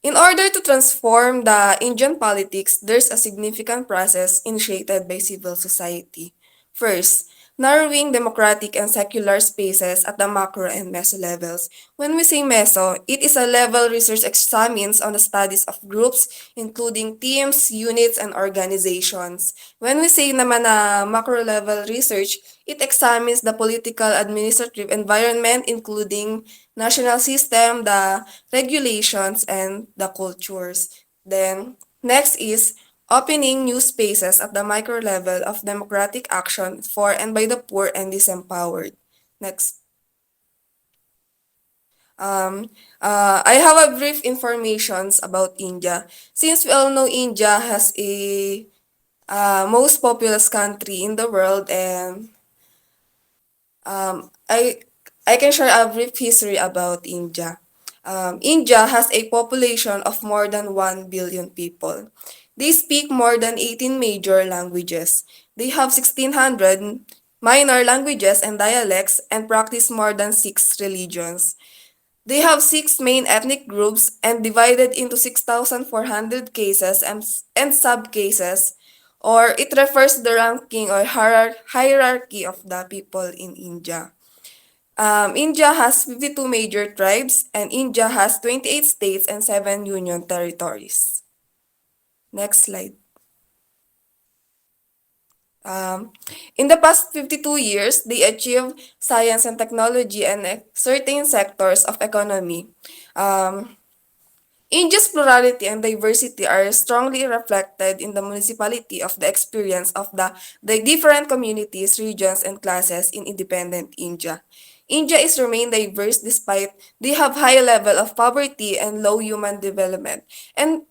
In order to transform the Indian politics, there's a significant process initiated by civil society. First, narrowing democratic and secular spaces at the macro and meso levels. When we say meso, it is a level research examines on the studies of groups, including teams, units, and organizations. When we say naman na macro level research, it examines the political administrative environment, including national system, the regulations, and the cultures. Then, next is opening new spaces at the micro level of democratic action for and by the poor and disempowered. Next. I have a brief informations about India. Since we all know India has a most populous country in the world, and um, I I can share a brief history about India. India has a population of more than 1 billion people. They speak more than 18 major languages. They have 1,600 minor languages and dialects and practice more than 6 religions. They have 6 main ethnic groups and divided into 6,400 cases and sub-cases, or it refers to the ranking or hierarchy of the people in India. India has 52 major tribes, and India has 28 states and 7 union territories. Next slide. In the past 52 years, they achieved science and technology and certain sectors of economy. Um, India's plurality and diversity are strongly reflected in the municipality of the experience of the different communities, regions, and classes in independent India. India is remain diverse despite they have high level of poverty and low human development, and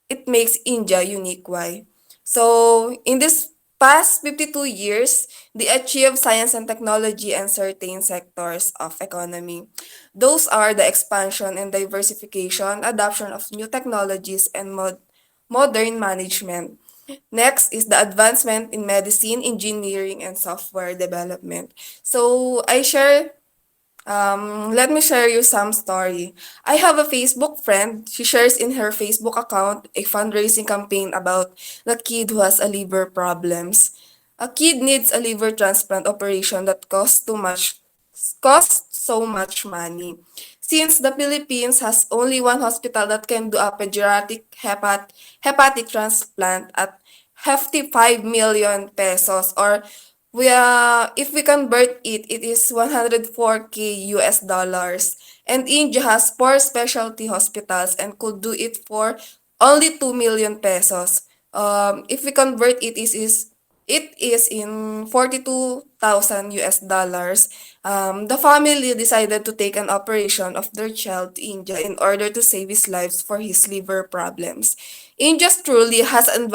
it makes India unique. Why? So, in this past 52 years, they achieved science and technology and certain sectors of economy. Those are the expansion and diversification, adoption of new technologies, and modern management. Next is the advancement in medicine, engineering, and software development. So, let me share you some story. I have a Facebook friend. She shares in her Facebook account a fundraising campaign about the kid who has a liver problems. A kid needs a liver transplant operation that costs so much money. Since the Philippines has only one hospital that can do a pediatric hepatic transplant at hefty 5 million pesos, or if we convert it, it is 104K US dollars. And India has four specialty hospitals and could do it for only 2 million pesos. If we convert it, it is in 42,000 US dollars. The family decided to take an operation of their child to India in order to save his lives for his liver problems. India truly has an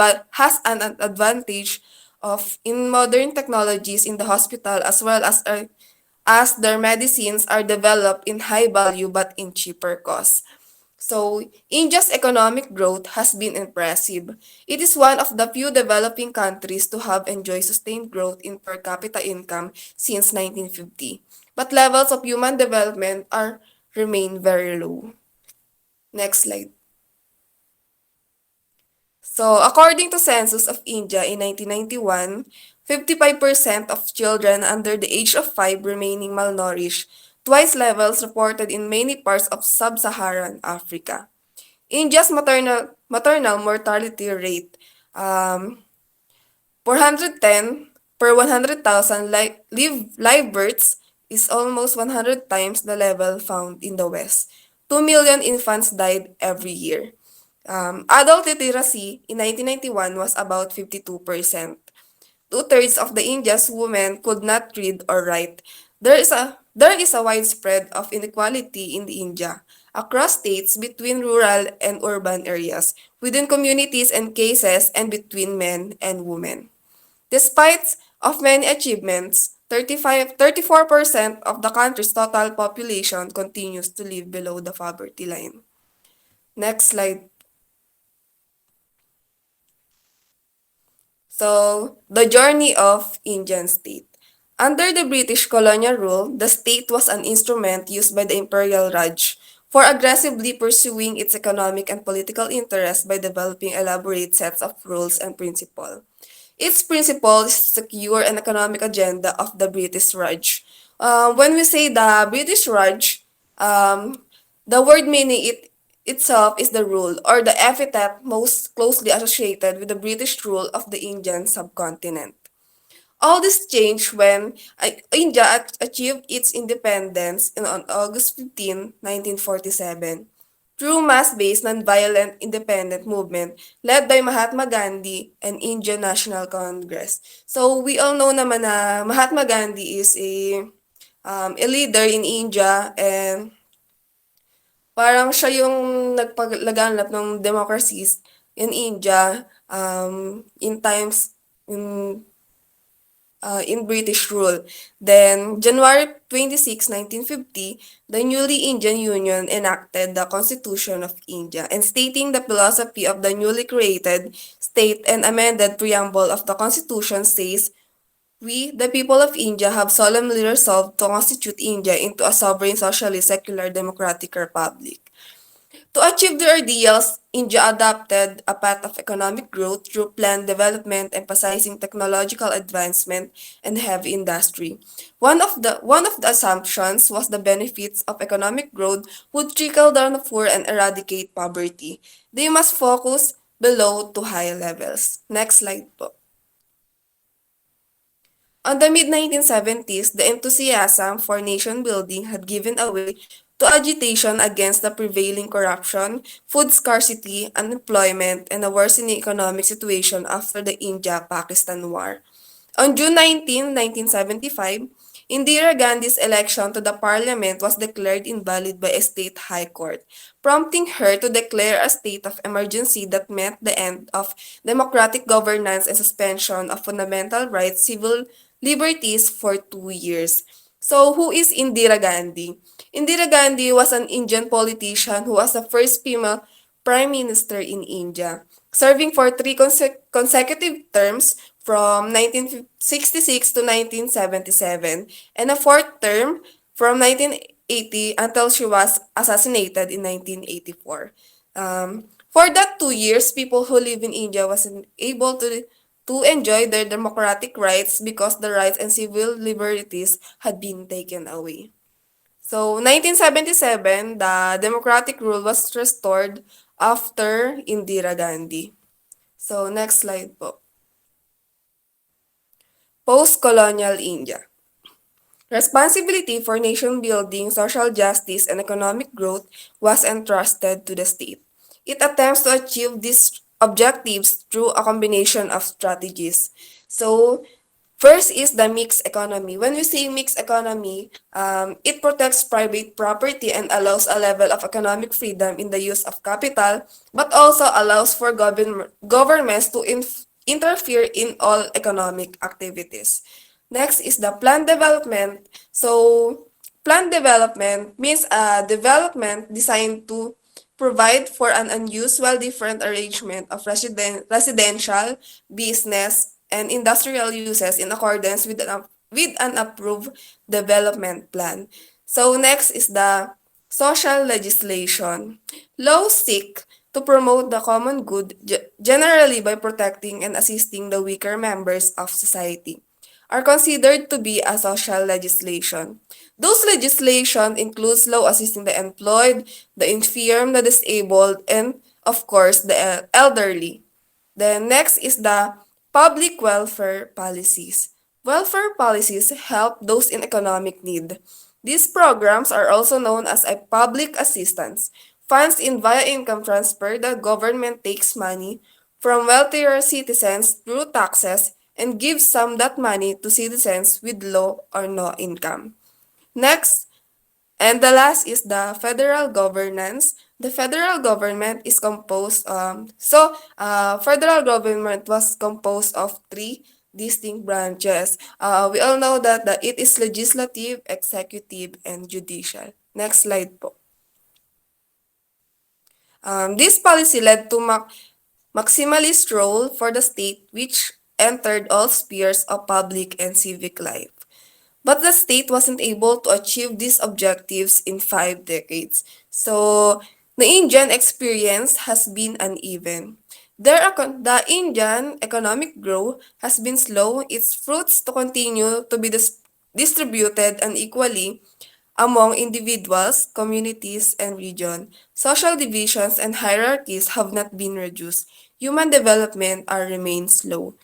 advantage of in modern technologies in the hospital, as their medicines are developed in high value but in cheaper cost. So, India's economic growth has been impressive. It is one of the few developing countries to have enjoyed sustained growth in per capita income since 1950. But levels of human development are remain very low. Next slide. So, according to Census of India in 1991, 55% of children under the age of 5 remaining malnourished, twice levels reported in many parts of sub-Saharan Africa. India's maternal mortality rate, um, 410 per 100,000 live births, is almost 100 times the level found in the West. 2 million infants died every year. Adult literacy in 1991 was about 52%. Two-thirds of the India's women could not read or write. There is a widespread of inequality in India across states, between rural and urban areas, within communities and cases, and between men and women. Despite of many achievements, 34% of the country's total population continues to live below the poverty line. Next slide. So, the journey of Indian state. Under the British colonial rule, the state was an instrument used by the Imperial Raj for aggressively pursuing its economic and political interests by developing elaborate sets of rules and principles. Its principle is to secure an economic agenda of the British Raj. When we say the British Raj, um, the word meaning it itself is the rule or the epithet most closely associated with the British rule of the Indian subcontinent. All this changed when India achieved its independence on August 15, 1947, through mass-based nonviolent independent movement led by Mahatma Gandhi and Indian National Congress. So we all know naman na Mahatma Gandhi is a leader in India, and parang siya yung nagpalaganap ng democracies in India in times in in British rule. Then, January 26, 1950, the newly Indian Union enacted the Constitution of India, and stating the philosophy of the newly created state and amended preamble of the Constitution says, "We, the people of India, have solemnly resolved to constitute India into a sovereign socialist secular democratic republic." To achieve their ideals, India adopted a path of economic growth through planned development, emphasizing technological advancement and heavy industry. One of the assumptions was the benefits of economic growth would trickle down the poor and eradicate poverty. They must focus below to high levels. Next slide po. On the mid-1970s, the enthusiasm for nation building had given way to agitation against the prevailing corruption, food scarcity, unemployment, and a worsening economic situation after the India-Pakistan War. On June 19, 1975, Indira Gandhi's election to the parliament was declared invalid by a state high court, prompting her to declare a state of emergency that meant the end of democratic governance and suspension of fundamental rights, civil liberties for 2 years. So, who is Indira Gandhi? Indira Gandhi was an Indian politician who was the first female prime minister in India, serving for three consecutive terms from 1966 to 1977 and a fourth term from 1980 until she was assassinated in 1984. For that 2 years, people who live in India wasn't able to enjoy their democratic rights because the rights and civil liberties had been taken away. So, 1977, the democratic rule was restored after Indira Gandhi. So, next slide po. Post-colonial India. Responsibility for nation building, social justice, and economic growth was entrusted to the state. It attempts to achieve these objectives through a combination of strategies. So, first is the mixed economy. When we say mixed economy, it protects private property and allows a level of economic freedom in the use of capital, but also allows for governments to interfere in all economic activities. Next is the planned development. So, planned development means a development designed to provide for an unusual different arrangement of residential, business, and industrial uses in accordance with an approved development plan. So next is the social legislation. Laws seek to promote the common good generally by protecting and assisting the weaker members of society are considered to be a social legislation. Those legislation includes law assisting the employed, the infirm, the disabled, and of course the elderly. Then next is the public welfare policies. Welfare policies help those in economic need. These programs are also known as a public assistance. Funds in via income transfer, the government takes money from wealthier citizens through taxes and gives some that money to citizens with low or no income. Next, and the last is the federal governance. The federal government is composed, federal government was composed of three distinct branches. We all know that it is legislative, executive, and judicial. Next slide po. This policy led to maximalist role for the state which entered all spheres of public and civic life. But the state wasn't able to achieve these objectives in 5 decades. So, the Indian experience has been uneven. The Indian economic growth has been slow, its fruits to continue to be distributed unequally among individuals, communities, and region. Social divisions and hierarchies have not been reduced. Human development are remain slow.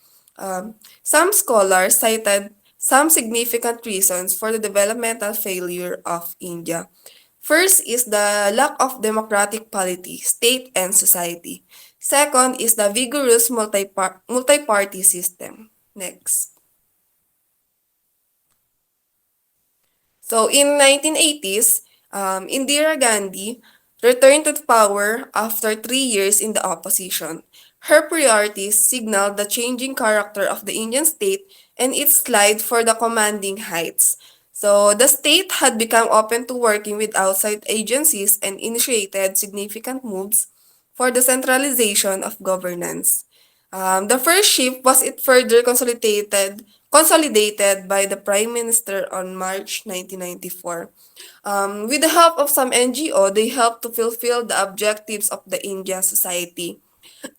Some scholars cited some significant reasons for the developmental failure of India. First is the lack of democratic polity, state and society. Second is the vigorous multi-party system. Next. So in 1980s, Indira Gandhi returned to power after 3 years in the opposition. Her priorities signaled the changing character of the Indian state and its slide for the commanding heights. So the state had become open to working with outside agencies and initiated significant moves for the centralization of governance. The first shift was it further consolidated by the Prime Minister on March 1994. With the help of some NGO, they helped to fulfill the objectives of the India society.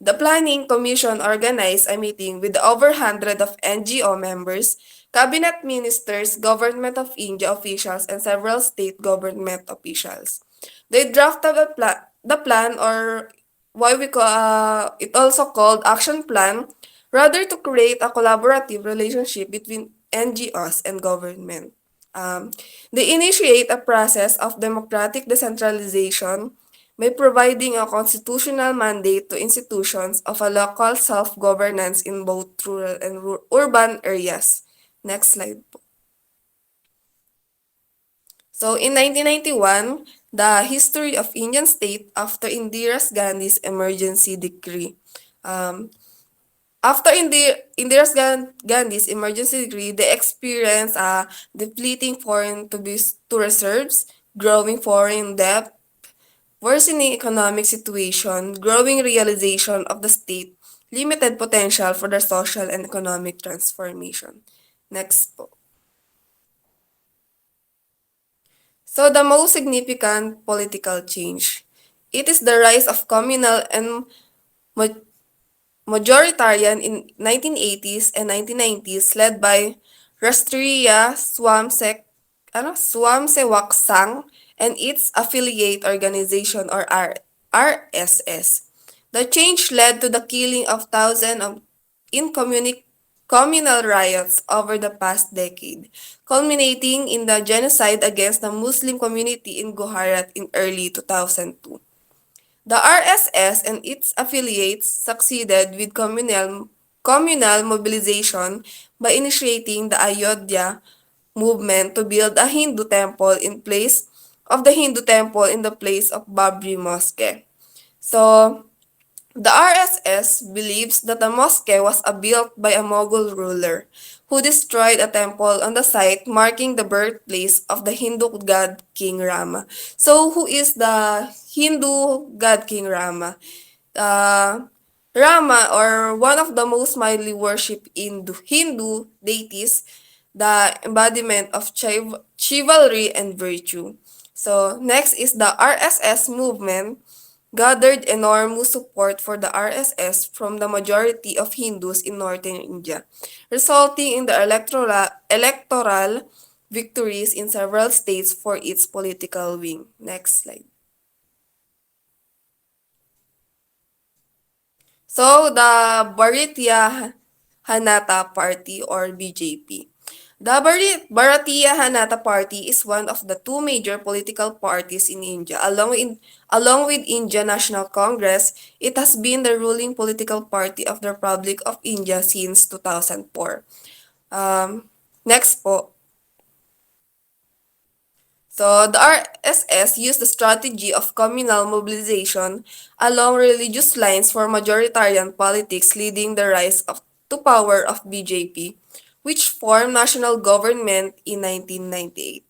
The Planning Commission organized a meeting with over 100 of NGO members, cabinet ministers, Government of India officials, and several state government officials. They drafted the plan or why we call it also called action plan, rather to create a collaborative relationship between NGOs and government. Um, they initiate a process of democratic decentralization by providing a constitutional mandate to institutions of a local self-governance in both rural and urban areas. Next slide po. So in 1991, the history of Indian state after Indira Gandhi's emergency decree. Um, After Gandhi's emergency decree, they experienced a depleting foreign to reserves, growing foreign debt, worsening economic situation, growing realization of the state, limited potential for the social and economic transformation. Next po. So the most significant political change. It is the rise of communal and majoritarian in 1980s and 1990s led by Rastriya Swamsewak Sang and its affiliate organization or RSS. The change led to the killing of thousands of in communal riots over the past decade, culminating in the genocide against the Muslim community in Gujarat in early 2002. The RSS and its affiliates succeeded with communal mobilization by initiating the Ayodhya movement to build a Hindu temple in place of the Hindu temple in the place of Babri Mosque. So, the RSS believes that the mosque was built by a Mughal ruler who destroyed a temple on the site marking the birthplace of the Hindu god King Rama. So who is the Hindu god King Rama? Uh, Rama, or one of the most widely worshipped Hindu deities, the embodiment of chivalry and virtue. So next is the RSS movement gathered enormous support for the RSS from the majority of Hindus in northern India, resulting in the electoral victories in several states for its political wing. Next slide. So, the Bharatiya Janata Party or BJP. The Bharatiya Janata Party is one of the two major political parties in India. Along with Indian National Congress, it has been the ruling political party of the Republic of India since 2004. Um, Next po. So, the RSS used the strategy of communal mobilization along religious lines for majoritarian politics, leading the rise to power of BJP, which formed national government in 1998.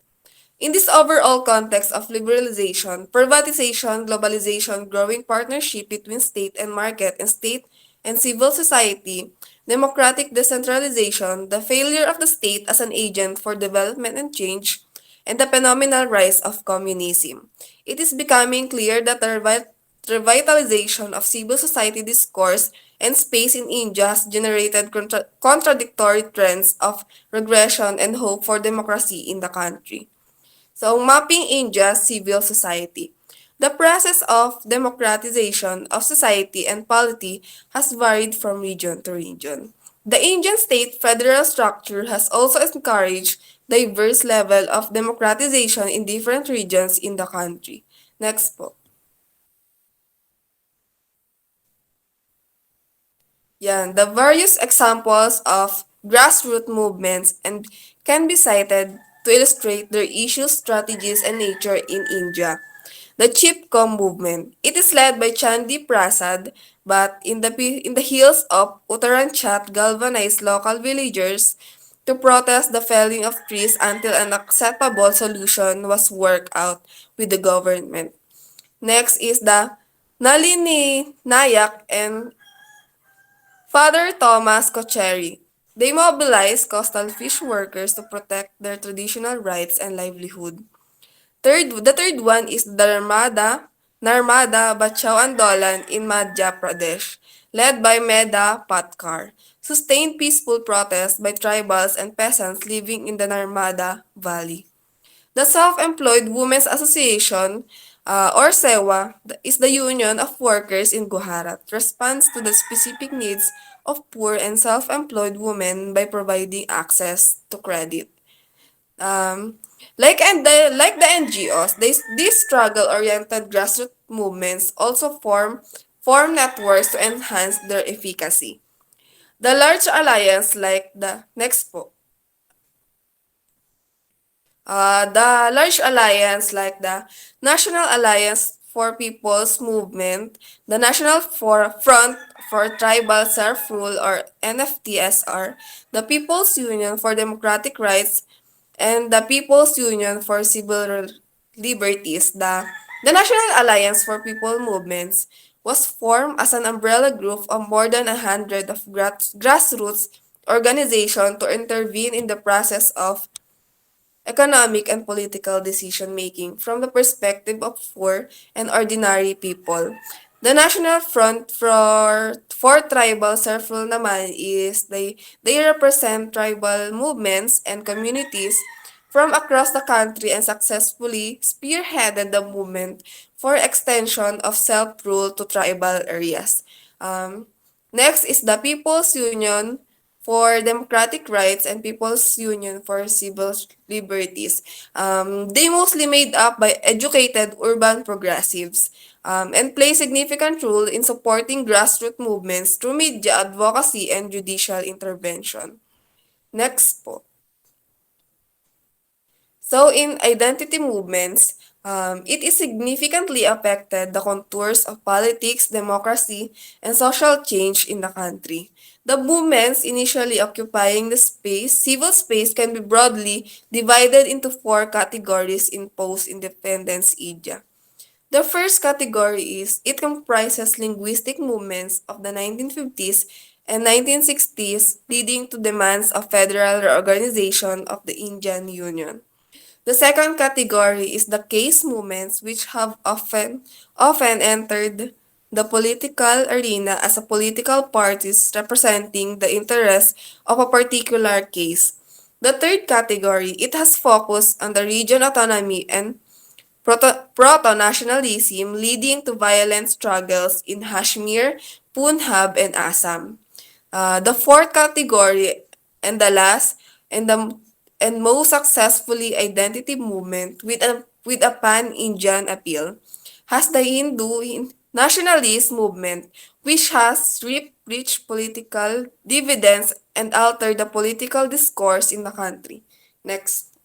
In this overall context of liberalization, privatization, globalization, growing partnership between state and market and state and civil society, democratic decentralization, the failure of the state as an agent for development and change, and the phenomenal rise of communism, it is becoming clear that the revitalization of civil society discourse and space in India has generated contradictory trends of regression and hope for democracy in the country. So, mapping India's civil society. The process of democratization of society and polity has varied from region to region. The Indian state federal structure has also encouraged diverse level of democratization in different regions in the country. Next po. Yan, the various examples of grassroots movements and can be cited to illustrate their issues, strategies, and nature in India. The Chipko movement. It is led by Chandi Prasad, but in the hills of Uttaranchat galvanized local villagers to protest the felling of trees until an acceptable solution was worked out with the government. Next is the Nalini Nayak and Father Thomas Kocheri. They mobilized coastal fish workers to protect their traditional rights and livelihood. The third one is the Narmada Bachao Andolan in Madhya Pradesh, led by Meda Patkar, sustained peaceful protests by tribals and peasants living in the Narmada Valley. The Self-Employed Women's Association, or SEWA, is the union of workers in Gujarat, responds to the specific needs of poor and self-employed women by providing access to credit. Um, like the NGOs, these struggle-oriented grassroots movements also form networks to enhance their efficacy. The large alliance like the next po, The large alliance like the National Alliance for People's Movement, the National Front for Tribal Self-Rule or NFTSR, the People's Union for Democratic Rights, and the People's Union for Civil Liberties. The National Alliance for People Movements was formed as an umbrella group of more than 100 of grassroots organizations to intervene in the process of economic and political decision making from the perspective of poor and ordinary people. The National Front for Tribal Self-Rule naman is they represent tribal movements and communities from across the country and successfully spearheaded the movement for extension of self-rule to tribal areas. Um, Next is the People's Union for Democratic Rights and People's Union for Civil Liberties. They mostly made up by educated urban progressives and play significant role in supporting grassroots movements through media advocacy and judicial intervention. Next po. So in identity movements, it is significantly affected the contours of politics, democracy, and social change in the country. The movements initially occupying the space, civil space can be broadly divided into four categories in post-independence India. The first category is it comprises linguistic movements of the 1950s and 1960s leading to demands of federal reorganization of the Indian Union. The second category is the case movements which have often entered the political arena as a political parties representing the interests of a particular case. The third category, it has focused on the region autonomy and proto-nationalism leading to violent struggles in Kashmir, Punjab, and Assam. The fourth category and the last and the and most successfully identity movement with a pan-Indian appeal has the Hindu nationalist movement which has reaped rich political dividends and altered the political discourse in the country. Next.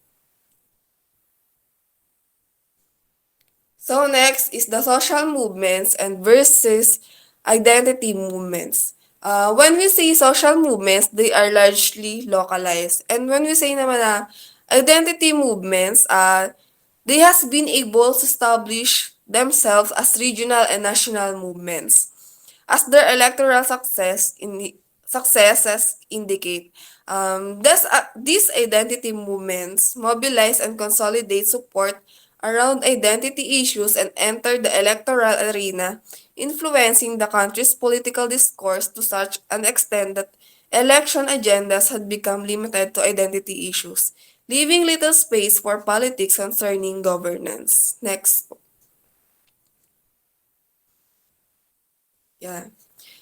So next is the social movements and versus identity movements. When we say social movements, they are largely localized. And when we say naman na identity movements, they has been able to establish themselves as regional and national movements as their electoral successes indicate. These identity movements mobilize and consolidate support around identity issues and enter the electoral arena, influencing the country's political discourse to such an extent that election agendas had become limited to identity issues, leaving little space for politics concerning governance. Next. Yeah.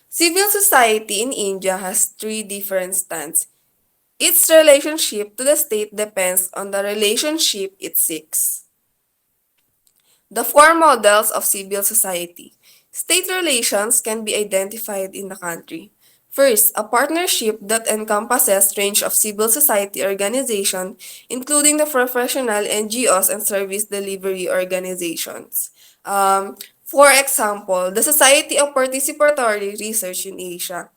Civil society in India has three different stands. Its relationship to the state depends on the relationship it seeks. The four models of civil society. State relations can be identified in the country. First, a partnership that encompasses range of civil society organizations, including the professional NGOs and service delivery organizations. For example, the Society of Participatory Research in Asia.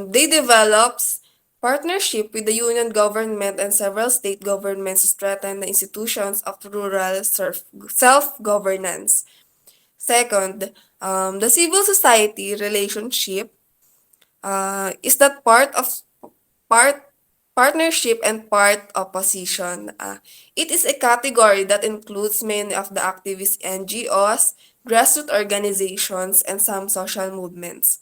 They develops partnership with the union government and several state governments to strengthen the institutions of rural self-governance. Second, the civil society relationship is that part partnership and part opposition. It is a category that includes many of the activist NGOs, grassroots organizations, and some social movements.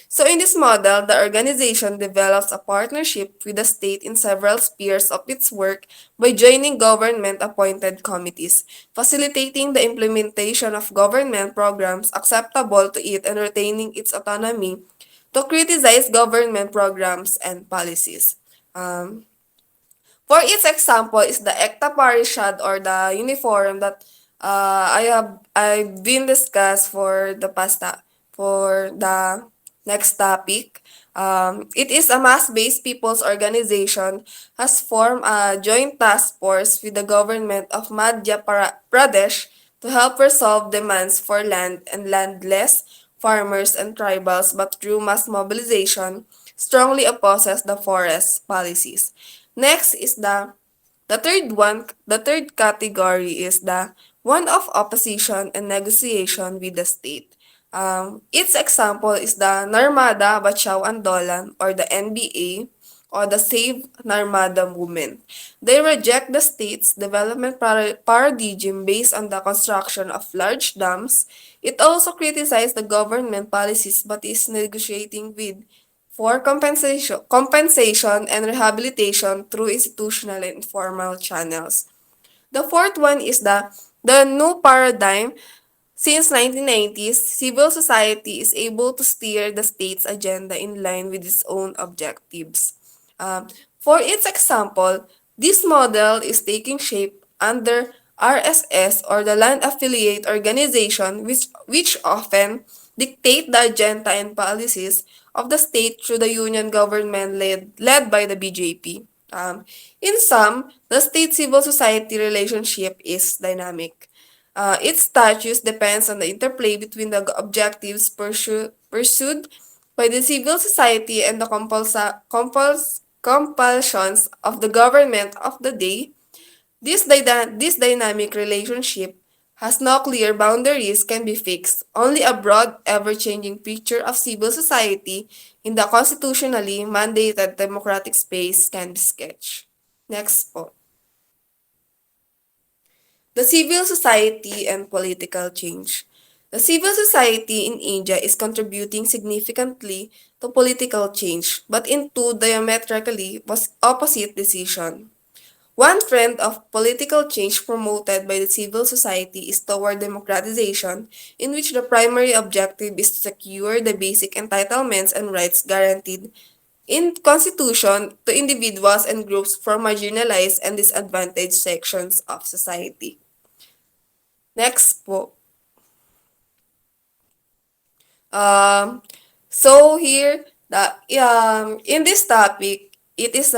So in this model, the organization develops a partnership with the state in several spheres of its work by joining government-appointed committees, facilitating the implementation of government programs acceptable to it and retaining its autonomy to criticize government programs and policies. Um, for its example is the Ekta Parishad or the uniform that I've been discussed for the next topic. It is a mass-based people's organization, has formed a joint task force with the government of Madhya Pradesh to help resolve demands for land and landless farmers and tribals, but through mass mobilization, strongly opposes the forest policies. Next is the third category is the one of opposition and negotiation with the state. Its example is the Narmada Bachao Andolan or the NBA or the Save Narmada movement. They reject the state's development paradigm based on the construction of large dams. It also criticized the government policies but is negotiating with for compensation and rehabilitation through institutional and informal channels. The fourth one is the new paradigm. Since 1990s, civil society is able to steer the state's agenda in line with its own objectives. Um, for its example, this model is taking shape under RSS or the Land Affiliate Organization, which often dictate the agenda and policies of the state through the union government led by the BJP. In sum, the state civil society relationship is dynamic. Its status depends on the interplay between the objectives pursued by the civil society and the compulsions of the government of the day. This dynamic relationship has no clear boundaries can be fixed. Only a broad, ever-changing picture of civil society in the constitutionally mandated democratic space can be sketched. Next po. The civil society and political change. The civil society in India is contributing significantly to political change, but in two diametrically opposite decisions. One trend of political change promoted by the civil society is toward democratization, in which the primary objective is to secure the basic entitlements and rights guaranteed in Constitution to individuals and groups from marginalized and disadvantaged sections of society. Next po. Um, so here, in this topic, it is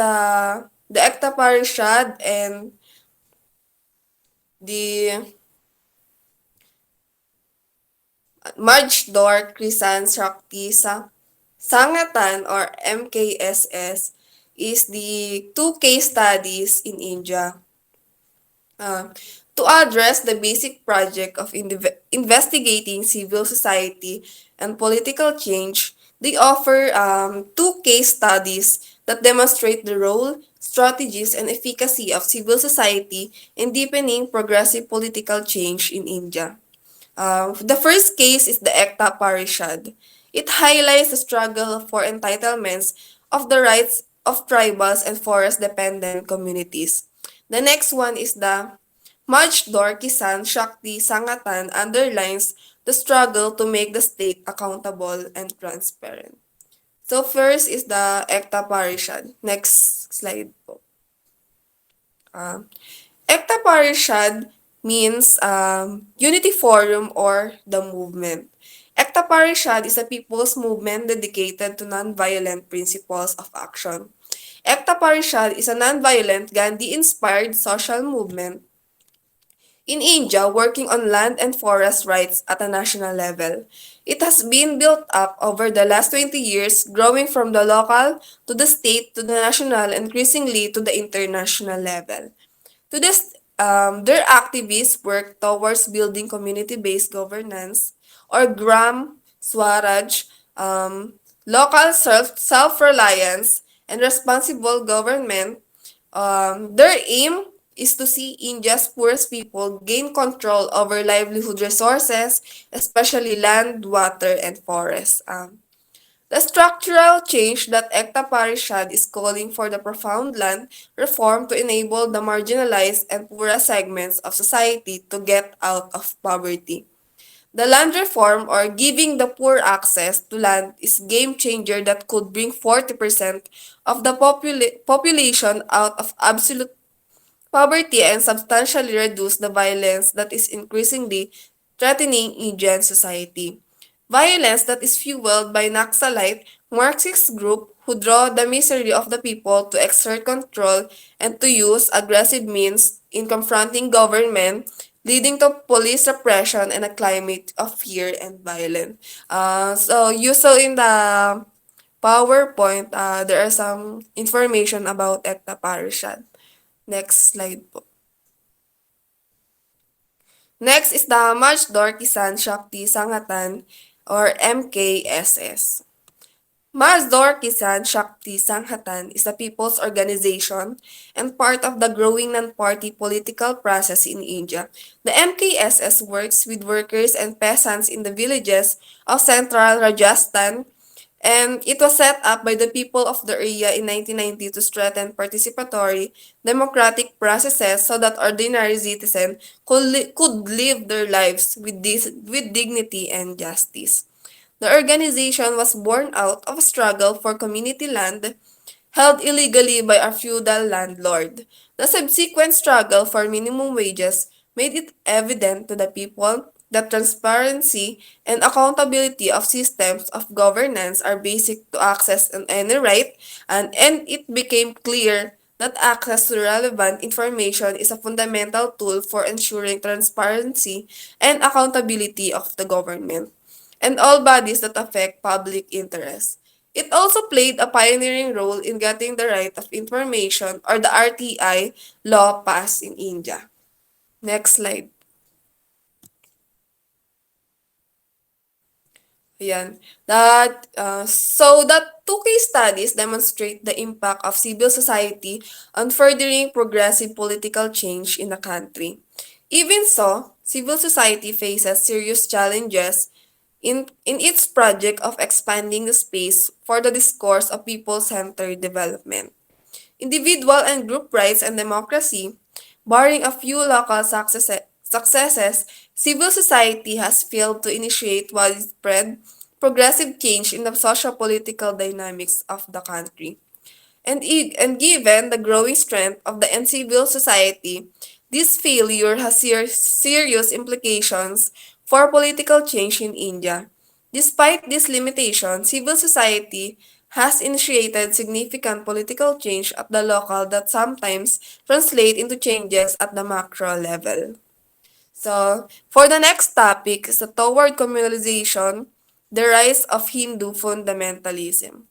the Ekta Parishad and the Majdor Krisan Shakti Sangatan or MKSS is the two case studies in India. Uh, to address the basic project of investigating civil society and political change, they offer two case studies that demonstrate the role, strategies, and efficacy of civil society in deepening progressive political change in India. The first case is the Ekta Parishad. It highlights the struggle for entitlements of the rights of tribals and forest-dependent communities. The next one is the Majdor Kisan Shakti Sangatan underlines the struggle to make the state accountable and transparent. So first is the Ekta Parishad. Next slide po. Uh, Ekta Parishad means Unity Forum or the movement. Ekta Parishad is a people's movement dedicated to non-violent principles of action. Ekta Parishad is a non-violent Gandhi-inspired social movement in India working on land and forest rights at a national level. It has been built up over the last 20 years, growing from the local to the state to the national and increasingly to the international level. To this, their activists work towards building community-based governance or Gram Swaraj, local self-reliance, and responsible government. Their aim is to see India's poorest people gain control over livelihood resources, especially land, water, and forests. The structural change that Ekta Parishad is calling for the profound land reform to enable the marginalized and poorest segments of society to get out of poverty. The land reform or giving the poor access to land is game changer that could bring 40% of the population out of absolute poverty and substantially reduce the violence that is increasingly threatening Indian society. Violence that is fueled by Naxalite Marxist group who draw the misery of the people to exert control and to use aggressive means in confronting government, leading to police repression and a climate of fear and violence. So you saw in the PowerPoint, there are some information about Ekta Parishad. Next slide po. Next is the Major Kisan Shakti Sangatan or MKSS. Major Kisan Shakti Sanghatan is a people's organization and part of the growing non-party political process in India. The MKSS works with workers and peasants in the villages of central Rajasthan, and it was set up by the people of the area in 1990 to strengthen participatory democratic processes so that ordinary citizens could live their lives with dignity and justice. The organization was born out of a struggle for community land held illegally by a feudal landlord. The subsequent struggle for minimum wages made it evident to the people that transparency and accountability of systems of governance are basic to access on any right, and it became clear that access to relevant information is a fundamental tool for ensuring transparency and accountability of the government and all bodies that affect public interest. It also played a pioneering role in getting the Right of Information or the RTI law passed in India. Next slide. Ayan. The two case studies demonstrate the impact of civil society on furthering progressive political change in the country. Even so, civil society faces serious challenges in its project of expanding the space for the discourse of people-centered development. Individual and group rights and democracy, barring a few local successes, civil society has failed to initiate widespread progressive change in the socio-political dynamics of the country. And given the growing strength of the civil society, this failure has serious implications for political change in India. Despite this limitation, civil society has initiated significant political change at the local that sometimes translate into changes at the macro level. So, for the next topic is the toward communalization, the rise of Hindu fundamentalism.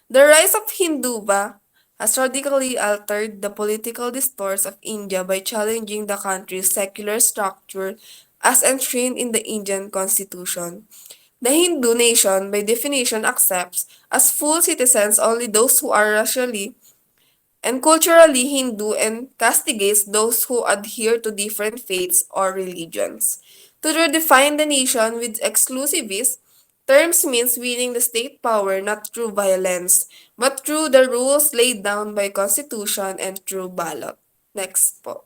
The rise of Hinduva has radically altered the political discourse of India by challenging the country's secular structure as enshrined in the Indian constitution. The Hindu nation, by definition, accepts as full citizens only those who are racially and culturally Hindu and castigates those who adhere to different faiths or religions. To redefine the nation with exclusivist terms means winning the state power not through violence, but through the rules laid down by constitution and through ballot. Next po.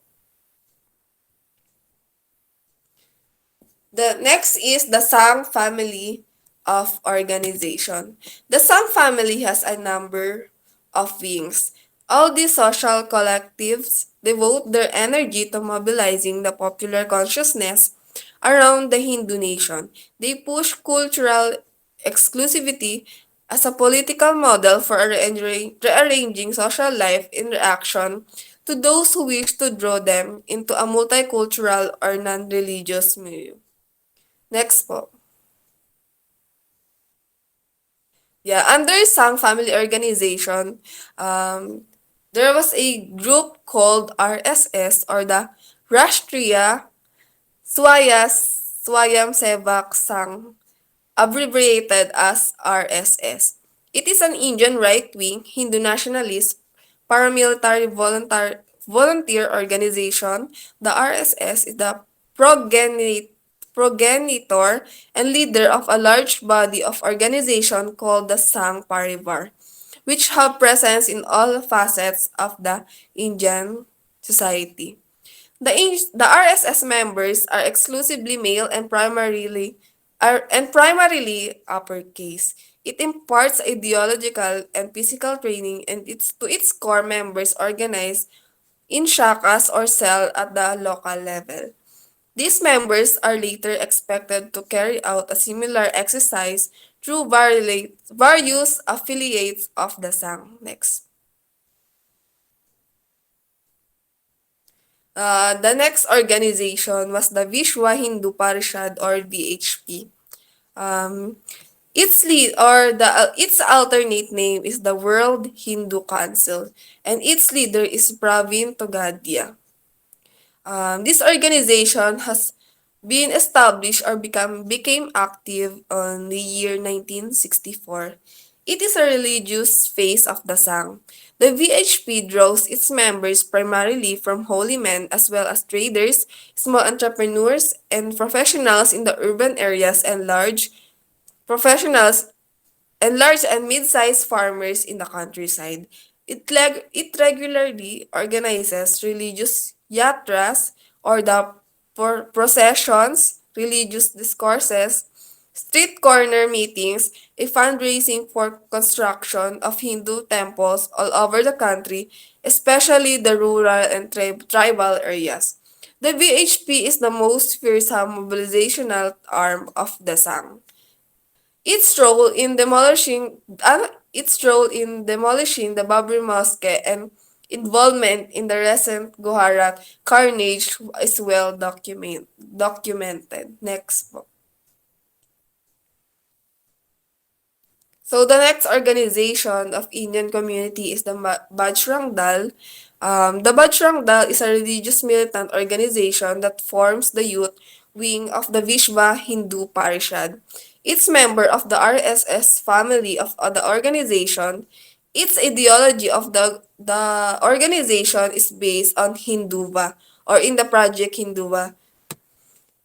The next is the Sang family of organization. The Sang family has a number of wings. All these social collectives devote their energy to mobilizing the popular consciousness around the Hindu nation. They push cultural exclusivity as a political model for rearranging social life in reaction to those who wish to draw them into a multicultural or non-religious milieu. Next po. Yeah, under Sang Family Organization, um, there was a group called RSS or the Rashtriya Swayamsevak Sangh, abbreviated as RSS. It is an Indian right-wing Hindu nationalist paramilitary volunteer organization. The RSS is the progenitor and leader of a large body of organization called the Sangh Parivar, which have presence in all facets of the Indian society. The RSS members are exclusively male and primarily uppercase. It imparts ideological and physical training and its core members organized in shakas or cell at the local level. These members are later expected to carry out a similar exercise through various affiliates of the Sang. Next. The next organization was the Vishwa Hindu Parishad or VHP. Um, its lead or its alternate name is the World Hindu Council, and its leader is Pravin Togadia. This organization has been established or became active on the year 1964. It is a religious phase of the Sang. The VHP draws its members primarily from holy men as well as traders, small entrepreneurs, and professionals in the urban areas professionals and large and mid-sized farmers in the countryside. It regularly organizes religious yatras or the processions, religious discourses, street corner meetings, a fundraising for construction of Hindu temples all over the country, especially the rural and tribal areas. The VHP is the most fearsome mobilizational arm of the Sang. Its role in demolishing the Babri Mosque and involvement in the recent Gujarat carnage is well documented. Next po. So the next organization of Indian community is the Bajrang Dal. The Bajrang Dal is a religious militant organization that forms the youth wing of the Vishwa Hindu Parishad. It's member of the RSS family of the organization. Its ideology of the organization is based on Hinduva or in the project Hinduva.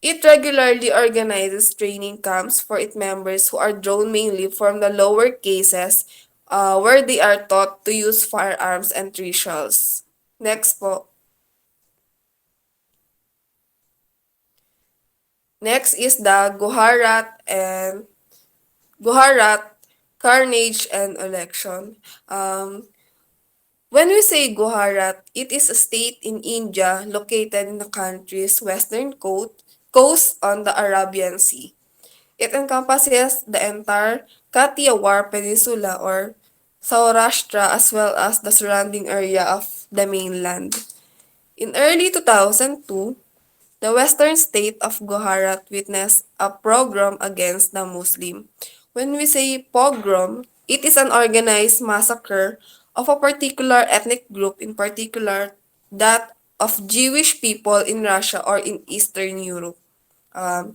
It regularly organizes training camps for its members who are drawn mainly from the lower cases where they are taught to use firearms and rituals. Next po. Next is the Gujarat, Carnage and Election. When we say Gujarat, it is a state in India located in the country's western coast on the Arabian Sea. It encompasses the entire Kathiawar Peninsula or Saurashtra as well as the surrounding area of the mainland. In early 2002, the western state of Gujarat witnessed a pogrom against the Muslim. When we say pogrom, it is an organized massacre of a particular ethnic group, in particular that of Jewish people in Russia or in Eastern Europe. Um,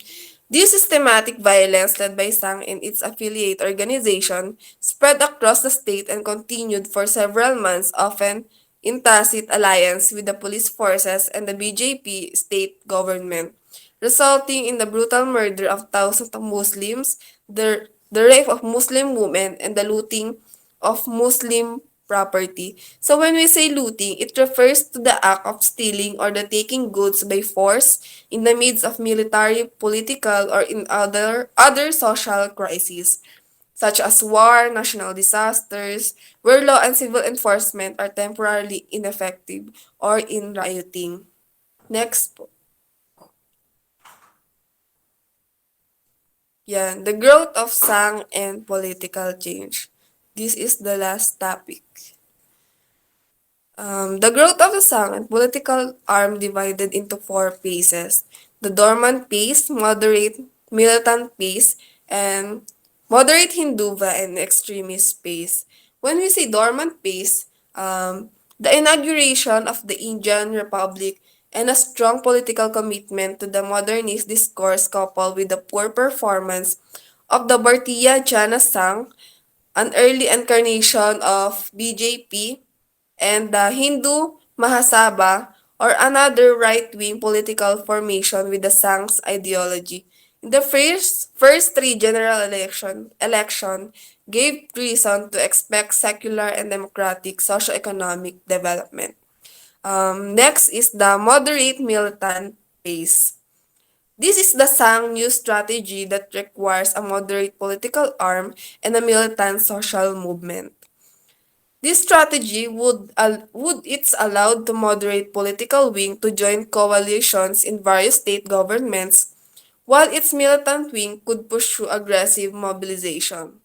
this systematic violence led by Sang and its affiliate organization spread across the state and continued for several months, often in tacit alliance with the police forces and the BJP state government, resulting in the brutal murder of thousands of Muslims, the rape of Muslim women, and the looting of Muslim property. So when we say looting, it refers to the act of stealing or the taking goods by force in the midst of military, political, or in other social crises, such as war, national disasters, where law and civil enforcement are temporarily ineffective, or in rioting. Next po. Yan, the growth of Sang and political change. This is the last topic. The growth of the Sang and political arm divided into four phases: the dormant phase, moderate militant phase, and moderate Hinduva and extremist phase. When we say dormant phase, the inauguration of the Indian Republic and a strong political commitment to the modernist discourse coupled with the poor performance of the Bhartiya Jana Sangh, an early incarnation of BJP, and the Hindu Mahasabha, or another right-wing political formation with the Sangh's ideology. In the first three general election gave reason to expect secular and democratic socio-economic development. Next is the moderate militant phase. This is the Sang new strategy that requires a moderate political arm and a militant social movement. This strategy would it's allowed the moderate political wing to join coalitions in various state governments while its militant wing could pursue aggressive mobilization.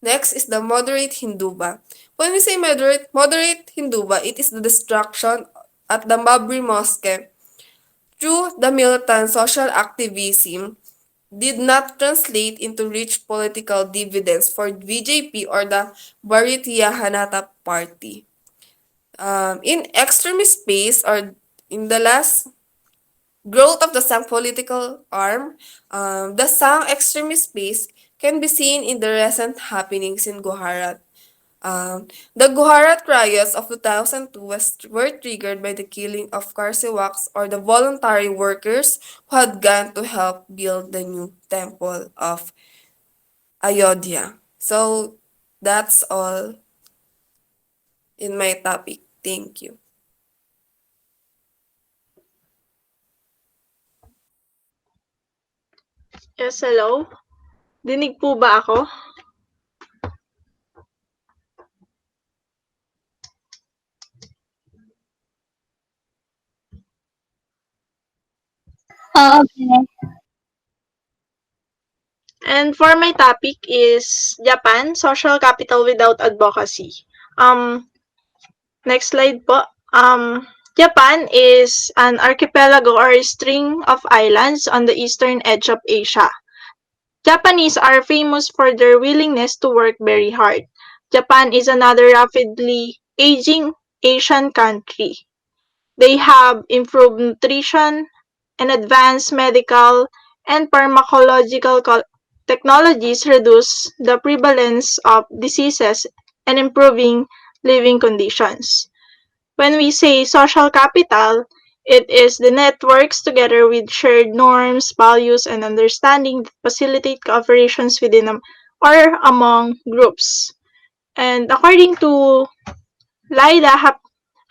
Next is the moderate Hinduba. When we say moderate Hinduba, it is the destruction at the Babri Mosque through the militant social activism did not translate into rich political dividends for BJP or the Bharatiya Janata Party. In extremist space or in the last growth of the Sang political arm, the Sang extremist space can be seen in the recent happenings in Gujarat. The Gujarat riots of 2002 were triggered by the killing of Karsewaks or the voluntary workers who had gone to help build the new temple of Ayodhya. So that's all in my topic. Thank you. Yes, hello. Dinig po ba ako? Okay. And for my topic is Japan, social capital without advocacy. Um, Next slide po. Japan is an archipelago or a string of islands on the eastern edge of Asia. Japanese are famous for their willingness to work very hard. Japan is another rapidly aging Asian country. They have improved nutrition and advanced medical and pharmacological technologies reduce the prevalence of diseases and improving living conditions. When we say social capital, it is the networks together with shared norms, values, and understanding that facilitate cooperations within or among groups. And according to Laida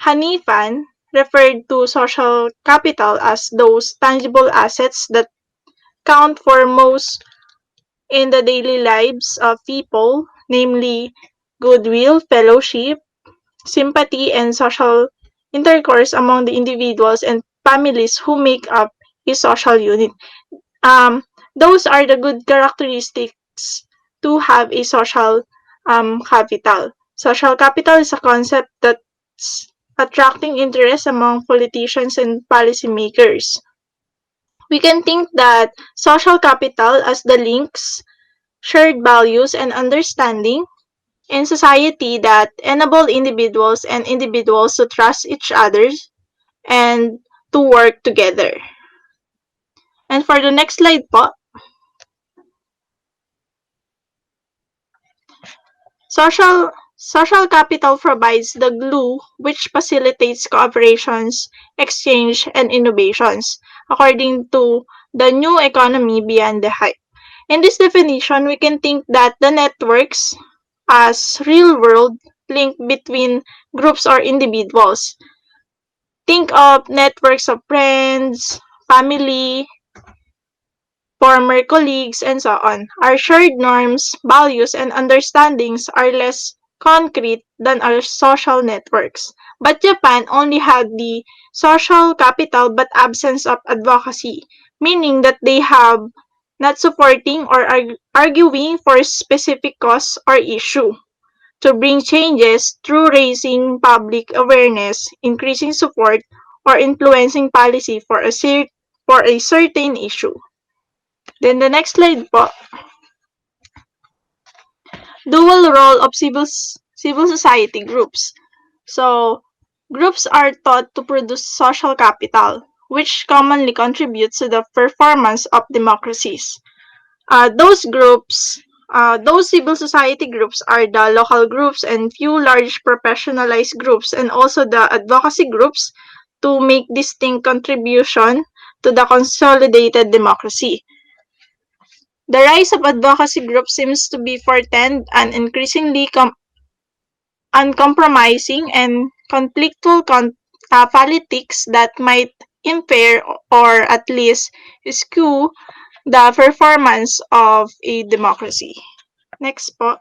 Hanifan, referred to social capital as those tangible assets that count for most in the daily lives of people, namely goodwill, fellowship, sympathy, and social intercourse among the individuals and families who make up a social unit. Um, those are the good characteristics to have a social capital. Social capital is a concept that's attracting interest among politicians and policymakers. We can think that social capital as the links, shared values, and understanding in society that enable individuals and individuals to trust each other and to work together. And for the next slide po, social capital provides the glue which facilitates cooperations, exchange, and innovations, according to the new economy beyond the hype. In this definition, we can think that the networks as real-world link between groups or individuals. Think of networks of friends, family, former colleagues, and so on. Our shared norms, values, and understandings are less concrete than our social networks. But Japan only had the social capital but absence of advocacy, meaning that they have not supporting or arguing for a specific cause or issue to bring changes through raising public awareness, increasing support, or influencing policy for for a certain issue. Then the next slide po, dual role of civil society groups. So, groups are thought to produce social capital, which commonly contributes to the performance of democracies. Those civil society groups are the local groups and few large professionalized groups and also the advocacy groups to make distinct contribution to the consolidated democracy. The rise of advocacy groups seems to be portend an increasingly uncompromising and conflictual politics that might impair or at least skew the performance of a democracy. Next po.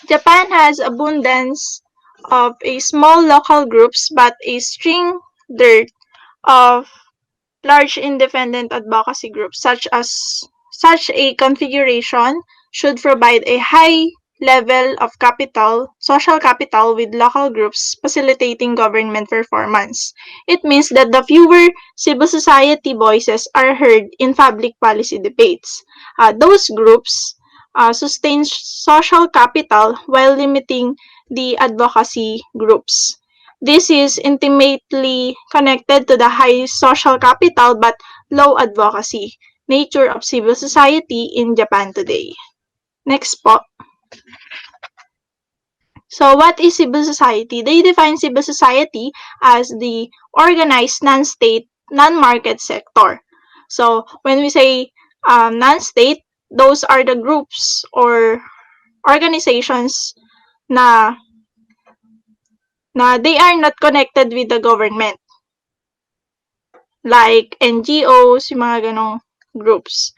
Japan has abundance of a small local groups but a string dirt of large independent advocacy groups such a configuration should provide a high level of social capital with local groups facilitating government performance. It means that the fewer civil society voices are heard in public policy debates. Those groups sustain social capital while limiting the advocacy groups. This is intimately connected to the high social capital but low advocacy nature of civil society in Japan today. Next po. So what is civil society? They define civil society as the organized non-state, non-market sector. So when we say non-state, those are the groups or organizations na they are not connected with the government. Like NGOs, yung mga ganong groups.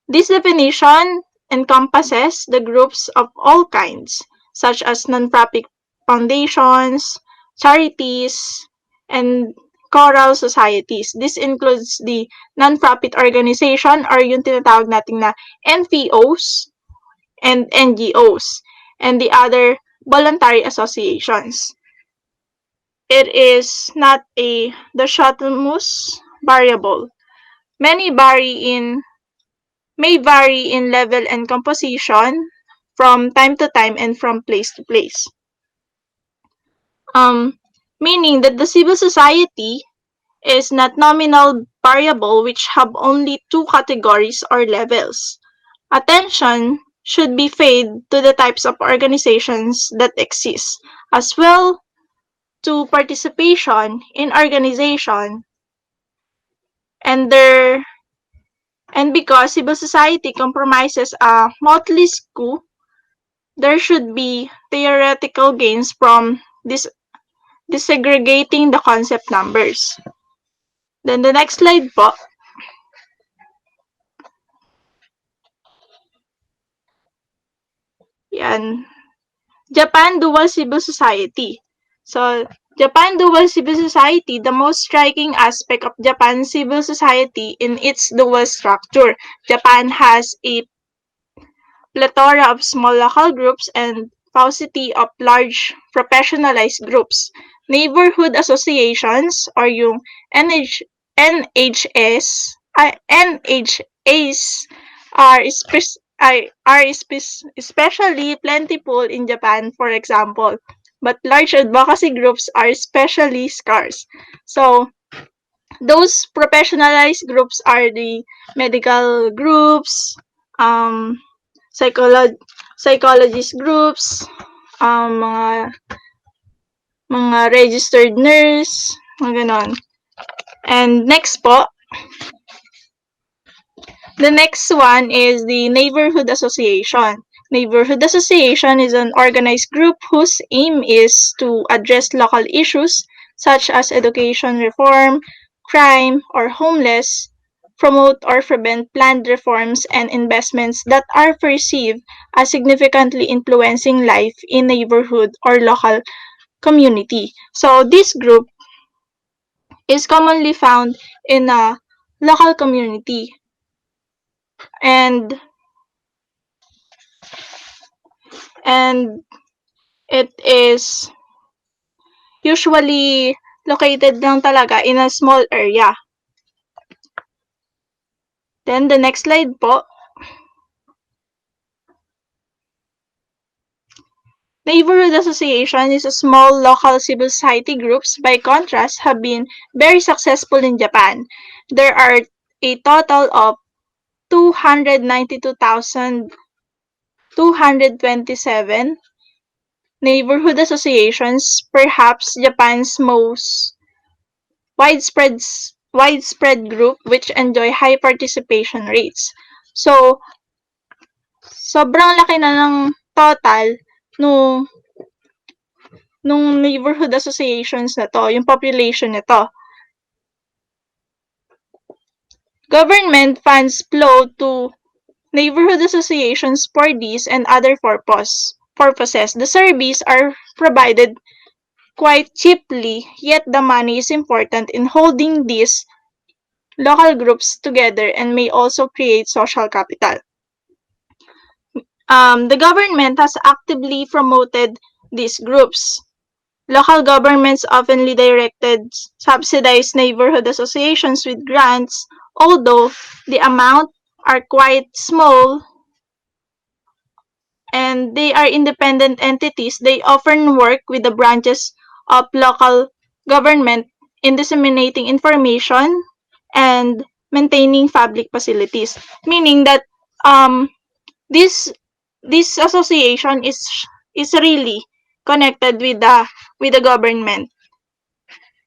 This definition encompasses the groups of all kinds, such as non-profit foundations, charities, and choral societies. This includes the non-profit organization or yung tinatawag nating na NPOs and NGOs, and the other voluntary associations. It is not a dichotomous variable. Many may vary in level and composition from time to time and from place to place. Meaning that the civil society is not nominal variable which have only two categories or levels. Attention should be paid to the types of organizations that exist, as well to participation in organization and their and because civil society compromises a motley stew, there should be theoretical gains from disaggregating the concept numbers. Then the next slide po. Yan. Japan Dual Civil Society. So, Japan Dual Civil Society, the most striking aspect of Japan's civil society in its dual structure. Japan has a plethora of small local groups and paucity of large professionalized groups. Neighborhood associations or yung NHS, NHAs are especially plentiful in Japan, for example, but large advocacy groups are especially scarce. So, those professionalized groups are the medical groups, um, psychologist groups, mga registered nurse, mga ganon. And next po, the next one is the neighborhood association. Neighborhood association is an organized group whose aim is to address local issues such as education reform, crime, or homeless, promote or prevent planned reforms and investments that are perceived as significantly influencing life in neighborhood or local community. So this group is commonly found in a local community and and it is usually located lang talaga in a small area. Then the next slide po. Neighborhood association is a small local civil society groups, by contrast, have been very successful in Japan. There are a total of 292,227 neighborhood associations, perhaps Japan's most widespread widespread group which enjoy high participation rates. So, sobrang laki na ng total nung neighborhood associations na to, yung population nito. Government funds flow to neighborhood associations for these and other purposes. The services are provided quite cheaply, yet the money is important in holding these local groups together and may also create social capital. The government has actively promoted these groups. Local governments often directed subsidized neighborhood associations with grants, although the amount are quite small and they are independent entities. They often work with the branches of local government in disseminating information and maintaining public facilities. Meaning that um, this this association is really connected with the government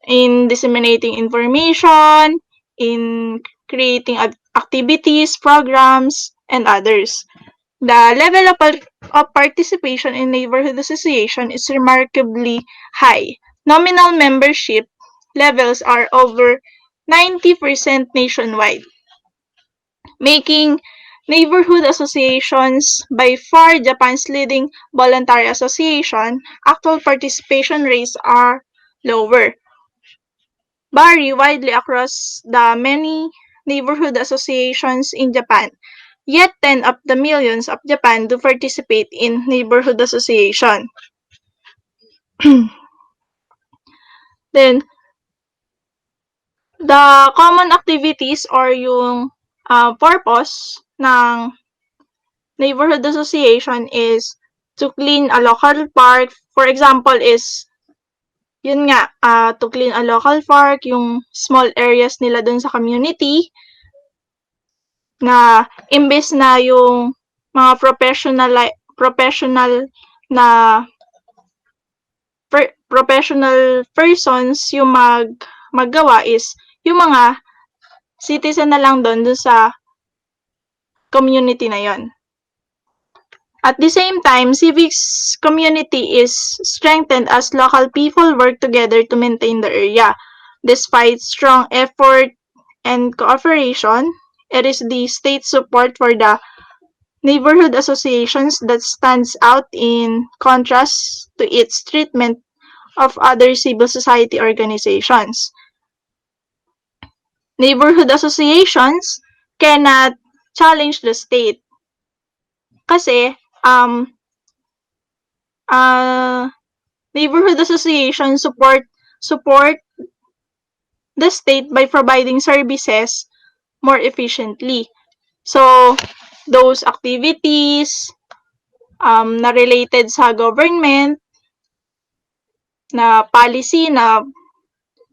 in disseminating information, in creating activities, programs, and others. The level of participation in neighborhood association is remarkably high. Nominal membership levels are over 90% nationwide, making neighborhood associations by far Japan's leading voluntary association. Actual participation rates are lower, vary widely across the many neighborhood associations in Japan. Yet 10 of the millions of Japan do participate in neighborhood association. Then, the common activities or yung purpose ng neighborhood association is to clean a local park. For example is, yun nga, to clean a local park, yung small areas nila dun sa community, na imbes na yung mga professional na professional persons yung maggawa is yung mga citizen na lang doon sa community na yon. At the same time, civics community is strengthened as local people work together to maintain the area. Despite strong effort and cooperation, it is the state support for the neighborhood associations that stands out in contrast to its treatment of other civil society organizations. Neighborhood associations cannot challenge the state kasi neighborhood associations support the state by providing services more efficiently. So, those activities na related sa government, na policy na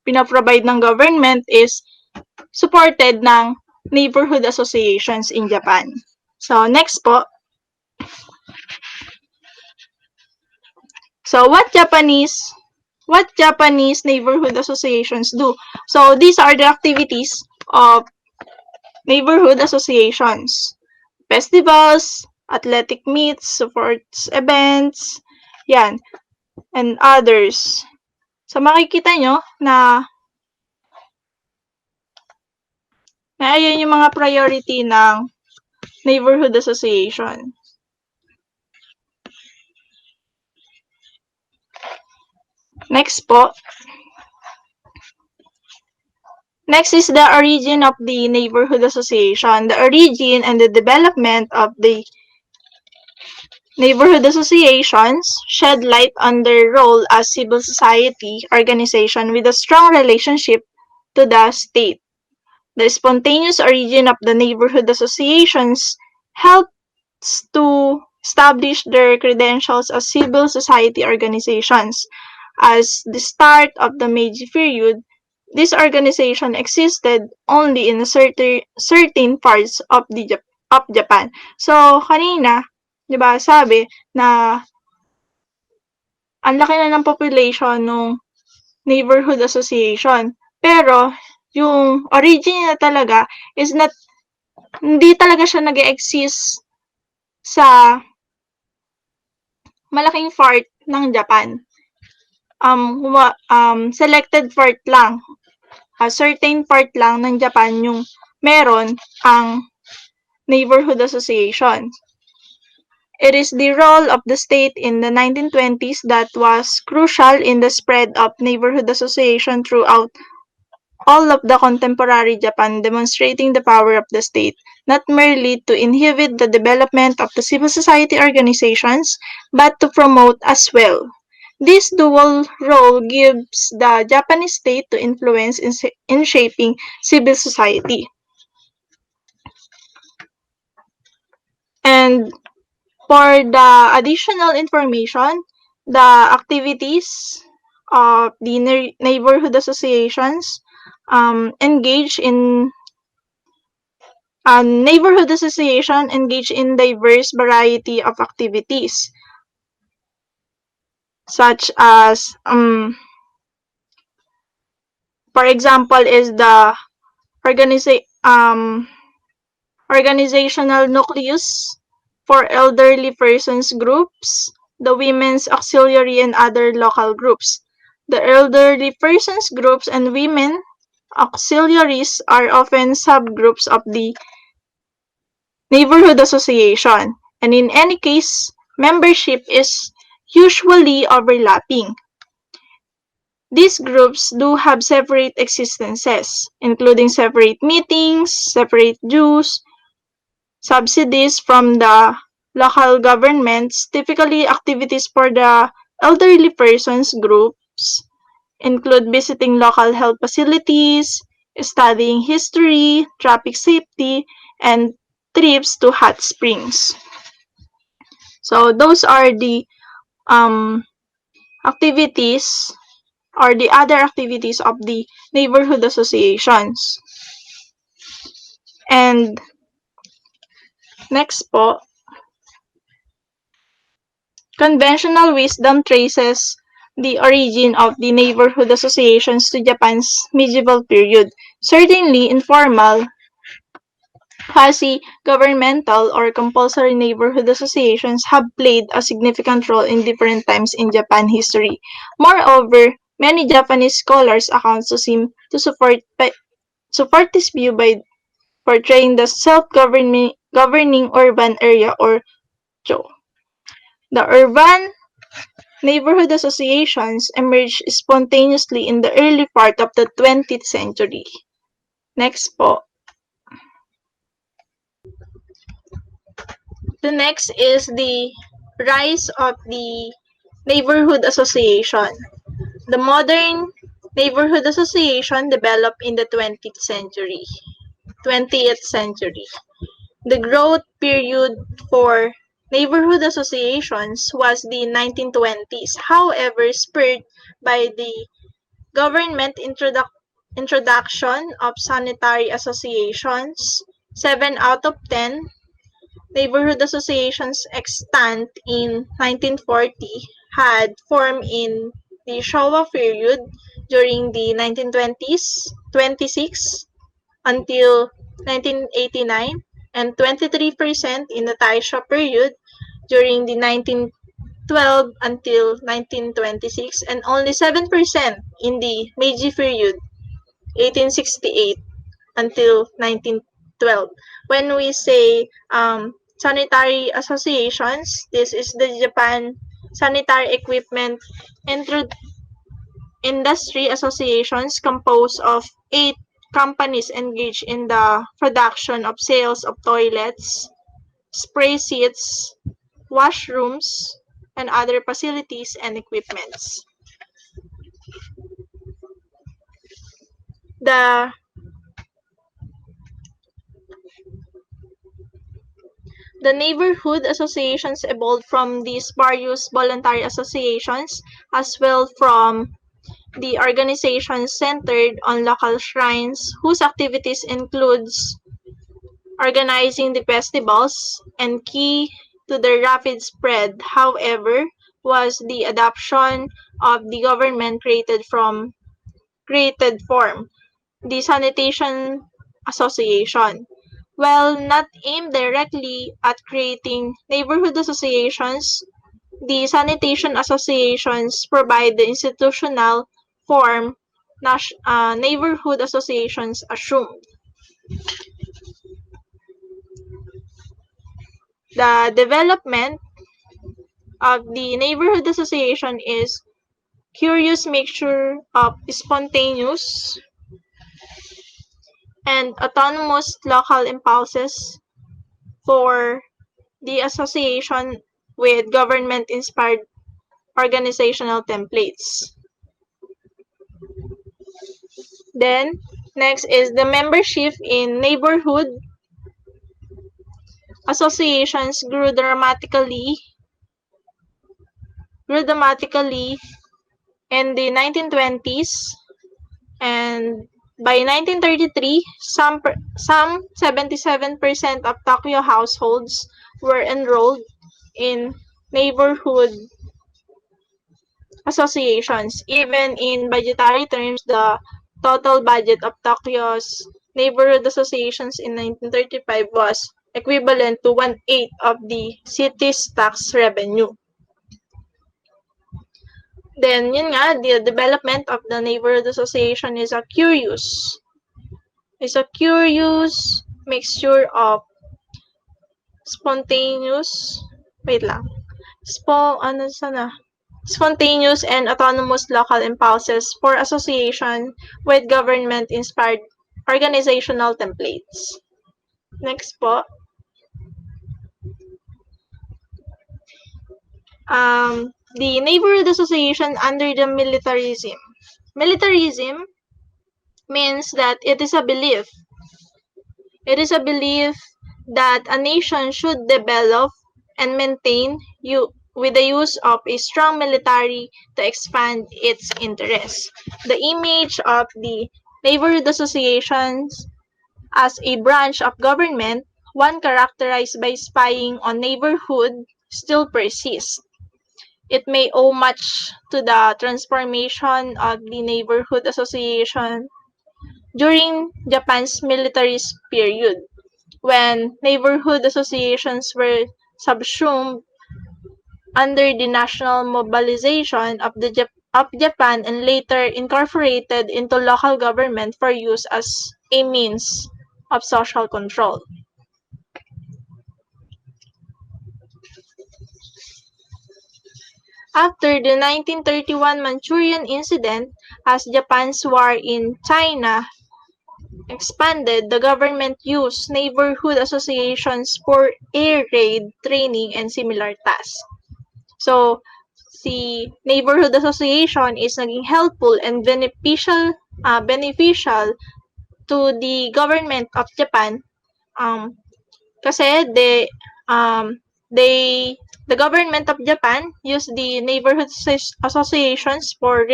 pinaprovide ng government is supported ng neighborhood associations in Japan. So, next po. So, what Japanese neighborhood associations do? So, these are the activities of neighborhood associations. Festivals, athletic meets, sports events, yan, and others. So, makikita nyo na ayan yung mga priority ng neighborhood association. Next po. Next is the origin of the neighborhood association. The origin and the development of the neighborhood associations shed light on their role as civil society organization with a strong relationship to the state. The spontaneous origin of the neighborhood associations helps to establish their credentials as civil society organizations. As the start of the Meiji period, this organization existed only in certain parts of Japan. So kanina, 'di ba, sabi na ang laki na ng population ng neighborhood association. Pero yung origin niya talaga is hindi talaga siya nag-exist sa malaking part ng Japan. Selected part lang, a certain part lang ng Japan yung meron ang neighborhood association. It is the role of the state in the 1920s that was crucial in the spread of neighborhood association throughout all of the contemporary Japan, demonstrating the power of the state, not merely to inhibit the development of the civil society organizations, but to promote as well. This dual role gives the Japanese state to influence in shaping civil society. And for the additional information, the activities of the neighborhood associations engage in neighborhood association engage in diverse variety of activities such as for example is the organizational nucleus for elderly persons groups, the women's auxiliary and other local groups. The elderly persons groups and women auxiliaries are often subgroups of the neighborhood association, and in any case, membership is usually overlapping. These groups do have separate existences, including separate meetings, separate dues, subsidies from the local governments. Typically, activities for the elderly persons groups include visiting local health facilities, studying history, traffic safety, and trips to hot springs. So those are the um, activities or the other activities of the neighborhood associations. And next po, conventional wisdom traces the origin of the neighborhood associations to Japan's medieval period. Certainly, informal, quasi-governmental, or compulsory neighborhood associations have played a significant role in different times in Japan history. Moreover, many Japanese scholars account to seem to support this view by portraying the self-governing urban area or CHO. The urban neighborhood associations emerged spontaneously in the early part of the 20th century. Next po. The next is the rise of the neighborhood association. The modern neighborhood association developed in the 20th century. The growth period for neighborhood associations was the 1920s, however, spurred by the government introduction of sanitary associations. 7 out of 10 neighborhood associations extant in 1940 had formed in the Showa period during the 1920s, 26 until 1989, and 23% in the Taisha period during the 1912 until 1926, and only 7% in the Meiji period, 1868 until 1912. When we say sanitary associations, this is the Japan Sanitary Equipment Industry Associations, composed of 8 companies engaged in the production of sales of toilets, spray seats, washrooms, and other facilities and equipments. The The neighborhood associations evolved from these various voluntary associations, as well from the organizations centered on local shrines whose activities includes organizing the festivals, and key to their rapid spread, however, was the adoption of the government created form, the Sanitation Association. While not aimed directly at creating neighborhood associations, the sanitation associations provide the institutional form neighborhood associations assumed. The development of the neighborhood association is curious mixture of spontaneous and autonomous local impulses for the association with government-inspired organizational templates. Then, next is the membership in neighborhood associations grew dramatically in the 1920s, and by 1933, some 77% of Tokyo households were enrolled in neighborhood associations. Even in budgetary terms, the total budget of Tokyo's neighborhood associations in 1935 was equivalent to one-eighth of the city's tax revenue. Then, yun nga, the development of the neighborhood association is a curious mixture of spontaneous, wait lang, spontaneous and autonomous local impulses for association with government-inspired organizational templates. Next po. The neighborhood association under the militarism. Militarism means that it is a belief that a nation should develop and maintain with the use of a strong military to expand its interests. The image of the neighborhood associations as a branch of government, one characterized by spying on neighborhood, still persists. It may owe much to the transformation of the neighborhood association during Japan's militarist period, when neighborhood associations were subsumed under the national mobilization of Japan and later incorporated into local government for use as a means of social control. After the 1931 Manchurian incident, as Japan's war in China expanded, the government used neighborhood associations for air raid training and similar tasks. So, si neighborhood association is naging helpful and beneficial to the government of Japan, kasi um, they the government of Japan used the neighborhood associations for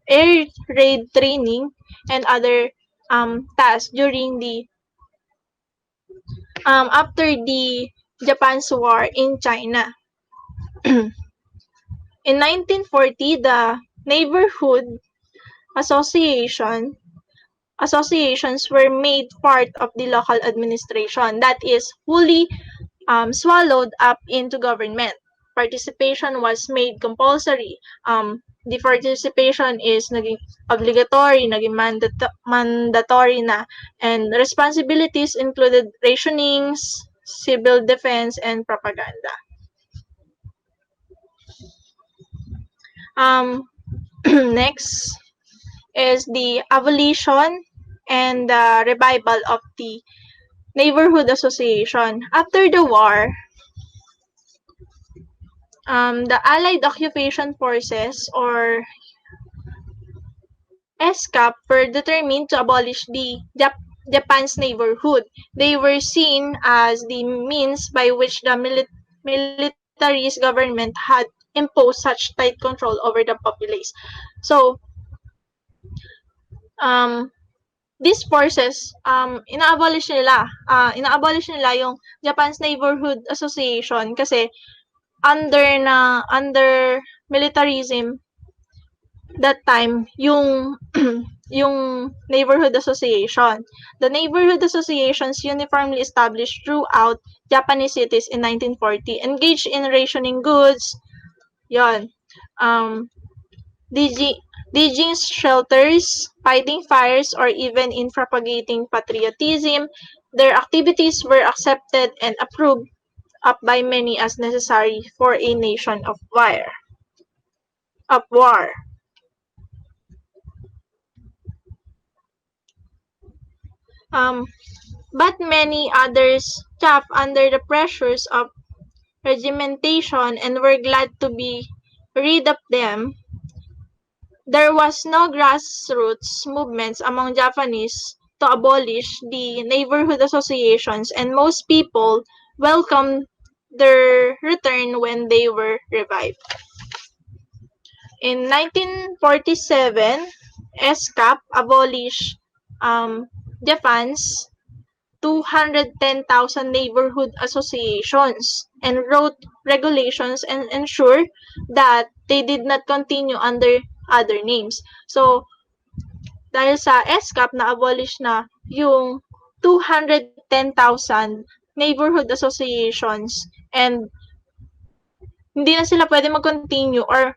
air raid training and other tasks during the after the Japan's war in China. In 1940, the neighborhood association associations were made part of the local administration, that is fully swallowed up into government. Participation was made compulsory. The participation is naging obligatory, naging mandatory na, and responsibilities included rationings, civil defense, and propaganda. Next is the abolition and the revival of the neighborhood association. After the war, the Allied Occupation Forces, or ESCAP, were determined to abolish the Japan's neighborhood. They were seen as the means by which the military's government had imposed such tight control over the populace. So, um, these forces, inaabolish nila yung Japan's Neighborhood Association kasi under militarism that time yung neighborhood association. The neighborhood associations uniformly established throughout Japanese cities in 1940 engaged in rationing goods, yon, digging shelters, fighting fires, or even in propagating patriotism. Their activities were accepted and approved up by many as necessary for a nation of war. Um, but many others chafed under the pressures of regimentation and were glad to be rid of them. There was no grassroots movements among Japanese to abolish the neighborhood associations, and most people welcomed their return when they were revived. In 1947, ESCAP abolished Japan's 210,000 neighborhood associations and wrote regulations and ensured that they did not continue under other names. So, dahil sa ESCAP na-abolish na yung 210,000 neighborhood associations and hindi na sila pwede mag-continue or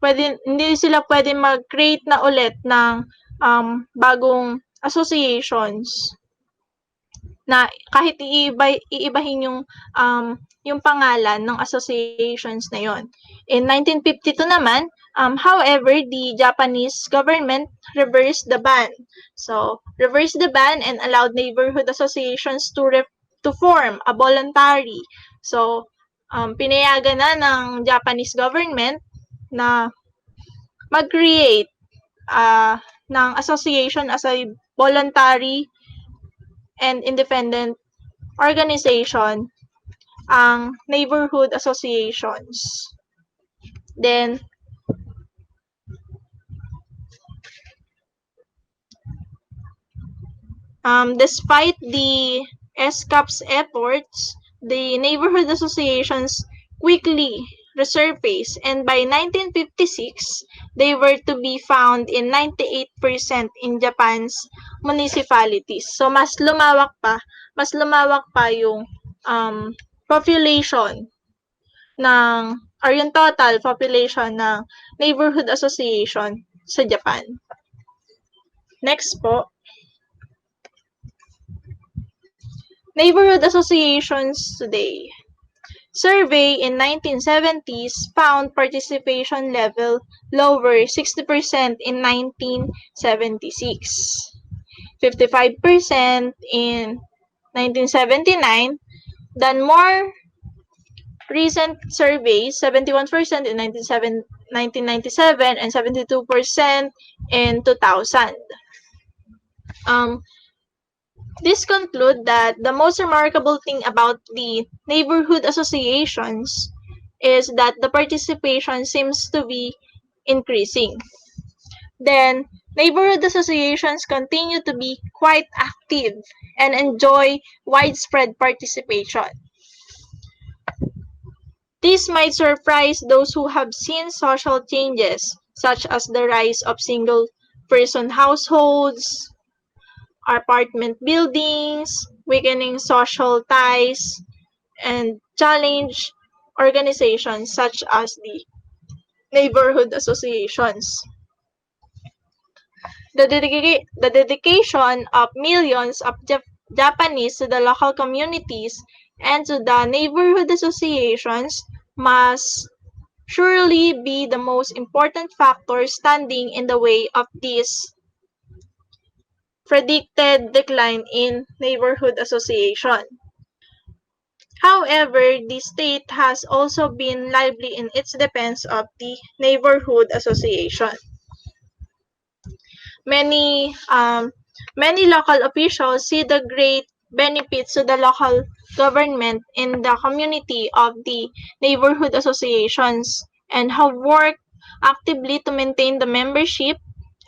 hindi sila pwede mag-create na ulit ng bagong associations na kahit iibahin yung pangalan ng associations na yon. In 1952 naman, however, the Japanese government reversed the ban. So, reversed the ban and allowed neighborhood associations to form a voluntary. So, pinayagan na ng Japanese government na mag-create ng association as a voluntary and independent organization ang neighborhood associations. Then, despite the ESCAP's efforts, the neighborhood associations quickly resurfaced, and by 1956, they were to be found in 98% in Japan's municipalities. So, mas lumawak pa yung population ng or yung total population ng neighborhood association sa Japan. Next po, neighborhood associations today. Survey in 1970s found participation level lower 60% in 1976, 55% in 1979, than more recent surveys, 71% in 1997 and 72% in 2000. This conclude that the most remarkable thing about the neighborhood associations is that the participation seems to be increasing. Then, neighborhood associations continue to be quite active and enjoy widespread participation. This might surprise those who have seen social changes, such as the rise of single-person households, apartment buildings, weakening social ties, and challenge organizations such as the neighborhood associations. The dedication of millions of Japanese to the local communities and to the neighborhood associations must surely be the most important factor standing in the way of this predicted decline in neighborhood association. However, the state has also been lively in its defense of the neighborhood association. Many local officials see the great benefits to the local government in the community of the neighborhood associations and have worked actively to maintain the membership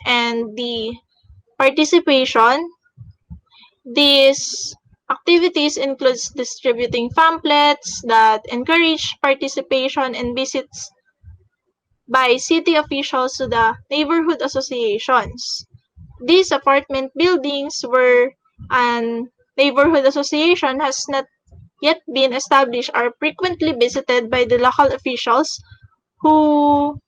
and the participation. These activities includes distributing pamphlets that encourage participation and visits by city officials to the neighborhood associations. These apartment buildings where an neighborhood association has not yet been established are frequently visited by the local officials who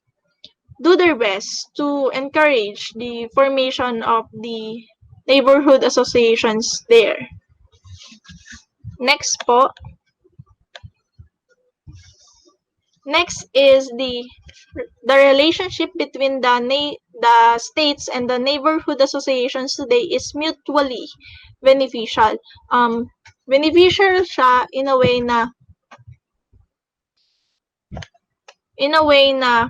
do their best to encourage the formation of the neighborhood associations there. Next po. Next is the relationship between the the states and the neighborhood associations today is mutually beneficial. Beneficial siya in a way na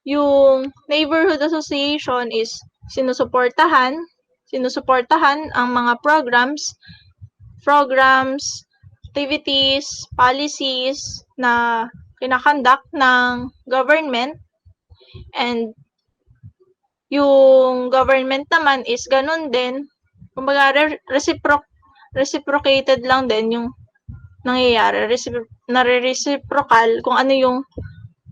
yung neighborhood association is sinusuportahan sinusuportahan ang mga programs, activities, policies na kinakandak ng government, and yung government naman is ganun din. Kumbaga reciprocated lang din yung nangyayari. Nare-reciprocal kung ano yung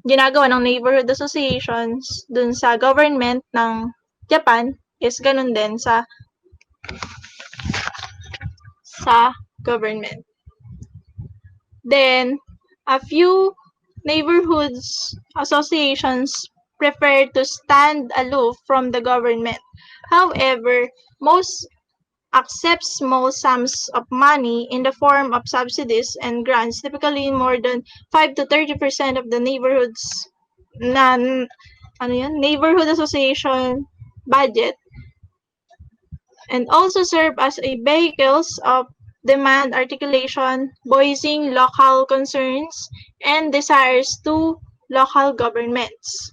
ginagawa ng neighborhood associations dun sa government ng Japan is ganun din sa government. Then, a few neighborhoods associations prefer to stand aloof from the government. However, most accept small sums of money in the form of subsidies and grants, typically more than 5 to 30% of the neighborhood association budget, and also serve as a vehicles of demand articulation, voicing local concerns and desires to local governments.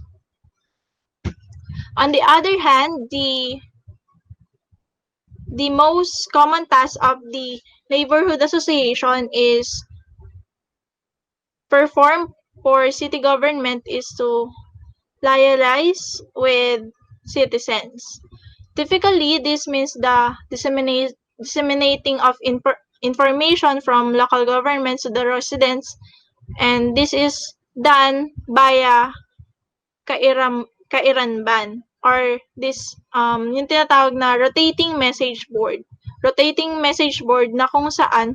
On the other hand, the most common task of the neighborhood association is performed for city government is to liaise with citizens. Typically, this means the disseminating of information from local governments to the residents, and this is done via kairanban, or this yung tinatawag na rotating message board. Rotating message board na kung saan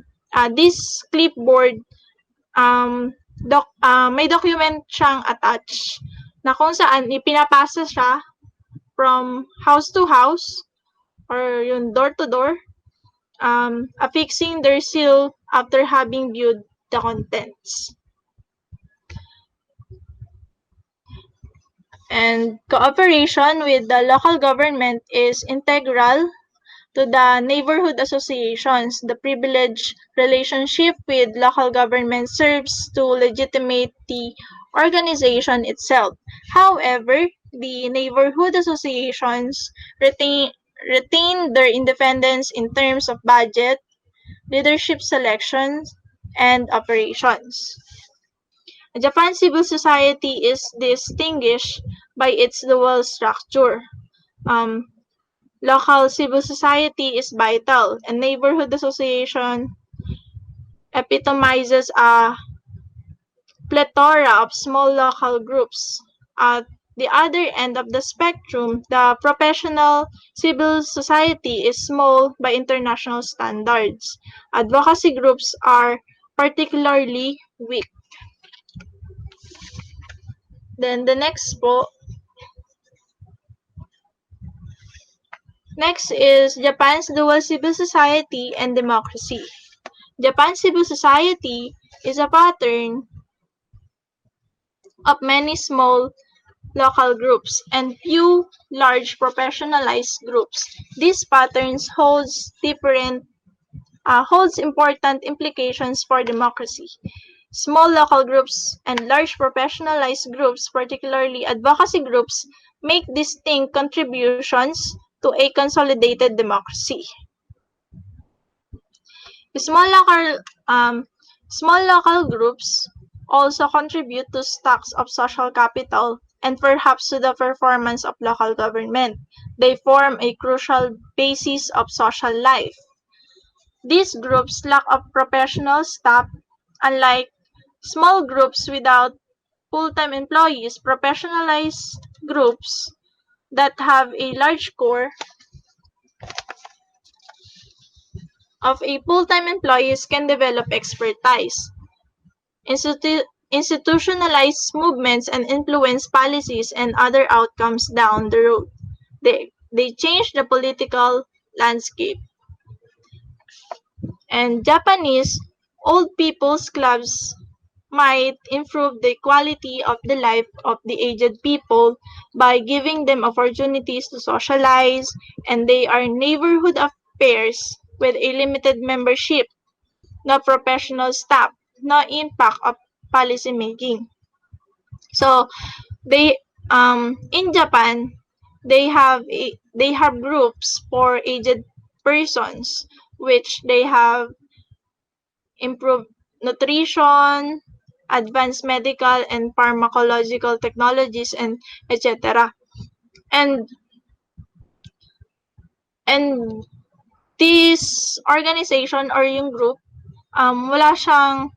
this clipboard may document siyang attached na kung saan ipinapasa siya from house to house or yung door to door, affixing their seal after having viewed the contents. And cooperation with the local government is integral to the neighborhood associations. The privileged relationship with local government serves to legitimate the organization itself. However, the neighborhood associations retain their independence in terms of budget, leadership selections, and operations. Japan civil society is distinguished by its dual structure. Local civil society is vital, and neighborhood association epitomizes a plethora of small local groups. At the other end of the spectrum, the professional civil society is small by international standards. Advocacy groups are particularly weak. Then the next is Japan's dual civil society and democracy. Japan's civil society is a pattern of many small local groups and few large professionalized groups. These patterns holds important implications for democracy. Small local groups and large professionalized groups, particularly advocacy groups, make distinct contributions to a consolidated democracy. Small local groups also contribute to stocks of social capital and perhaps to the performance of local government. They form a crucial basis of social life. These groups lack of professional staff, unlike small groups without full-time employees. Professionalized groups that have a large core of a full-time employees can develop expertise, institutionalize movements, and influence policies and other outcomes down the road. They change the political landscape. And Japanese old people's clubs might improve the quality of the life of the aged people by giving them opportunities to socialize, and they are neighborhood affairs with a limited membership, no professional staff, no impact of policy making. So they in Japan they have groups for aged persons which they have improved nutrition, advanced medical and pharmacological technologies, and etc. And and this organization or yung group wala siyang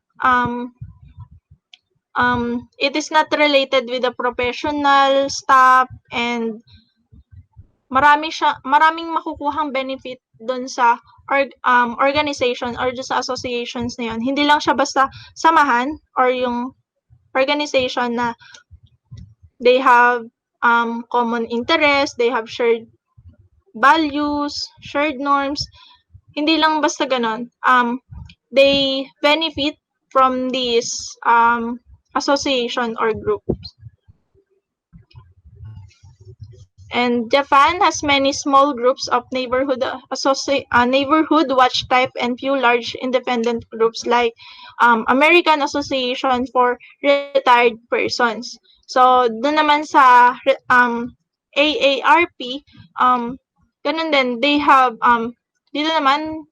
it is not related with the professional staff, and maraming makukuhang benefit doon sa organization or sa associations na yun. Hindi lang siya basta samahan or yung organization na they have common interests, they have shared values, shared norms. Hindi lang basta ganon. They benefit from this association or group. And Japan has many small groups of neighborhood watch type and few large independent groups like American Association for Retired Persons. So doon naman sa AARP, ganun din, they have dito naman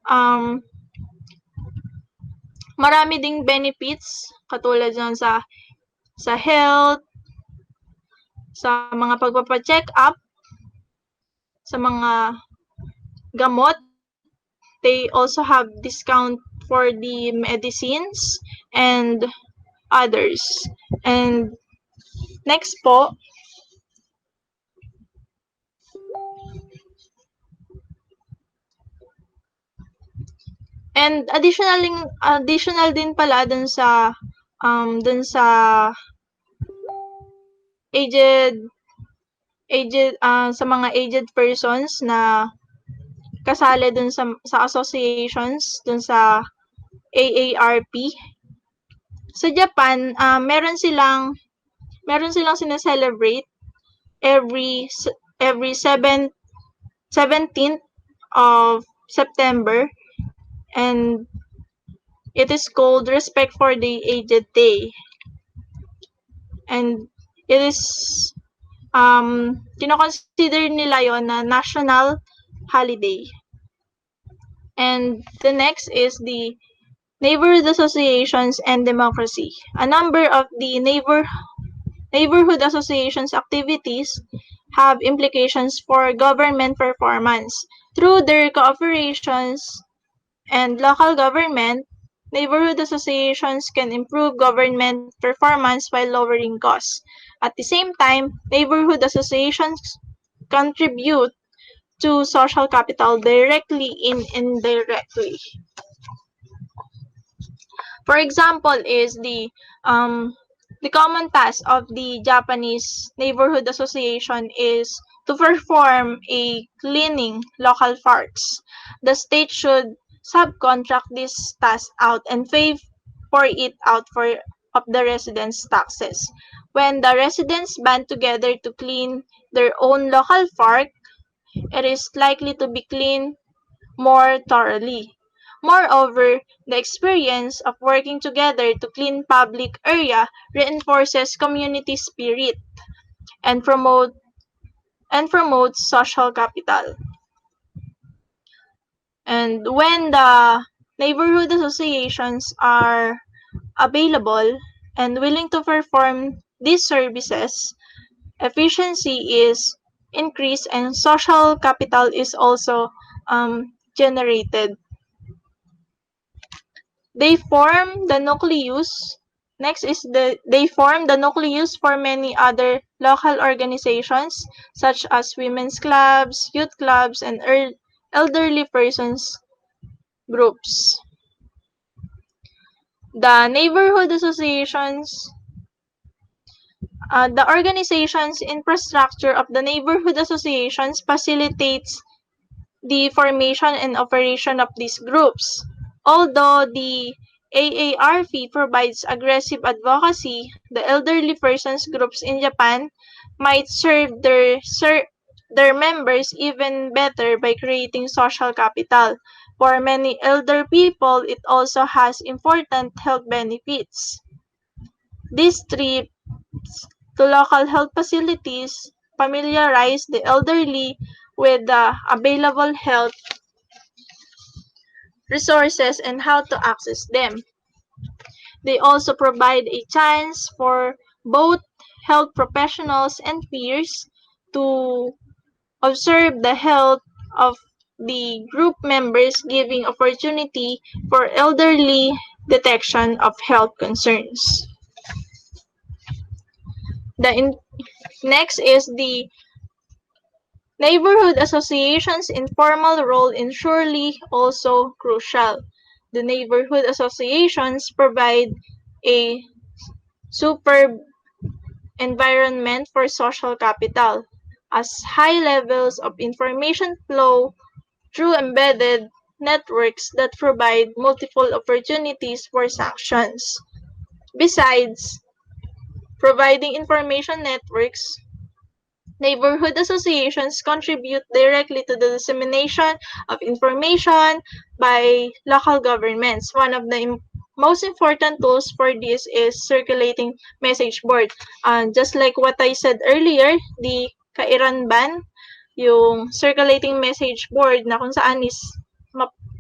um, marami ding benefits katulad dyan sa health, sa mga pagpapa-check up, sa mga gamot. They also have discount for the medicines and others. And next po, and additional din pala dun sa aged sa mga aged persons na kasali dun sa associations dun sa AARP. Sa Japan, meron silang sineselebrate every 17th of September, and it is called Respect for the Aged Day. And it is kino-consider nila yon na national holiday. And the next is the neighborhood associations and democracy. A number of the neighborhood associations activities have implications for government performance. Through their cooperations and local government, neighborhood associations can improve government performance while lowering costs. At the same time, neighborhood associations contribute to social capital directly and indirectly. For example, is the common task of the Japanese neighborhood association is to perform a cleaning local parks. The state should subcontract this task out and pay for it out of the residents' taxes. When the residents band together to clean their own local park, it is likely to be cleaned more thoroughly. Moreover, the experience of working together to clean public area reinforces community spirit and promotes social capital. And when the neighborhood associations are available and willing to perform these services, efficiency is increased and social capital is also generated. They form the nucleus. Next is they form the nucleus for many other local organizations such as women's clubs, youth clubs, and elderly persons groups. The neighborhood associations, the organization's infrastructure of the neighborhood associations facilitates the formation and operation of these groups. Although the AARP provides aggressive advocacy, the elderly persons groups in Japan might serve their members even better by creating social capital. For many elder people, it also has important health benefits. These trips to local health facilities familiarize the elderly with the available health resources and how to access them. They also provide a chance for both health professionals and peers to observe the health of the group members, giving opportunity for elderly detection of health concerns. Next is the neighborhood associations' informal role in surely also crucial. The neighborhood associations provide a superb environment for social capital, as high levels of information flow through embedded networks that provide multiple opportunities for sanctions. Besides providing information networks, neighborhood associations contribute directly to the dissemination of information by local governments. One of the most important tools for this is circulating message board. Just like what I said earlier, the Kairan ban, yung circulating message board na kung saan is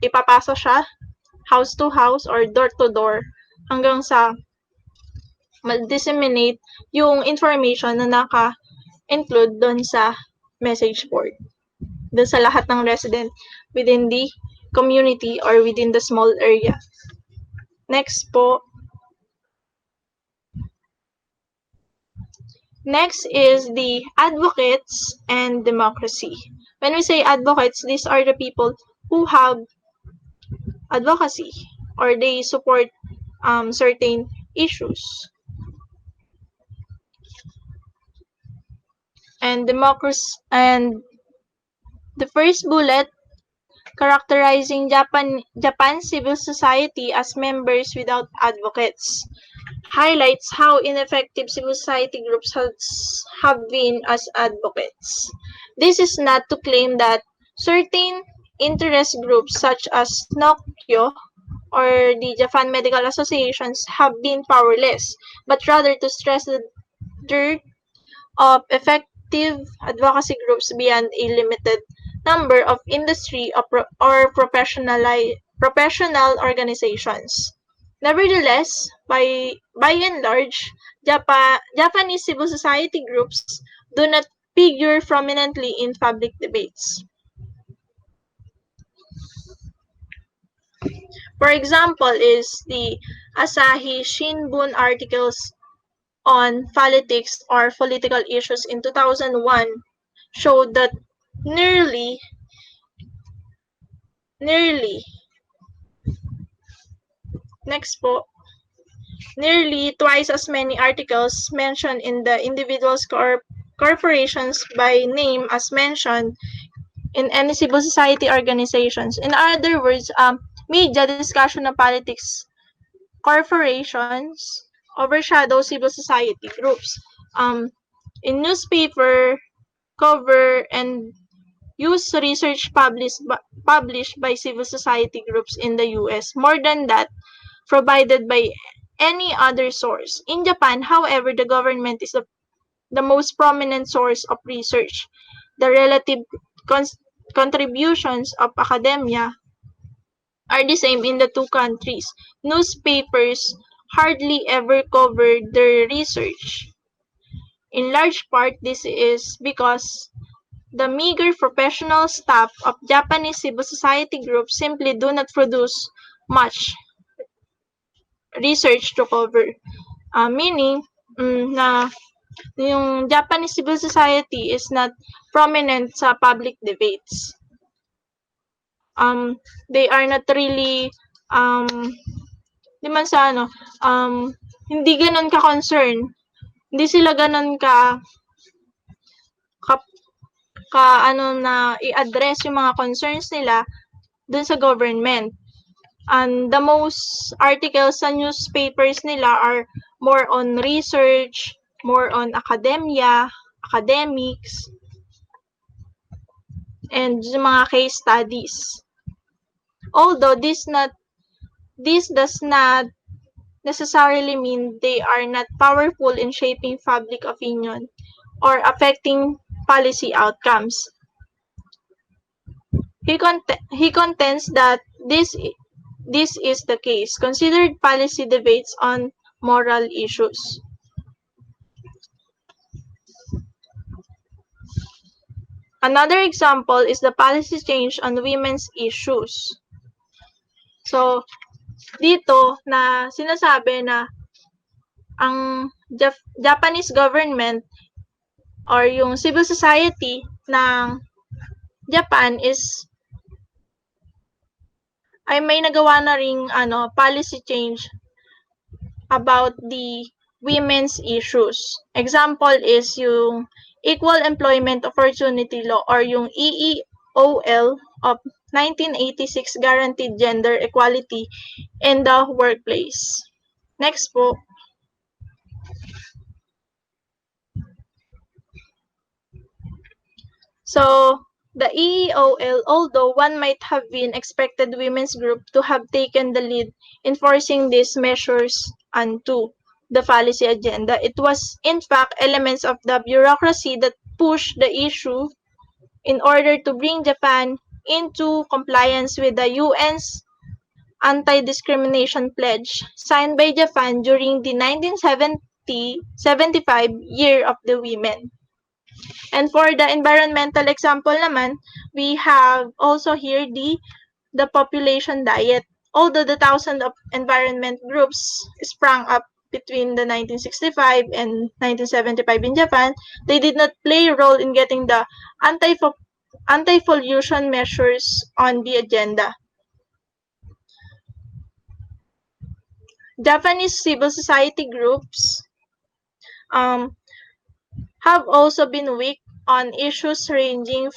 ipapasa siya house to house or door to door hanggang sa mag-disseminate yung information na naka-include doon sa message board. Doon sa lahat ng resident within the community or within the small area. Next po. Next is the advocates and democracy. When we say advocates, these are the people who have advocacy or they support certain issues. And democracy and the first bullet characterizing Japan's civil society as members without advocates highlights how ineffective civil society groups have been as advocates. This is not to claim that certain interest groups such as Nokyo or the Japan Medical Associations have been powerless, but rather to stress the dearth of effective advocacy groups beyond a limited number of industry or professional organizations. Nevertheless, by and large, Japanese civil society groups do not figure prominently in public debates. For example, is the Asahi Shinbun articles on politics or political issues in 2001 showed that nearly next po nearly twice as many articles mentioned in the individuals corporations by name as mentioned in any civil society organizations. In other words, media discussion of politics corporations overshadow civil society groups. In newspaper cover and use research published by civil society groups in the US more than that provided by any other source. In Japan, however, the government is the most prominent source of research. The relative contributions of academia are the same in the two countries. Newspapers hardly ever cover their research. In large part, this is because the meager professional staff of Japanese civil society groups simply do not produce much research to cover. Meaning na yung Japanese civil society is not prominent sa public debates. They are not really di man sa hindi ganon ka-concern. Hindi sila ganon na i-address yung mga concerns nila dun sa government. And the most articles sa newspapers nila are more on research, more on academics, and yung mga case studies. Although this does not necessarily mean they are not powerful in shaping public opinion or affecting policy outcomes. He contends that this is the case, considered policy debates on moral issues. Another example is the policy change on women's issues. So, dito na sinasabi na ang Japanese government or yung civil society ng Japan ay may nagawa na ring policy change about the women's issues. Example is yung Equal Employment Opportunity Law or yung EEOL of 1986 guaranteed gender equality in the workplace. Next po. So, the EEOL, although one might have been expected women's group to have taken the lead in forcing these measures onto the policy agenda, it was in fact elements of the bureaucracy that pushed the issue in order to bring Japan into compliance with the UN's Anti-Discrimination Pledge signed by Japan during the 1975 Year of the Women. And for the environmental example naman, we have also here the population diet. Although the thousands of environment groups sprang up between the 1965 and 1975 in Japan, they did not play a role in getting the anti-pollution measures on the agenda. Japanese civil society groups have also been weak on issues ranging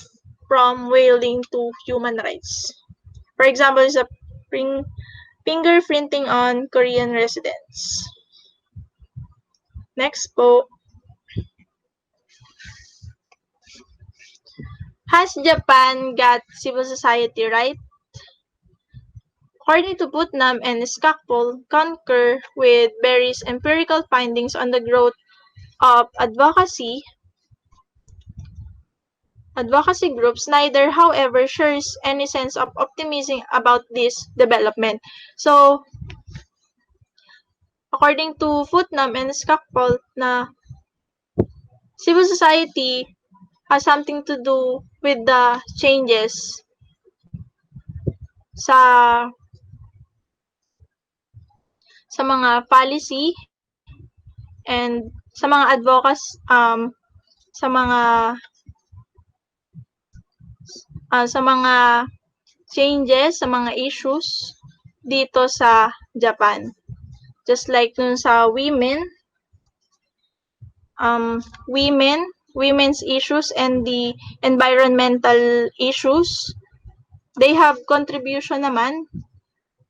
from whaling to human rights. For example, is a fingerprinting on Korean residents. Next po. Has Japan got civil society right? According to Putnam and Skocpol, concur with Berry's empirical findings on the growth of advocacy groups, neither, however, shares any sense of optimism about this development. So, according to Putnam and Skocpol, na civil society has something to do with the changes sa mga policy and sa mga sa mga changes, sa mga issues dito sa Japan. Just like dun sa women's issues and the environmental issues, they have contribution naman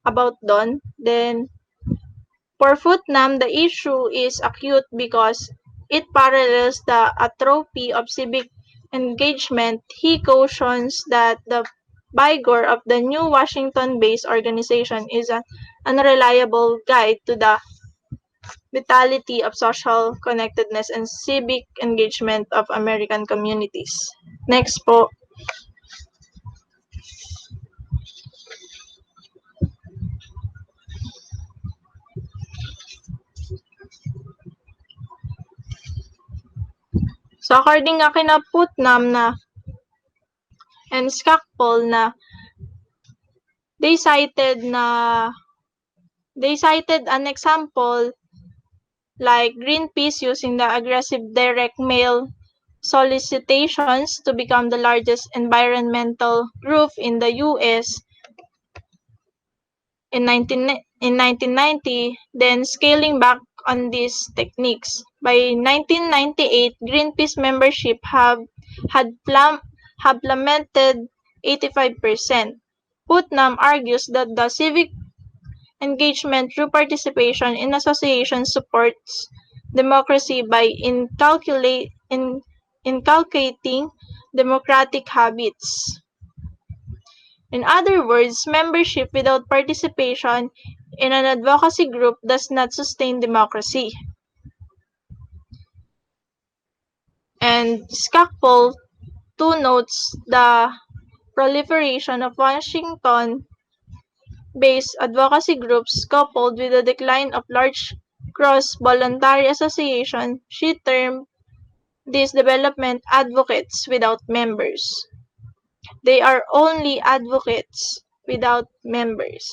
about doon. Then, for Putnam, the issue is acute because it parallels the atrophy of civic engagement. He cautions that the vigor of the new Washington-based organization is an unreliable guide to the vitality of social connectedness and civic engagement of American communities. Next po. So according nga kina Putnam na and Skocpol na they cited an example like Greenpeace using the aggressive direct mail solicitations to become the largest environmental group in the US in 1990, then scaling back on these techniques. By 1998, Greenpeace membership had plummeted 85%. Putnam argues that the civic engagement through participation in associations supports democracy by inculcating democratic habits. In other words, membership without participation in an advocacy group does not sustain democracy. And Skakpol 2 notes the proliferation of Washington based advocacy groups coupled with the decline of large cross-voluntary associations. She termed this development advocates without members. They are only advocates without members.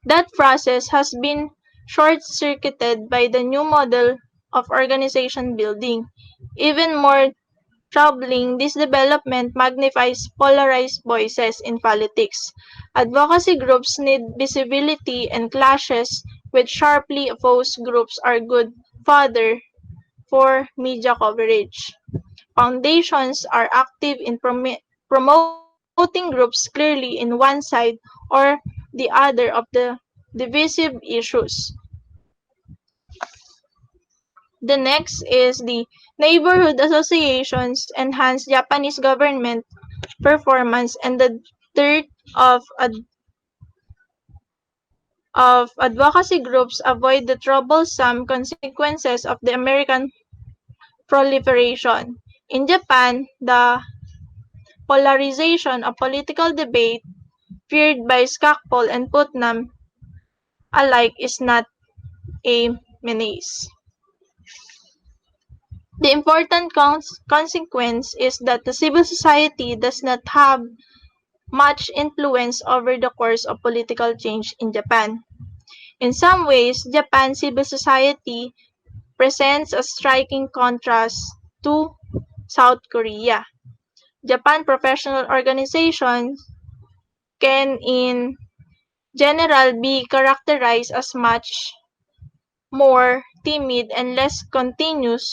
That process has been short-circuited by the new model of organization building. Even more troubling, this development magnifies polarized voices in politics. Advocacy groups need visibility, and clashes with sharply opposed groups are good fodder for media coverage. Foundations are active in promoting groups clearly in one side or the other of the divisive issues. The next is the neighborhood associations enhance Japanese government performance, and the third of advocacy groups avoid the troublesome consequences of the American proliferation. In Japan, the polarization of political debate feared by Skakpol and Putnam alike is not a menace. The important consequence is that the civil society does not have much influence over the course of political change in Japan. In some ways, Japan's civil society presents a striking contrast to South Korea. Japan professional organizations can in general be characterized as much more timid and less continuous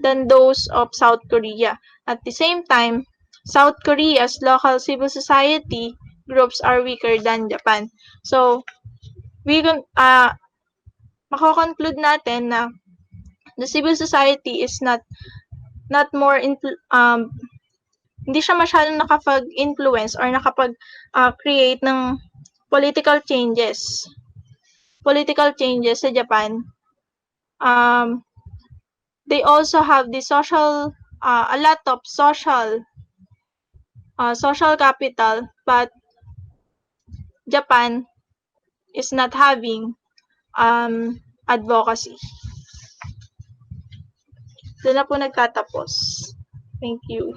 than those of South Korea. At the same time, South Korea's local civil society groups are weaker than Japan. So, we can mako-conclude natin na the civil society is not more hindi siya masyadong nakapag-influence or nakapag-create ng political changes sa Japan. They also have the a lot of social capital, but Japan is not having advocacy. Doon na po nagtatapos. Thank you.